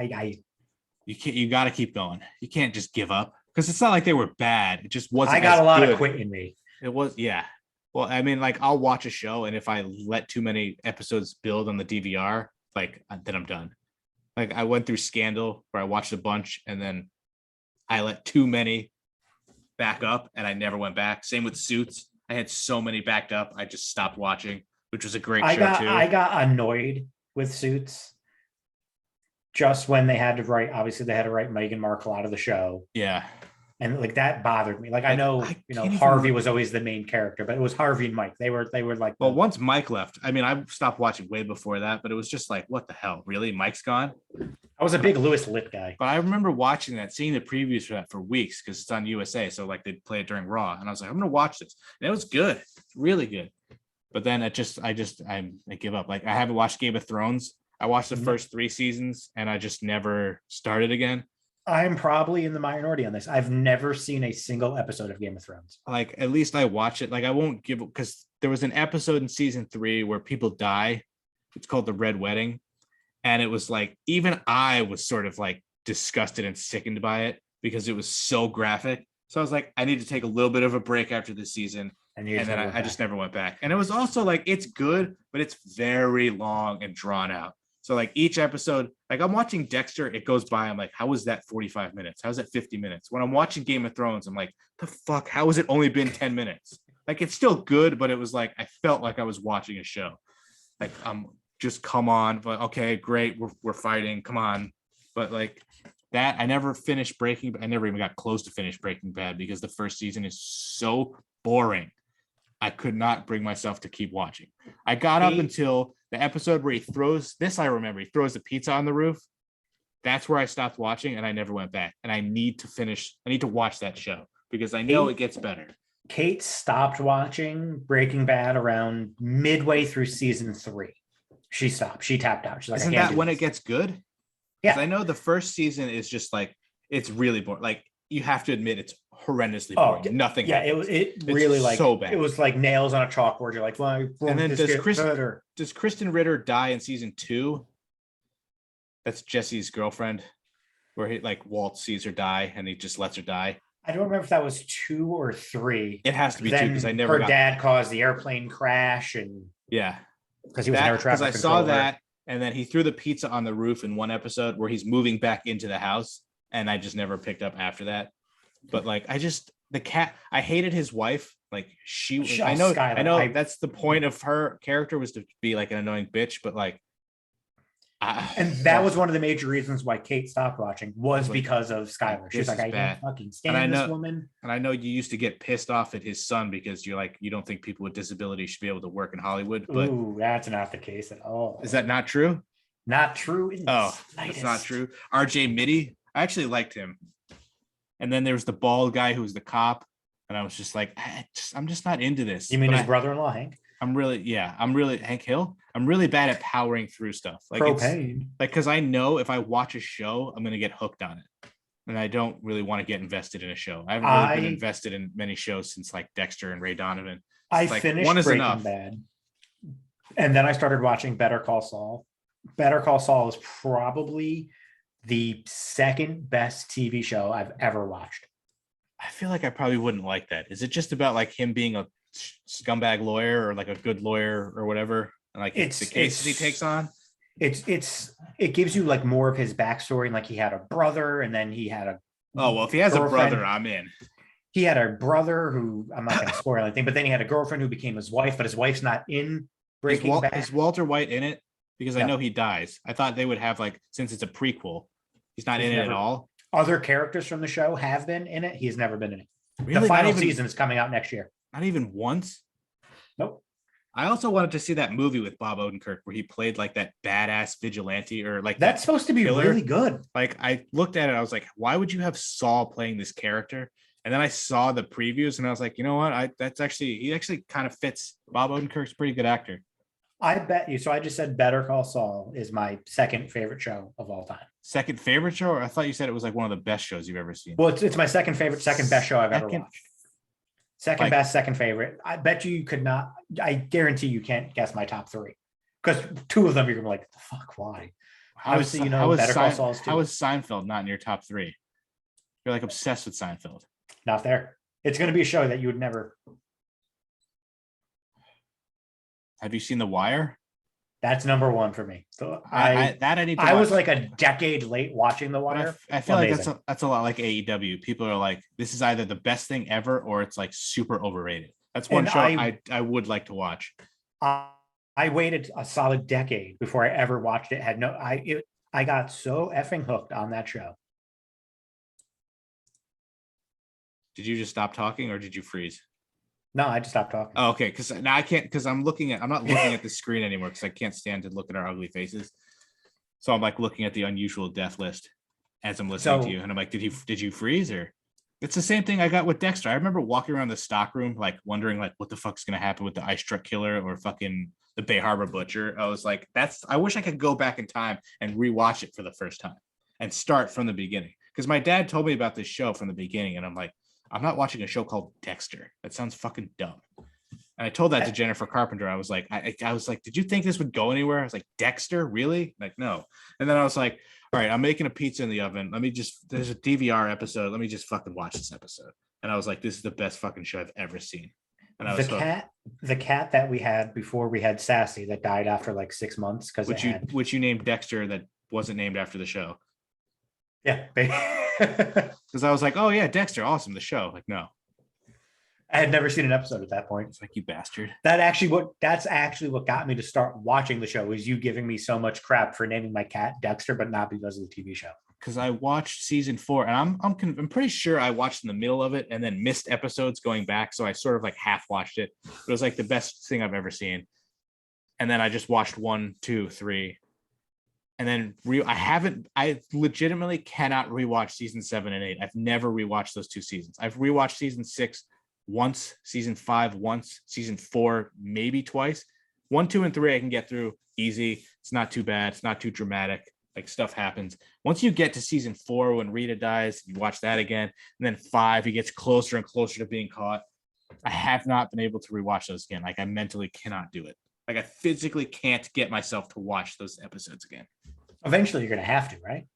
you can't. You got to keep going. You can't just give up because it's not like they were bad. It just wasn't. I got a lot good. of quit in me. It was, yeah. Well, I mean, like I'll watch a show, and if I let too many episodes build on the DVR, like then I'm done. Like I went through Scandal where I watched a bunch, and then I let too many back up, and I never went back. Same with Suits. I had so many backed up, I just stopped watching, which was a great show too. I got annoyed with Suits just when they had to write. Obviously, they had to write Meghan Markle out of the show. Yeah. And like that bothered me. Like I know, Harvey was always the main character, but it was Harvey and Mike. They were like. Well, once Mike left, I mean, I stopped watching way before that, but it was just like, what the hell, really? Mike's gone. I was a big Louis Litt guy. But I remember watching that, seeing the previews for that for weeks because it's on USA, so like they'd play it during Raw, and I was like, I'm gonna watch this, and it was good, it's really good. But then I give up. Like I haven't watched Game of Thrones. I watched the first 3 seasons, and I just never started again. I'm probably in the minority on this. I've never seen a single episode of Game of Thrones. Like at least I watch it. Like I won't give because there was an episode in season 3 where people die. It's called The Red Wedding. And it was like, even I was sort of like disgusted and sickened by it because it was so graphic. So I was like, I need to take a little bit of a break after this season. And then I just never went back. And it was also like, it's good, but it's very long and drawn out. So like each episode, like I'm watching Dexter, it goes by. I'm like, how was that 45 minutes? How's that 50 minutes? When I'm watching Game of Thrones, I'm like, the fuck, how has it only been 10 minutes? Like, it's still good, but it was like, I felt like I was watching a show. Like, just come on. But okay, great. We're fighting. Come on. But like that, I never finished Breaking Bad. I never even got close to finish Breaking Bad because the first season is so boring. I could not bring myself to keep watching. I got up until the episode where he throws the pizza on the roof. That's where I stopped watching and I never went back. And I need to watch that show because I know it gets better. Kate stopped watching Breaking Bad around midway through season 3. She stopped. She tapped out. She's like, isn't that when it gets good? Yeah. I know the first season is just like, it's really boring. Like you have to admit it's horrendously boring. Nothing. Yeah, happens. It really like so bad. It was like nails on a chalkboard. You're like, well, and then does Kristen Ritter die in season 2? That's Jesse's girlfriend, where he like Walt sees her die and he just lets her die. I don't remember if that was 2 or 3. It has to be 2 because I never. Her dad caused the airplane crash and because he was an air traffic controller. I saw that, and then he threw the pizza on the roof in one episode where he's moving back into the house, and I just never picked up after that. But like, the cat, I hated his wife. Like I know that's the point of her character was to be like an annoying bitch, but like, and that was one of the major reasons why Kate stopped watching was because of Skylar. She was like, I can't fucking stand this woman. And I know you used to get pissed off at his son because you're like, you don't think people with disabilities should be able to work in Hollywood. But ooh, that's not the case at all. Is that not true? Not true. It's not true. RJ Mitty, I actually liked him. And then there was the bald guy who was the cop. And I was just like, I'm just not into this. You mean his brother-in-law, Hank? I'm really Hank Hill. I'm really bad at powering through stuff. Like propane. Like, because I know if I watch a show, I'm going to get hooked on it. And I don't really want to get invested in a show. I haven't really been invested in many shows since like Dexter and Ray Donovan. I finished Breaking Bad. And then I started watching Better Call Saul. Better Call Saul is probably the second best TV show I've ever watched. I feel like I probably wouldn't like that. Is it just about like him being a scumbag lawyer or like a good lawyer or whatever, and like the cases he takes on. It gives you like more of his backstory, and like he had a brother, and then he had a if he has girlfriend. a brother, I'm in. He had a brother who I'm not going to spoil anything, but then he had a girlfriend who became his wife, but his wife's not in Breaking Bad. Is Walter White in it? Because I know he dies. I thought they would have like, since it's a prequel, he's not in it at all. Other characters from the show have been in it. He's never been in it. Really? The final season is coming out next year. Not even once? Nope. I also wanted to see that movie with Bob Odenkirk where he played like that badass vigilante or like that's supposed to be killer. Really good. Like I looked at it, I was like, why would you have Saul playing this character? And then I saw the previews and I was like, you know what? He actually kind of fits. Bob Odenkirk's a pretty good actor. I bet you. So I just said Better Call Saul is my second favorite show of all time. Second favorite show? Or I thought you said it was like one of the best shows you've ever seen. Well, it's my second best show I've ever watched. Second best, second favorite. I bet you could not. I guarantee you can't guess my top three because two of them you're gonna be like, the fuck, why? Obviously, Better Call Saul's too. How is Seinfeld not in your top three? You're like obsessed with Seinfeld. Not there. It's going to be a show that you would never. Have you seen The Wire? That's number one for me. So I was like a decade late watching The Wire. I feel like that's a lot like AEW. People are like, this is either the best thing ever or it's like super overrated. That's one show I would like to watch. I waited a solid decade before I ever watched it. I got so effing hooked on that show. Did you just stop talking or did you freeze? No, I just stopped talking. Oh, okay. Because now I can't, because I'm not looking at the screen anymore because I can't stand to look at our ugly faces. So I'm like looking at the unusual death list as I'm listening to you. And I'm like, did you freeze? Or it's the same thing I got with Dexter. I remember walking around the stock room, like wondering like what the fuck's gonna happen with the ice truck killer or fucking the Bay Harbor Butcher. I was like, I wish I could go back in time and rewatch it for the first time and start from the beginning. Because my dad told me about this show from the beginning, and I'm like, I'm not watching a show called Dexter. That sounds fucking dumb. And I told that to Jennifer Carpenter. I was like, did you think this would go anywhere? I was like, Dexter, really? Like, no. And then I was like, all right, I'm making a pizza in the oven. There's a DVR episode. Let me just fucking watch this episode. And I was like, this is the best fucking show I've ever seen. And I was the cat that we had before we had Sassy that died after like 6 months which you named Dexter that wasn't named after the show. Yeah. Because I was like, oh yeah, Dexter, awesome, the show. Like, no. I had never seen an episode at that point. It's like, you bastard. That's actually what got me to start watching the show, was you giving me so much crap for naming my cat Dexter, but not because of the TV show. Because I watched season 4, and I'm pretty sure I watched in the middle of it and then missed episodes going back. So I sort of like half watched it. It was like the best thing I've ever seen. And then I just watched 1, 2, 3. And then I legitimately cannot rewatch season 7 and 8. I've never rewatched those 2 seasons. I've rewatched season 6 once, season 5 once, season 4 maybe twice. 1, 2, and 3 I can get through easy. It's not too bad. It's not too dramatic. Like, stuff happens. Once you get to season 4 when Rita dies, you watch that again. And then 5, he gets closer and closer to being caught. I have not been able to rewatch those again. Like, I mentally cannot do it. Like, I physically can't get myself to watch those episodes again. Eventually you're going to have to, right?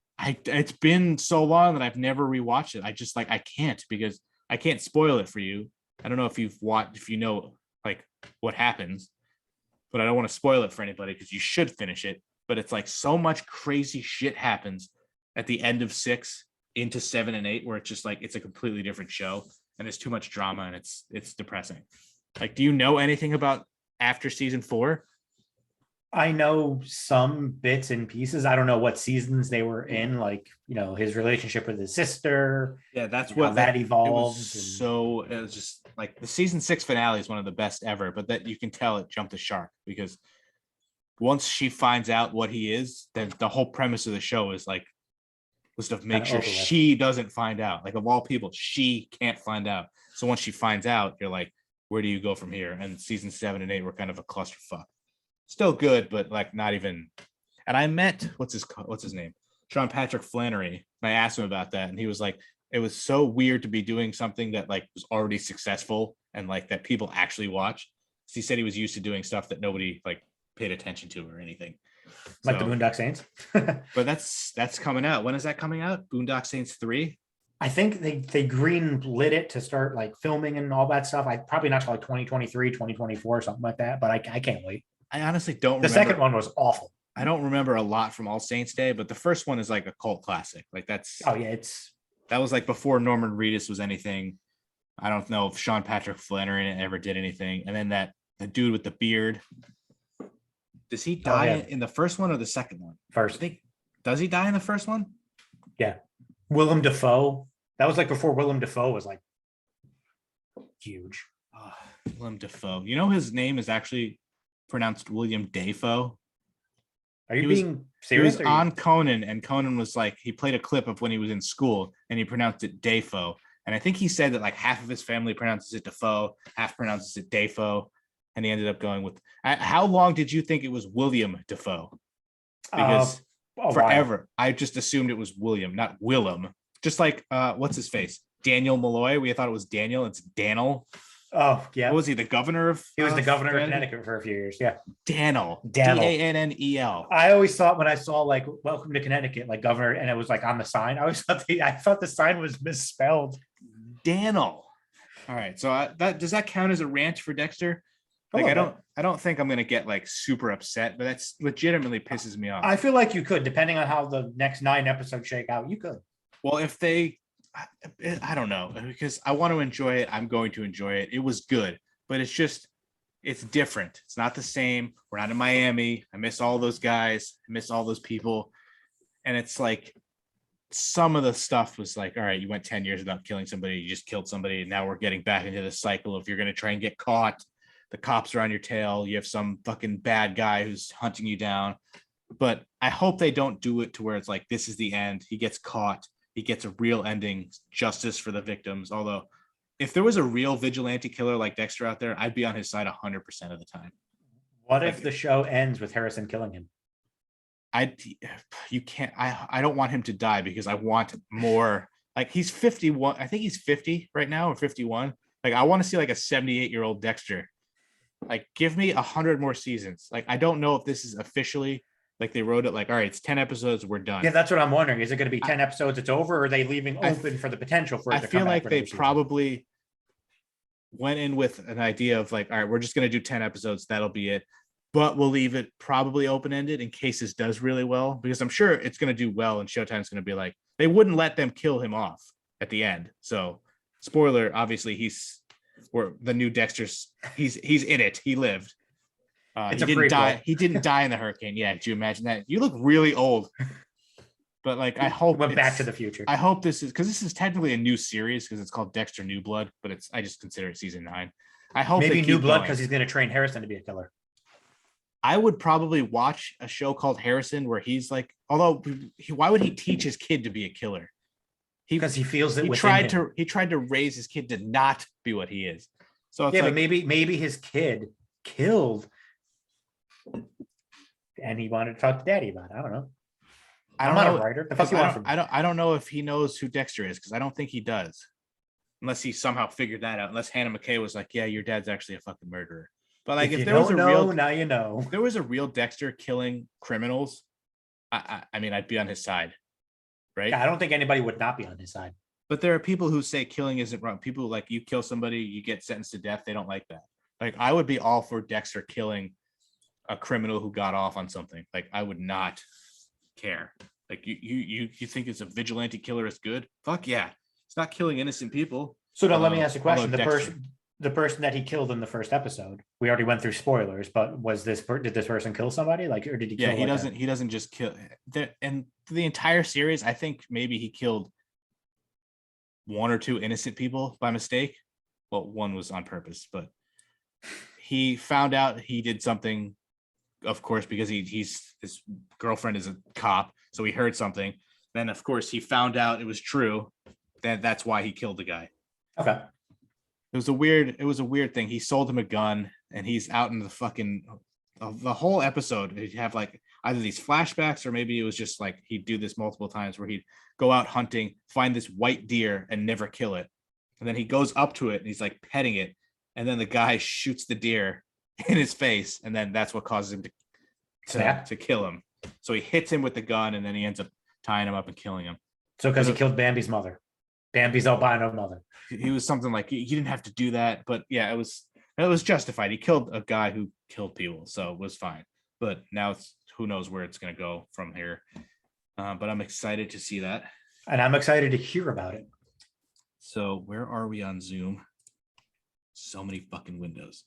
It's been so long that I've never rewatched it. I can't, because I can't spoil it for you. I don't know if you know like what happens, but I don't want to spoil it for anybody because you should finish it. But it's like so much crazy shit happens at the end of 6 into 7 and 8 where it's just like it's a completely different show and there's too much drama and it's depressing. Like, do you know anything about after season 4? I know some bits and pieces. I don't know what seasons they were in, like, his relationship with his sister. Yeah, that's what that evolves. It was just like the season 6 finale is one of the best ever, but that you can tell it jumped the shark because once she finds out what he is, then the whole premise of the show is like, was to make sure she doesn't find out. Like, of all people, she can't find out. So once she finds out, you're like, where do you go from here? And season 7 and 8 were kind of a clusterfuck. Still good, but like not even. And I met what's his name, Sean Patrick Flannery. And I asked him about that, and he was like, it was so weird to be doing something that like was already successful and like that people actually watch. So he said he was used to doing stuff that nobody like paid attention to or anything. Like the Boondock Saints. But that's coming out. When is that coming out? Boondock Saints 3? I think they green lit it to start like filming and all that stuff. I probably not till like 2023, 2024, something like that. But I can't wait. I honestly don't The remember. second one was awful. I don't remember a lot from All Saints Day, but the first one is like a cult classic. Like Oh yeah, that was like before Norman Reedus was anything. I don't know if Sean Patrick Flannery ever did anything. And then the dude with the beard. Does he die in the first one or the second one? First. Does he die in the first one? Yeah. Willem Dafoe. That was like before Willem Dafoe was like huge. Willem Dafoe. You know his name is actually pronounced William Dafoe. Are you being serious? He was on Conan, and Conan was like, he played a clip of when he was in school and he pronounced it Dafoe. And I think he said that like half of his family pronounces it Defoe, half pronounces it Dafoe. And he ended up going with, how long did you think it was William Dafoe? Because forever, I just assumed it was William, not Willem. Just like, what's his face? Daniel Malloy. We thought it was Daniel. It's Daniel. Oh, yeah. What was he, the governor of? He was the governor of Connecticut for a few years. Yeah. Daniel. Dannel. I always thought when I saw like "Welcome to Connecticut," like governor, and it was like on the sign, I thought the sign was misspelled. Dannel. All right. So does that count as a rant for Dexter? Like I don't think I'm gonna get like super upset, but that's legitimately pisses me off. I feel like you could, depending on how the next 9 episodes shake out. You could. Well, if they, I don't know, because I want to enjoy it. I'm going to enjoy it. It was good, but it's different. It's not the same. We're not in Miami. I miss all those guys. I miss all those people, and it's like some of the stuff was like, all right, you went 10 years without killing somebody. You just killed somebody, and now we're getting back into the cycle of you're going to try and get caught. The cops are on your tail. You have some fucking bad guy who's hunting you down. But I hope they don't do it to where it's like, this is the end. He gets caught. He gets a real ending, justice for the victims. Although if there was a real vigilante killer like Dexter out there, I'd be on his side 100% of the time. What if the show ends with Harrison killing him? I don't want him to die because I want more. Like he's 51. I think he's 50 right now or 51. Like I want to see like a 78-year-old Dexter. Like, give me 100 more seasons. Like, I don't know if this is officially like they wrote it like, all right, it's 10 episodes, we're done. Yeah, that's what I'm wondering. Is it going to be 10 episodes, it's over, or are they leaving open for the potential for it to come back? I feel like they probably went in with an idea of like, all right, we're just going to do 10 episodes, that'll be it. But we'll leave it probably open-ended in case this does really well, because I'm sure it's going to do well, and Showtime's going to be like, they wouldn't let them kill him off at the end. So, spoiler, obviously or the new Dexter's he's in it. He lived. He didn't die. He didn't die in the hurricane. Yeah, could you imagine that? You look really old. But like, I hope went Back to the Future. I hope this is because this is technically a new series because it's called Dexter New Blood, but I just consider it season 9. I hope maybe New Blood because he's going to train Harrison to be a killer. I would probably watch a show called Harrison where he's like, although why would he teach his kid to be a killer? Because he feels that he tried to raise his kid to not be what he is. So it's but maybe his kid killed, and he wanted to talk to daddy about it. I don't know. I'm not a writer. The fuck you want from me? I don't know if he knows who Dexter is because I don't think he does, unless he somehow figured that out. Unless Hannah McKay was like, "Yeah, your dad's actually a fucking murderer." But like, if there was a real, now you know. If there was a real Dexter killing criminals, I mean, I'd be on his side. Right? Yeah, I don't think anybody would not be on his side. But there are people who say killing isn't wrong. People like you kill somebody, you get sentenced to death. They don't like that. Like I would be all for Dexter killing a criminal who got off on something. Like I would not care. Like you think it's a vigilante killer is good? Fuck yeah. It's not killing innocent people. So now let me ask you a question. The person that he killed in the first episode, we already went through spoilers, but did this person kill somebody? Like, or did he kill? Yeah, he doesn't just kill. And the entire series, I think maybe he killed 1 or 2 innocent people by mistake. Well, one was on purpose, but he found out he did something, of course, because his girlfriend is a cop, so he heard something. Then, of course, he found out it was true. That's why he killed the guy. Okay. It was a weird thing. He sold him a gun, and he's out in the whole episode. He'd have like either these flashbacks, or maybe it was just like he'd do this multiple times where he'd go out hunting, find this white deer, and never kill it. And then he goes up to it and he's like petting it, and then the guy shoots the deer in his face, and then that's what causes him to kill him. So he hits him with the gun, and then he ends up tying him up and killing him. So because he killed Bambi's mother. Bambi's albino mother. He was something like he didn't have to do that, but yeah, it was justified. He killed a guy who killed people, so it was fine. But now it's who knows where it's going to go from here. But I'm excited to see that. And I'm excited to hear about it. So where are we on Zoom? So many fucking windows.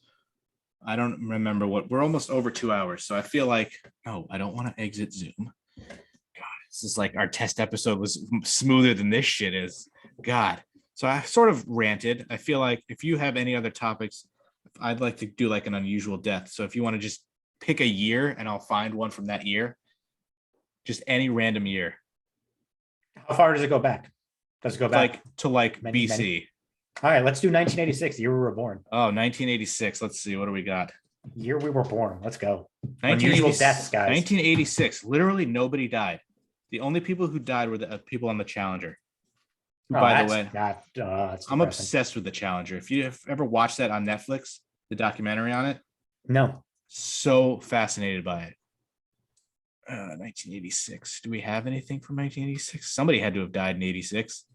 I don't remember we're almost over 2 hours. So I feel like, no, I don't want to exit Zoom. God, this is like our test episode was smoother than this shit is. God. So I sort of ranted. I feel like if you have any other topics, I'd like to do like an unusual death. So if you want to just pick a year and I'll find one from that year, just any random year. How far does it go back? Does it go back to BC? Many? All right, let's do 1986, the year we were born. Oh, 1986. Let's see. What do we got? Year we were born. Let's go. 1986, Unusual deaths, guys. 1986. Literally nobody died. The only people who died were the people on the Challenger. Who, Oh, by the way, that's I'm depressing. obsessed with the Challenger. If you have ever watched that on Netflix, the documentary on it, No. so fascinated by it. 1986. Do we have anything from 1986? Somebody had to have died in 86.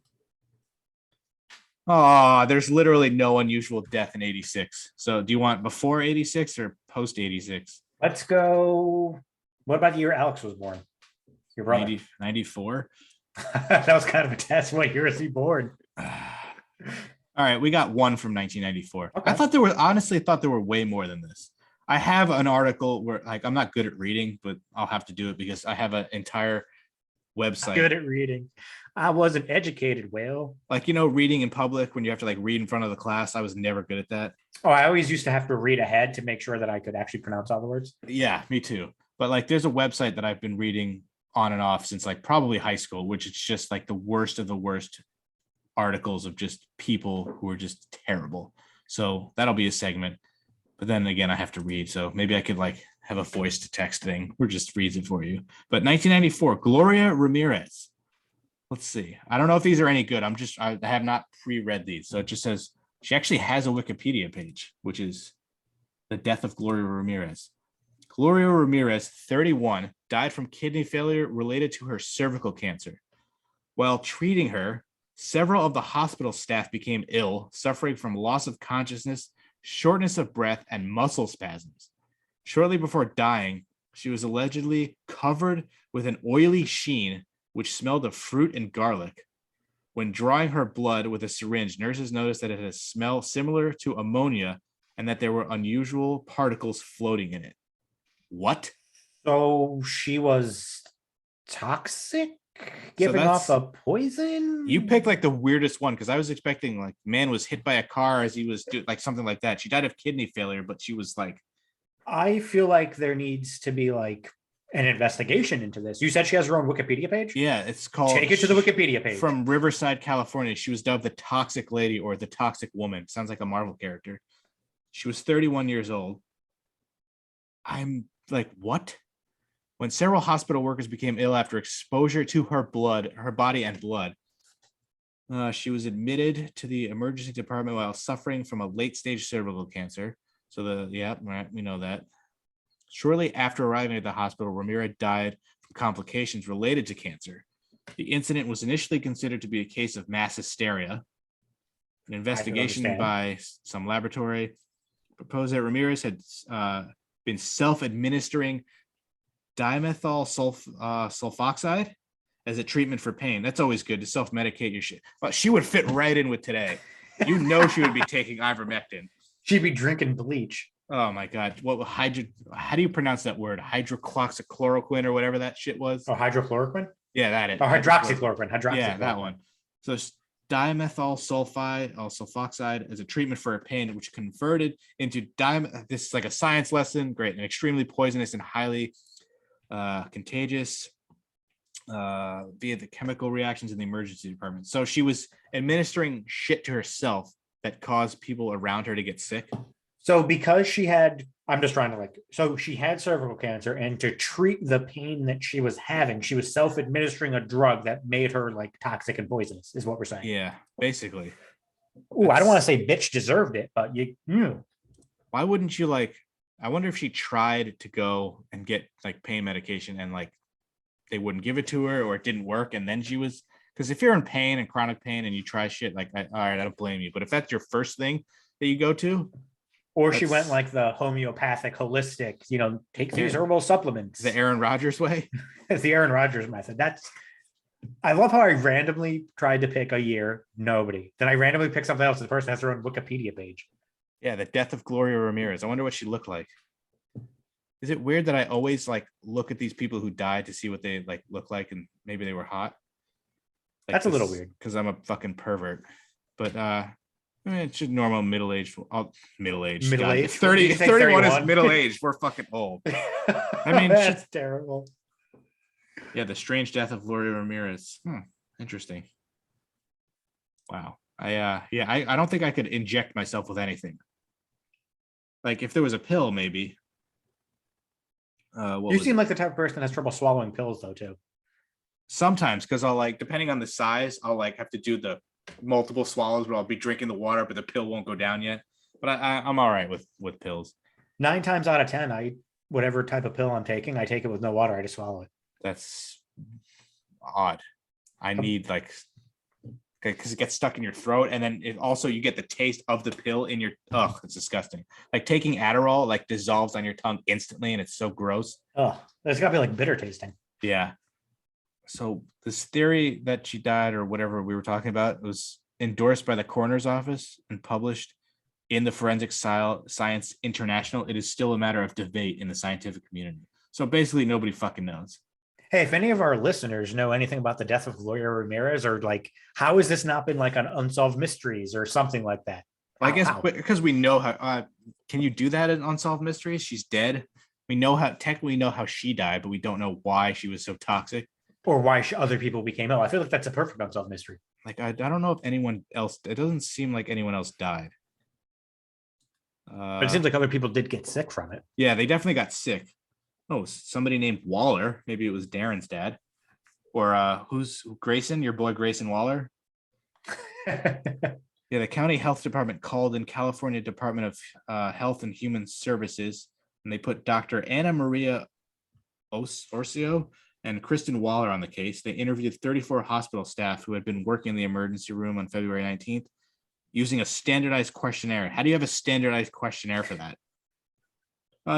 Oh, there's literally no unusual death in 86. So do you want before 86 or post 86? Let's go. What about the year Alex was born? Your brother. 94. That was kind of a test. What year is he born? All right, we got one from 1994. Okay. I honestly thought there were way more than this. I have an article where like I'm not good at reading, but I'll have to do it because I have an entire website. Good at reading. I wasn't educated well. Like, reading in public when you have to like read in front of the class. I was never good at that. Oh, I always used to have to read ahead to make sure that I could actually pronounce all the words. Yeah, me too. But like there's a website that I've been reading on and off since like probably high school, which is just like the worst of the worst articles of just people who are just terrible. So that'll be a segment. But then again, I have to read. So maybe I could like have a voice to text thing or just reads it for you. But 1994, Gloria Ramirez. Let's see. I don't know if these are any good. I have not pre-read these. So it just says she actually has a Wikipedia page, which is the death of Gloria Ramirez. Gloria Ramirez, 31, died from kidney failure related to her cervical cancer. While treating her, several of the hospital staff became ill, suffering from loss of consciousness, shortness of breath, and muscle spasms. Shortly before dying, she was allegedly covered with an oily sheen which smelled of fruit and garlic. When drawing her blood with a syringe, nurses noticed that it had a smell similar to ammonia and that there were unusual particles floating in it. What? So she was toxic, giving off a poison. You picked like the weirdest one because I was expecting like man was hit by a car as he was like something like that. She died of kidney failure, but she was like. I feel like there needs to be like an investigation into this. You said she has her own Wikipedia page? Yeah, it's called. Take it to the Wikipedia page. From Riverside, California. She was dubbed the Toxic Lady or the Toxic Woman. Sounds like a Marvel character. She was 31 years old. I'm like, what? When several hospital workers became ill after exposure to her body and blood, she was admitted to the emergency department while suffering from a late-stage cervical cancer. So we know that. Shortly after arriving at the hospital, Ramirez died from complications related to cancer. The incident was initially considered to be a case of mass hysteria. An investigation by some laboratory proposed that Ramirez had been self-administering dimethyl sulfoxide as a treatment for pain. That's always good to self-medicate your shit. But she would fit right in with today. She would be taking ivermectin. She'd be drinking bleach. Oh my God. How do you pronounce that word? Hydroxychloroquine or whatever that shit was? Oh, hydrochloroquine? Yeah, that is. Oh, hydroxychloroquine. Yeah, that one. So dimethyl sulfoxide as a treatment for a pain, which converted into this is like a science lesson. Great. And extremely poisonous and highly contagious via the chemical reactions in the emergency department. So she was administering shit to herself that caused people around her to get sick. So because she had, so she had cervical cancer, and to treat the pain that she was having, she was self-administering a drug that made her like toxic and poisonous, is what we're saying. Yeah, basically. Oh, I don't want to say bitch deserved it, but you knew. Why wouldn't you I wonder if she tried to go and get like pain medication and like they wouldn't give it to her or it didn't work. And then she was Because if you're in pain and chronic pain and you try shit, like, all right, I don't blame you. But if that's your first thing that you go to, Or she went like the homeopathic, holistic, take these Yeah. herbal supplements. the Aaron Rodgers way. It's the Aaron Rodgers method. I love how I randomly tried to pick a year. Nobody. Then I randomly pick something else. And the person has their own Wikipedia page. Yeah, the death of Gloria Ramirez. I wonder what she looked like. Is it weird that I always like look at these people who died to see what they like look like, and maybe they were hot? Like, That's a little weird. because I'm a fucking pervert. But I mean, it's just normal middle-aged. Middle-aged. Middle-aged? 30, Did you say 31 is 31? middle-aged. We're fucking old. I mean, that's terrible. Yeah, the strange death of Gloria Ramirez. Interesting. Wow. I don't think I could inject myself with anything. Like if there was a pill, maybe. You seem like the type of person that has trouble swallowing pills, though, too. Sometimes, because I'll like, depending on the size, I'll like have to do the multiple swallows where I'll be drinking the water, but the pill won't go down yet. But I'm all right with pills. 9 times out of 10, whatever type of pill I'm taking, I take it with no water. I just swallow it. That's odd. I need like, because it gets stuck in your throat, and then it also you get the taste of the pill in your. Oh, it's disgusting. Like taking Adderall like dissolves on your tongue instantly, and it's so gross. Oh, it's got to be like bitter tasting. Yeah. So this theory that she died or whatever we were talking about was endorsed by the coroner's office and published in the Forensic Science International. It is still a matter of debate in the scientific community. So basically nobody fucking knows. Hey, if any of our listeners know anything about the death of Gloria Ramirez, or like, how has this not been like an Unsolved Mysteries or something like that? I guess because we know how, can you do that in Unsolved Mysteries? She's dead. We technically know how she died, but we don't know why she was so toxic. Or why other people became ill. I feel like that's a perfect Unsolved Mystery. Like, I don't know if anyone else, it doesn't seem like anyone else died. But it seems like other people did get sick from it. Yeah, they definitely got sick. Oh, somebody named Waller. Maybe it was Darren's dad. Or who's Grayson? Your boy Grayson Waller? Yeah, the county health department called in California Department of Health and Human Services, and they put Dr. Anna Maria Orcio and Kristen Waller on the case. They interviewed 34 hospital staff who had been working in the emergency room on February 19th using a standardized questionnaire. How do you have a standardized questionnaire for that?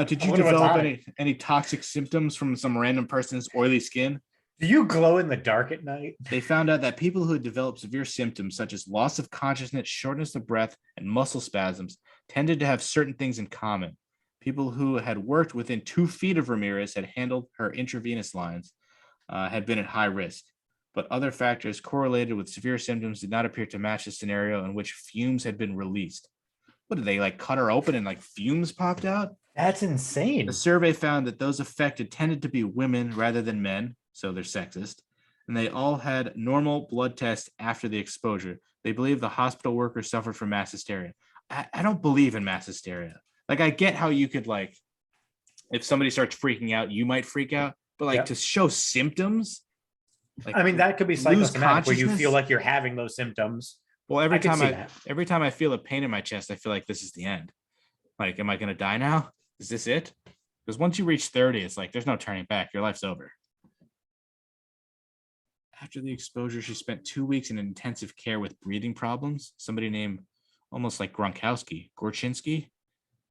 Did you develop any toxic symptoms from some random person's oily skin? Do you glow in the dark at night? They found out that people who had developed severe symptoms such as loss of consciousness, shortness of breath, and muscle spasms tended to have certain things in common. People who had worked within 2 feet of Ramirez had handled her intravenous lines, had been at high risk. But other factors correlated with severe symptoms did not appear to match the scenario in which fumes had been released. What did they like cut her open and like fumes popped out? That's insane. The survey found that those affected tended to be women rather than men, so they're sexist, and they all had normal blood tests after the exposure. They believe the hospital workers suffered from mass hysteria. I don't believe in mass hysteria. Like, I get how you could, like, if somebody starts freaking out, you might freak out, but like to show symptoms. Like, I mean, that could be psychosomatic where you feel like you're having those symptoms. Well, every time I feel a pain in my chest, I feel like this is the end. Like, am I going to die now? Is this it? Because once you reach 30, it's like, there's no turning back. Your life's over. After the exposure, she spent 2 weeks in intensive care with breathing problems. Somebody named, almost like Gronkowski, Gorchinski,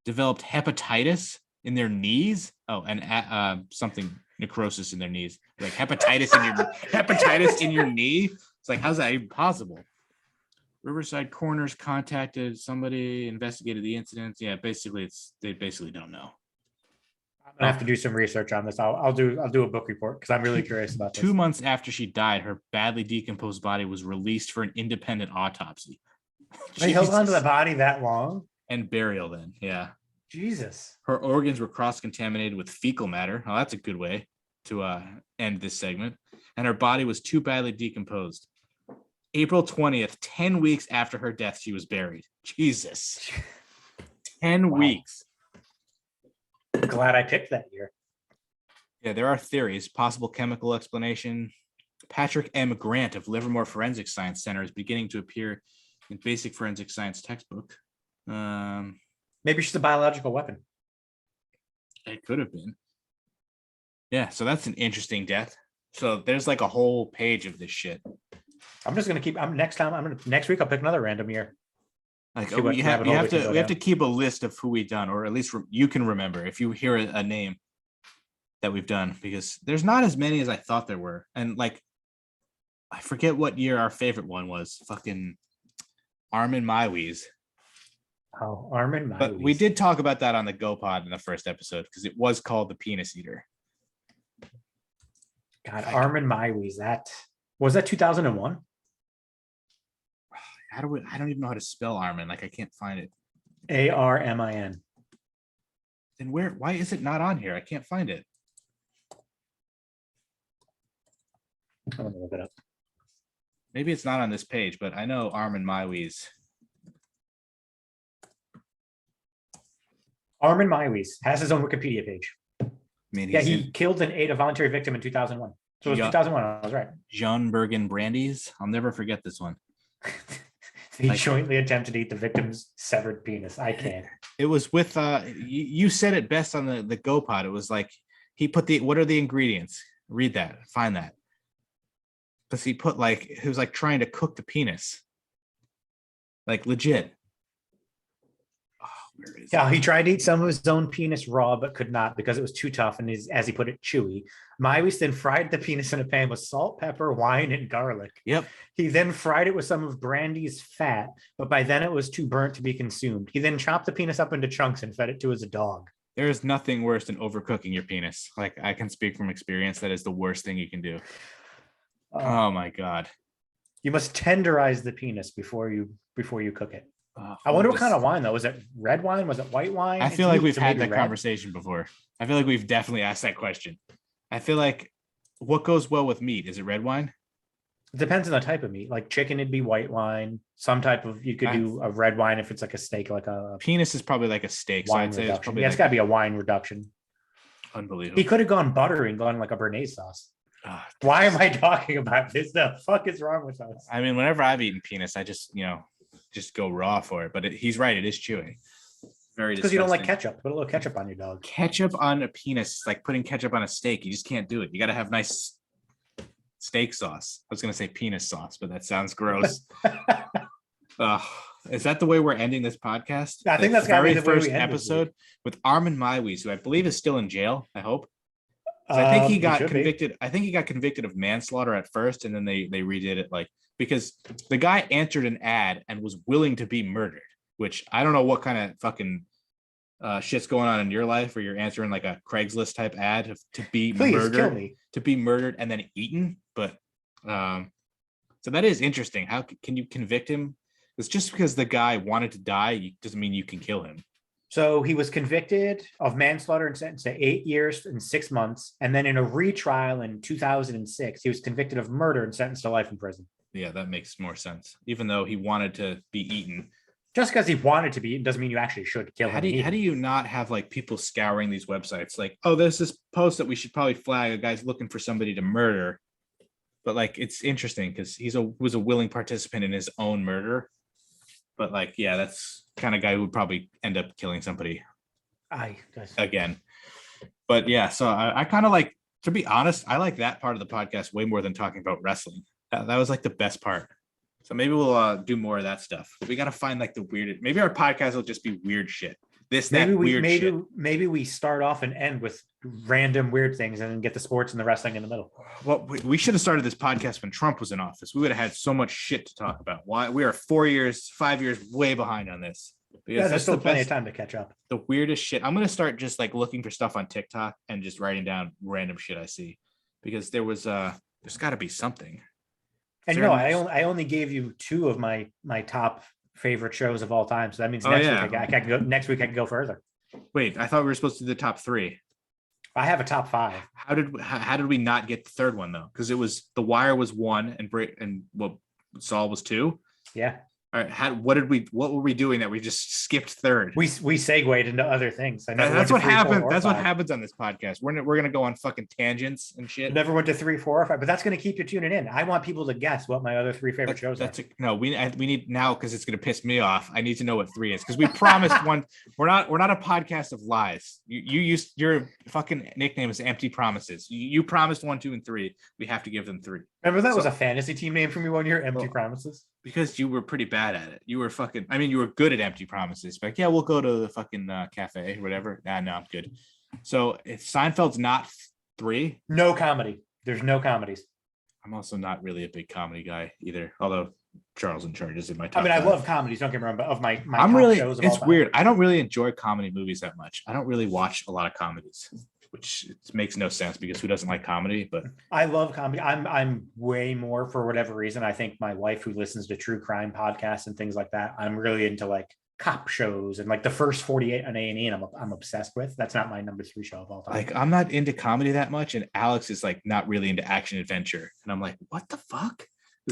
developed hepatitis in their knees. Oh, and something necrosis in their knees. Like hepatitis in your knee. It's like, how's that even possible? Riverside coroners contacted somebody, investigated the incidents. Yeah, basically, they basically don't know. I'm gonna have to do some research on this. I'll do a book report because I'm really curious about this. 2 months after she died, her badly decomposed body was released for an independent autopsy. They held on to the body that long? And burial then, yeah. Jesus. Her organs were cross-contaminated with fecal matter. Oh, that's a good way to end this segment. And her body was too badly decomposed. April 20th, 10 weeks after her death, she was buried. Jesus. 10 weeks. Glad I picked that year. Yeah, there are theories. Possible chemical explanation. Patrick M. Grant of Livermore Forensic Science Center is beginning to appear in basic forensic science textbook. Maybe she's a biological weapon. It could have been. Yeah, so that's an interesting death. So there's like a whole page of this shit. I'm just gonna keep. Next week. I'll pick another random year. Like See what you have rabbit hole we can go we have to down. keep a list of who we done, or at least you can remember if you hear a name that we've done, because there's not as many as I thought there were. And like, I forget what year our favorite one was. Fucking Armin Maiwies. Oh, Armin. But we did talk about that on the Go Pod in the first episode because it was called the Penis Eater. God, Armin Maiwies. That was that 2001. I don't even know how to spell Armin. Like I can't find it. Armin. Then why is it not on here? I can't find it. I'm gonna look it up. Maybe it's not on this page, but I know Armin Maiwies. Armin Maiwies has his own Wikipedia page. I mean, Yeah, he killed and ate a voluntary victim in 2001. So it was 2001. I was right. John Bergen Brandy's. I'll never forget this one. He jointly attempted to eat the victim's severed penis. I can't. It was with you said it best on the Go Pod. It was like he put what are the ingredients? Read that, find that. Because he put he was like trying to cook the penis. Like legit. Oh, where is Yeah, it? he tried to eat some of his own penis raw, but could not because it was too tough and as he put it, chewy. Maiwies then fried the penis in a pan with salt, pepper, wine, and garlic. Yep. He then fried it with some of Brandy's fat, but by then it was too burnt to be consumed. He then chopped the penis up into chunks and fed it to as a dog. There is nothing worse than overcooking your penis. Like I can speak from experience. That is the worst thing you can do. Oh my God. You must tenderize the penis before you cook it. Oh, I wonder what kind of wine though. Was it red wine? Was it white wine? I feel like we've had maybe that conversation before. I feel like we've definitely asked that question. I feel like what goes well with meat? Is it red wine? It depends on the type of meat. Like chicken, it'd be white wine. Some type of you could do a red wine if it's like a steak, like a penis is probably like a steak. So wine I'd say reduction. it's probably It's got to be a wine reduction. Unbelievable. He could have gone butter and gone like a béarnaise sauce. Oh, Why am I talking about this? The fuck is wrong with us? I mean, whenever I've eaten penis, I just go raw for it. But he's right; it is chewy. Very because you don't like disgusting. ketchup. Put a little ketchup on your dog. Ketchup on a penis is like putting ketchup on a steak. You just can't do it. You got to have nice steak sauce. I was gonna say penis sauce, but that sounds gross. Is that the way we're ending this podcast? I think The that's gotta be very the way we first end this episode with Armin Maiwies, who I believe is still in jail. I hope. I think he got convicted. I think he got convicted of manslaughter at first, and then they redid it because the guy answered an ad and was willing to be murdered. Which I don't know what kind of fucking shit's going on in your life, where you're answering like a Craigslist type ad to be murdered, kill me. to be murdered and then eaten. But so that is interesting. How can you convict him? It's just because the guy wanted to die doesn't mean you can kill him. So he was convicted of manslaughter and sentenced to 8 years and 6 months. And then in a retrial in 2006, he was convicted of murder and sentenced to life in prison. Yeah, that makes more sense. Even though he wanted to be eaten. Just because he wanted to be eaten doesn't mean you actually should kill him. How do you not have like people scouring these websites? Like, oh, there's this post that we should probably flag. A guy's looking for somebody to murder. But like, it's interesting because was a willing participant in his own murder. But like, yeah, that's kind of guy who would probably end up killing somebody again. But yeah, so I kind of like, to be honest, I like that part of the podcast way more than talking about wrestling. That was like the best part. So maybe we'll do more of that stuff. We got to find like the weirdest. Maybe our podcast will just be weird shit. Shit. Maybe we start off and end with random weird things and then get the sports and the wrestling in the middle. Well, we should have started this podcast when Trump was in office. We would have had so much shit to talk about. Why we are 5 years way behind on this. Yeah, there's still plenty of time to catch up. The weirdest shit. I'm gonna start just like looking for stuff on TikTok and just writing down random shit I see, because there's got to be something. And I only gave you 2 of my top favorite shows of all time. So that means next week I can go further. Wait, I thought we were supposed to do the top 3. I have a top 5. How did we not get the third one though? Because it was The Wire was 1 and what Saul was 2. Yeah. All right, what were we doing that we just skipped third? We segued into other things. I never That's went what to 3, 4, happened. or That's 5. what happens on this podcast. We're gonna go on fucking tangents and shit. Never went to 3, 4, or 5, but that's going to keep you tuning in. I want people to guess what my other 3 favorite shows are. No, we need now because it's gonna piss me off. I need to know what 3 is because we promised one. We're not a podcast of lies. Your fucking nickname is Empty Promises. You promised 1, 2, and 3. We have to give them 3. Remember that was a fantasy team name for me one year, Empty Promises? Because you were pretty bad at it. You were you were good at empty promises. Like, yeah, we'll go to the fucking cafe or whatever. No, I'm good. So if Seinfeld's not 3. No comedy. There's no comedies. I'm also not really a big comedy guy either. Although Charles in Charge is in my top. I mean, I 5. love comedies. Don't get me wrong, but of my I'm top really. shows of It's all time. weird. I don't really enjoy comedy movies that much. I don't really watch a lot of comedies, which makes no sense because who doesn't like comedy? But I love comedy. I'm way more, for whatever reason. I think my wife, who listens to true crime podcasts and things like that, I'm really into like cop shows and like the first 48 on A&E, and I'm obsessed with. That's not my number 3 show of all time. like, I'm not into comedy that much, and Alex is like not really into action adventure, and I'm like, what the fuck?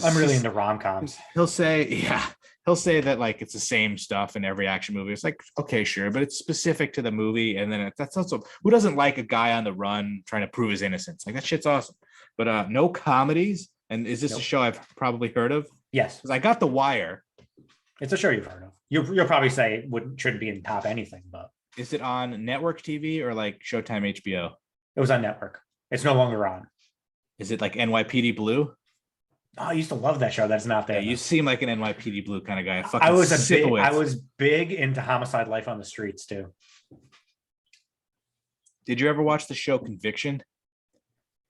I'm really into rom-coms. He'll say that like it's the same stuff in every action movie. It's like, okay, sure, but it's specific to the movie. And then that's also, who doesn't like a guy on the run trying to prove his innocence? Like, that shit's awesome. But no comedies. And is this a show I've probably heard of? Yes, Because I got The Wire. it's a show you've heard of. You'll probably say it shouldn't be in top anything, but Is it on network TV or like Showtime HBO? it was on network. It's no longer on. Is it like NYPD Blue? Oh, I used to love that show. That's not there. Yeah, you seem like an NYPD Blue kind of guy. I was big into Homicide: Life on the Streets too. Did you ever watch the show Conviction?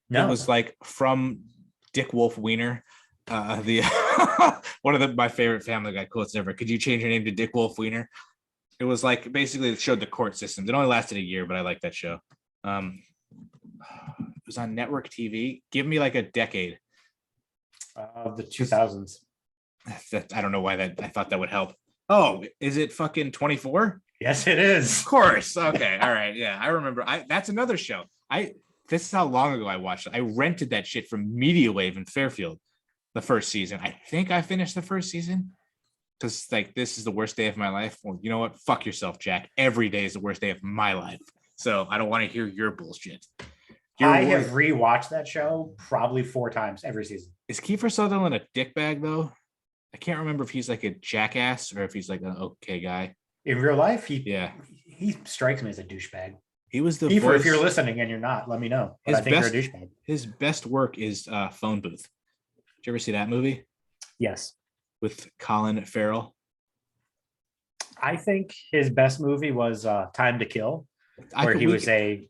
No, It was like from Dick Wolf Wiener, the one of my favorite Family Guy quotes ever. Could you change your name to Dick Wolf Wiener? It was like basically it showed the court systems. It only lasted a year, but I like that show. It was on network TV. Give me like a decade. the 2000s. I don't know why I thought that would help. Oh, is it fucking 24? Yes, it is. Of course. Okay. All right. Yeah, I remember. That's another show. This is how long ago I watched it. I rented that shit from MediaWave in Fairfield, the first season. I think I finished the first season because like this is the worst day of my life. Well, you know what? Fuck yourself, Jack. Every day is the worst day of my life. So I don't want to hear your bullshit. I have rewatched that show probably 4 times every season. Is Kiefer Sutherland a dickbag though? I can't remember if he's like a jackass or if he's like an okay guy. In real life, Yeah. he strikes me as a douchebag. He was the Kiefer, voice. if you're listening and you're not, let me know. But I think you're a douchebag. His best work is Phone Booth. Did you ever see that movie Yes. with Colin Farrell? I think his best movie was Time to Kill, where he was a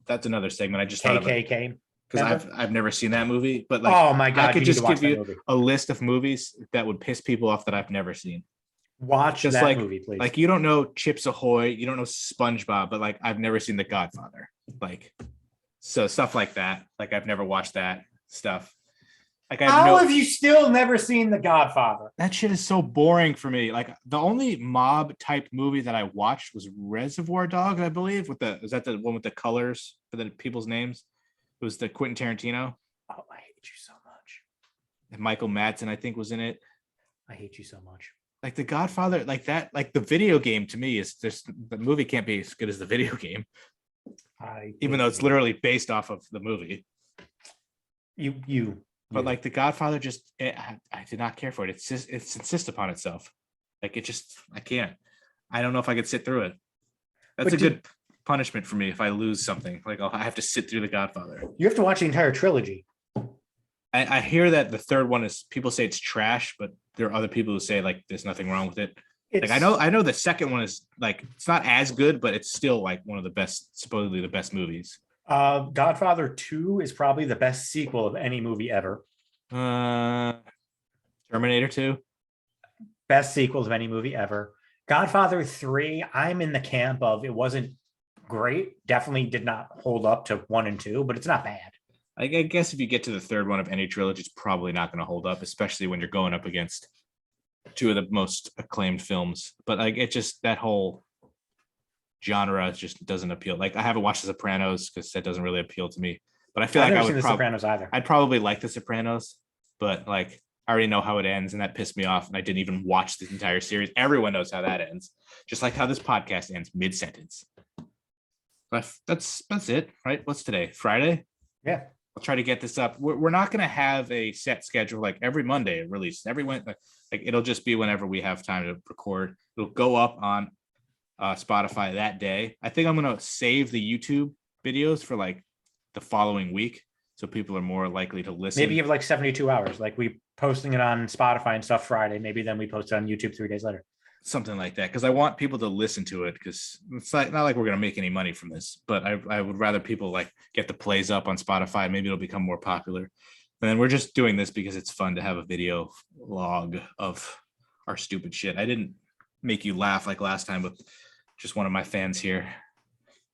That's another segment. I just thought of it KKK. because I've never seen that movie. But like, Oh my God, I could you need just to watch give you that movie. a list of movies that would piss people off that I've never seen. Watch Just that like movie, please. Like, you don't know Chips Ahoy, you don't know SpongeBob, but like I've never seen The Godfather. Like, so stuff like that. Like, I've never watched that stuff. Like, How have you still never seen The Godfather? that shit is so boring for me. Like, the only mob type movie that I watched was Reservoir Dogs, I believe. Is that the one with the colors for the people's names? It was the Quentin Tarantino. Oh, I hate you so much. And Michael Madsen, I think, was in it. I hate you so much. Like The Godfather, like that, like the video game to me is just the movie can't be as good as the video game, even though it's literally based off of the movie. But like The Godfather, I did not care for it. It's insists upon itself. Like, I can't. I don't know if I could sit through it. That's a good punishment for me if I lose something. Like, I have to sit through The Godfather. You have to watch the entire trilogy. I hear that the third one is, people say it's trash, but there are other people who say like there's nothing wrong with it. Like, I know the second one is like, it's not as good, but it's still like one of the best, supposedly the best movies. Godfather 2 is probably the best sequel of any movie ever. Terminator 2. Best sequels of any movie ever. Godfather 3, I'm in the camp of it wasn't great. Definitely did not hold up to 1 and 2, but it's not bad. I guess if you get to the third one of any trilogy, it's probably not going to hold up, especially when you're going up against 2 of the most acclaimed films. But like, it just, that whole genre just doesn't appeal. Like, I haven't watched The Sopranos because that doesn't really appeal to me. But I feel I've like never seen The Sopranos either. I'd probably like The Sopranos, but like, I already know how it ends, and that pissed me off. And I didn't even watch the entire series. Everyone knows how that ends, just like how this podcast ends mid-sentence. But that's it, right? What's today? Friday? Yeah. I'll try to get this up. We're not going to have a set schedule like every Monday release. Like it'll just be whenever we have time to record. It'll go up on Spotify that day. I think I'm going to save the YouTube videos for like the following week, so people are more likely to listen. Maybe you have like 72 hours, like we posting it on Spotify and stuff Friday. Maybe then we post it on YouTube 3 days later. Something like that, because I want people to listen to it, because it's not like we're going to make any money from this, but I would rather people like get the plays up on Spotify. Maybe it'll become more popular. And then we're just doing this because it's fun to have a video log of our stupid shit. I didn't make you laugh like last time with just one of my fans here.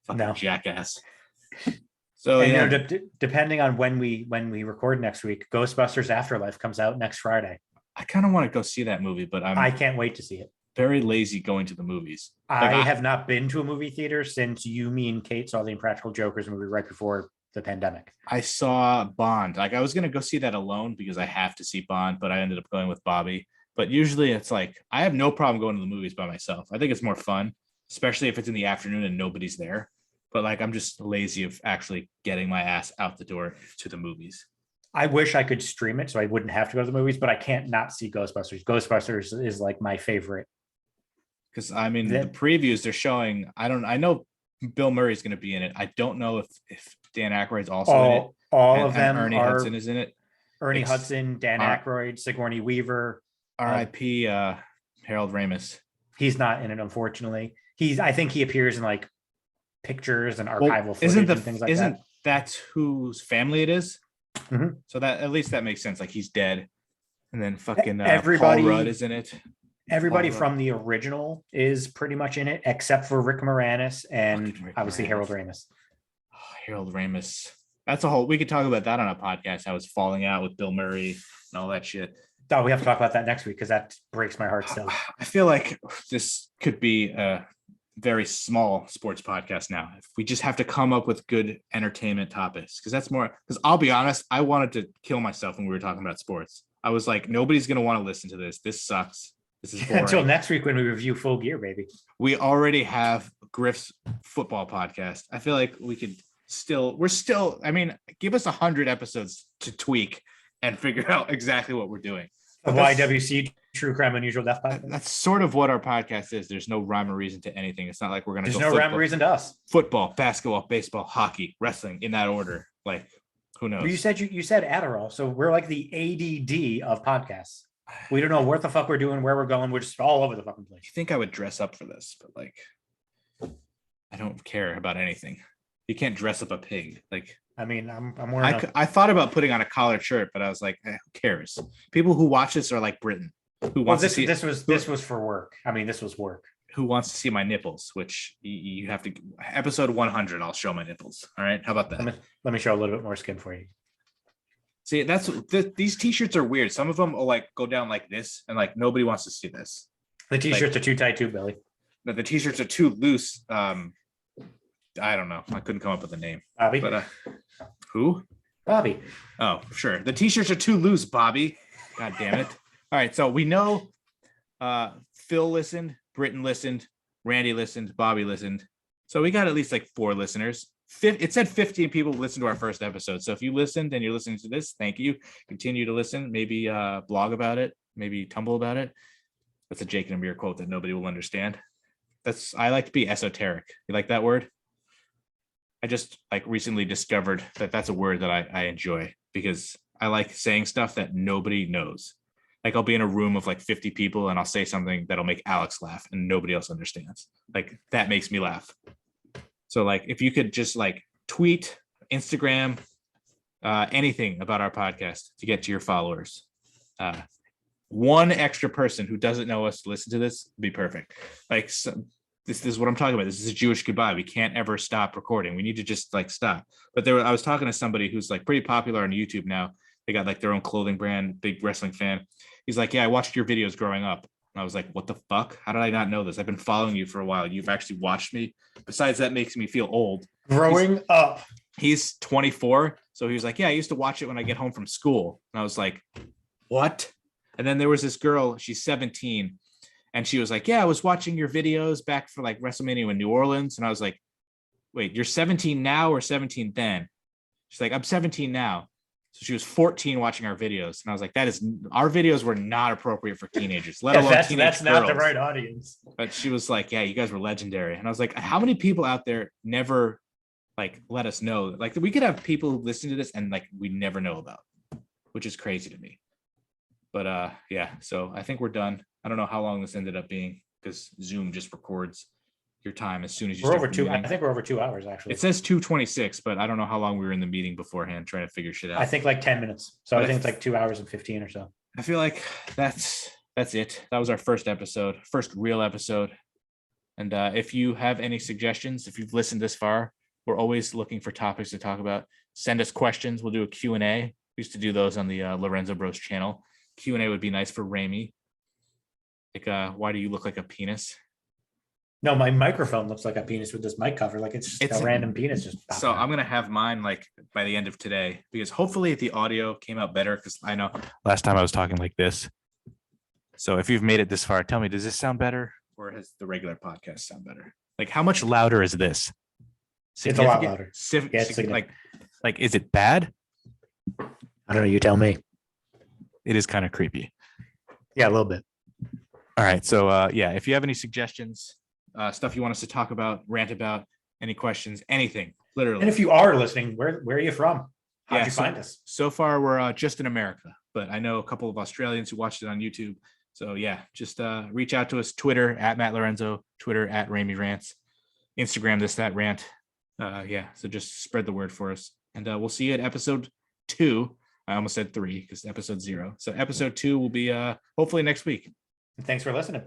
Fucking jackass. So and, depending on when we record next week, Ghostbusters Afterlife comes out next Friday. I kind of want to go see that movie, but I can't wait to see it. Very lazy going to the movies. I have not been to a movie theater since you, me, and Kate saw the Impractical Jokers movie right before the pandemic. I saw Bond. Like I was going to go see that alone because I have to see Bond, but I ended up going with Bobby. But usually it's like, I have no problem going to the movies by myself. I think it's more fun, especially if it's in the afternoon and nobody's there. But like, I'm just lazy of actually getting my ass out the door to the movies. I wish I could stream it so I wouldn't have to go to the movies, but I can't not see Ghostbusters. Ghostbusters is like my favorite. Because I mean, the previews they're showing, I know Bill Murray's going to be in it. I don't know if Dan Aykroyd's also in it. All of them Ernie Hudson is in it. Ernie Hudson, Dan Aykroyd, Sigourney Weaver. R.I.P. Harold Ramis. He's not in it, unfortunately. I think he appears in like pictures and archival footage and things like that. Isn't that whose family it is? Mm-hmm. So that at least that makes sense. Like he's dead, and then fucking everybody, Paul Rudd is in it. Everybody from the original is pretty much in it, except for Rick Moranis and obviously Harold Ramis. Oh, Harold Ramis. That's a whole. We could talk about that on a podcast. How it's falling out with Bill Murray and all that shit. Oh, we have to talk about that next week because that breaks my heart still. I feel like this could be a very small sports podcast now. If we just have to come up with good entertainment topics, because that's more. Because I'll be honest, I wanted to kill myself when we were talking about sports. I was like, nobody's gonna want to listen to this. This sucks. This is boring. Until next week when we review Full Gear, baby. We already have Griff's football podcast. I feel like we could we're still. I mean, give us 100 episodes to tweak and figure out exactly what we're doing. A YWC True Crime Unusual Death podcast. That's sort of what our podcast is. There's no rhyme or reason to anything. It's not like we're gonna. There's no rhyme or reason to us. Football, basketball, baseball, hockey, wrestling, in that order. Like, who knows? Well, you said Adderall, so we're like the ADD of podcasts. We don't know what the fuck we're doing, where we're going. We're just all over the fucking place. You think I would dress up for this, but like, I don't care about anything. You can't dress up a pig. Like, I mean, I'm wearing. I thought about putting on a collared shirt, but I was like, who cares? People who watch this are like Britain. Who wants to see this was for work. I mean, this was work. Who wants to see my nipples? Which you have to. Episode 100, I'll show my nipples. All right, how about that? Let me show a little bit more skin for you. See, these t-shirts are weird. Some of them will like go down like this, and like nobody wants to see this. The t-shirts are too tight too, Billy. No, the t-shirts are too loose. I don't know. I couldn't come up with a name. Bobby. But who? Bobby. Oh, sure. The t-shirts are too loose, Bobby. God damn it. All right, so we know Phil listened, Britton listened, Randy listened, Bobby listened. So we got at least like 4 listeners. It said 15 people listened to our first episode. So if you listened and you're listening to this, thank you. Continue to listen. Maybe blog about it. Maybe tumble about it. That's a Jake and Amir quote that nobody will understand. I like to be esoteric. You like that word? I just like recently discovered that that's a word that I enjoy because I like saying stuff that nobody knows. Like I'll be in a room of like 50 people and I'll say something that'll make Alex laugh and nobody else understands. Like that makes me laugh. So like if you could just like tweet, Instagram, anything about our podcast to get to your followers. One extra person who doesn't know us to listen to this would be perfect. Like this is what I'm talking about. This is a Jewish goodbye. We can't ever stop recording. We need to just like stop. But I was talking to somebody who's like pretty popular on YouTube now. They got like their own clothing brand, big wrestling fan. He's like, yeah, I watched your videos growing up. And I was like, what the fuck? How did I not know this? I've been following you for a while. You've actually watched me. Besides, that makes me feel old. Growing up. He's 24. So he was like, yeah, I used to watch it when I get home from school. And I was like, what? And then there was this girl, she's 17, and she was like, yeah, I was watching your videos back for like WrestleMania in New Orleans. And I was like, wait, you're 17 now or 17 then? She's like, I'm 17 now. So she was 14 watching our videos. And I was like, our videos were not appropriate for teenagers, let alone teenage that's girls. not the right audience. But she was like, yeah, you guys were legendary. And I was like, how many people out there never like let us know? Like we could have people listen to this and like we never know about, which is crazy to me. But yeah, so I think we're done. I don't know how long this ended up being because Zoom just records your time as soon as you We're start over the 2. meeting. I think we're over 2 hours actually. It says 2:26, but I don't know how long we were in the meeting beforehand trying to figure shit out. I think like 10 minutes. So But I think it's like 2 hours and 15 or so. I feel like that's it. That was our first real episode. And if you have any suggestions, if you've listened this far, we're always looking for topics to talk about. Send us questions. We'll do a Q&A. We used to do those on the Lorenzo Bros channel. Q&A would be nice for Ramey. Like, why do you look like a penis? No, my microphone looks like a penis with this mic cover. Like it's a random penis just popping So out. I'm going to have mine like by the end of today because hopefully the audio came out better because I know last time I was talking like this. So if you've made it this far, tell me, does this sound better or has the regular podcast sound better? Like how much louder is this? It's a lot louder. Like, is it bad? I don't know. You tell me. It is kind of creepy. Yeah, a little bit. All right. So yeah, if you have any suggestions, stuff you want us to talk about, rant about, any questions, anything, literally. And if you are listening, where are you from? How'd you find us? So far, we're just in America, but I know a couple of Australians who watched it on YouTube. So yeah, just reach out to us. Twitter at Matt Lorenzo, Twitter at Ramey Rants, Instagram this that rant. Yeah, so just spread the word for us, and we'll see you at episode 2. I almost said 3 because episode 0. So episode 2 will be hopefully next week. Thanks for listening.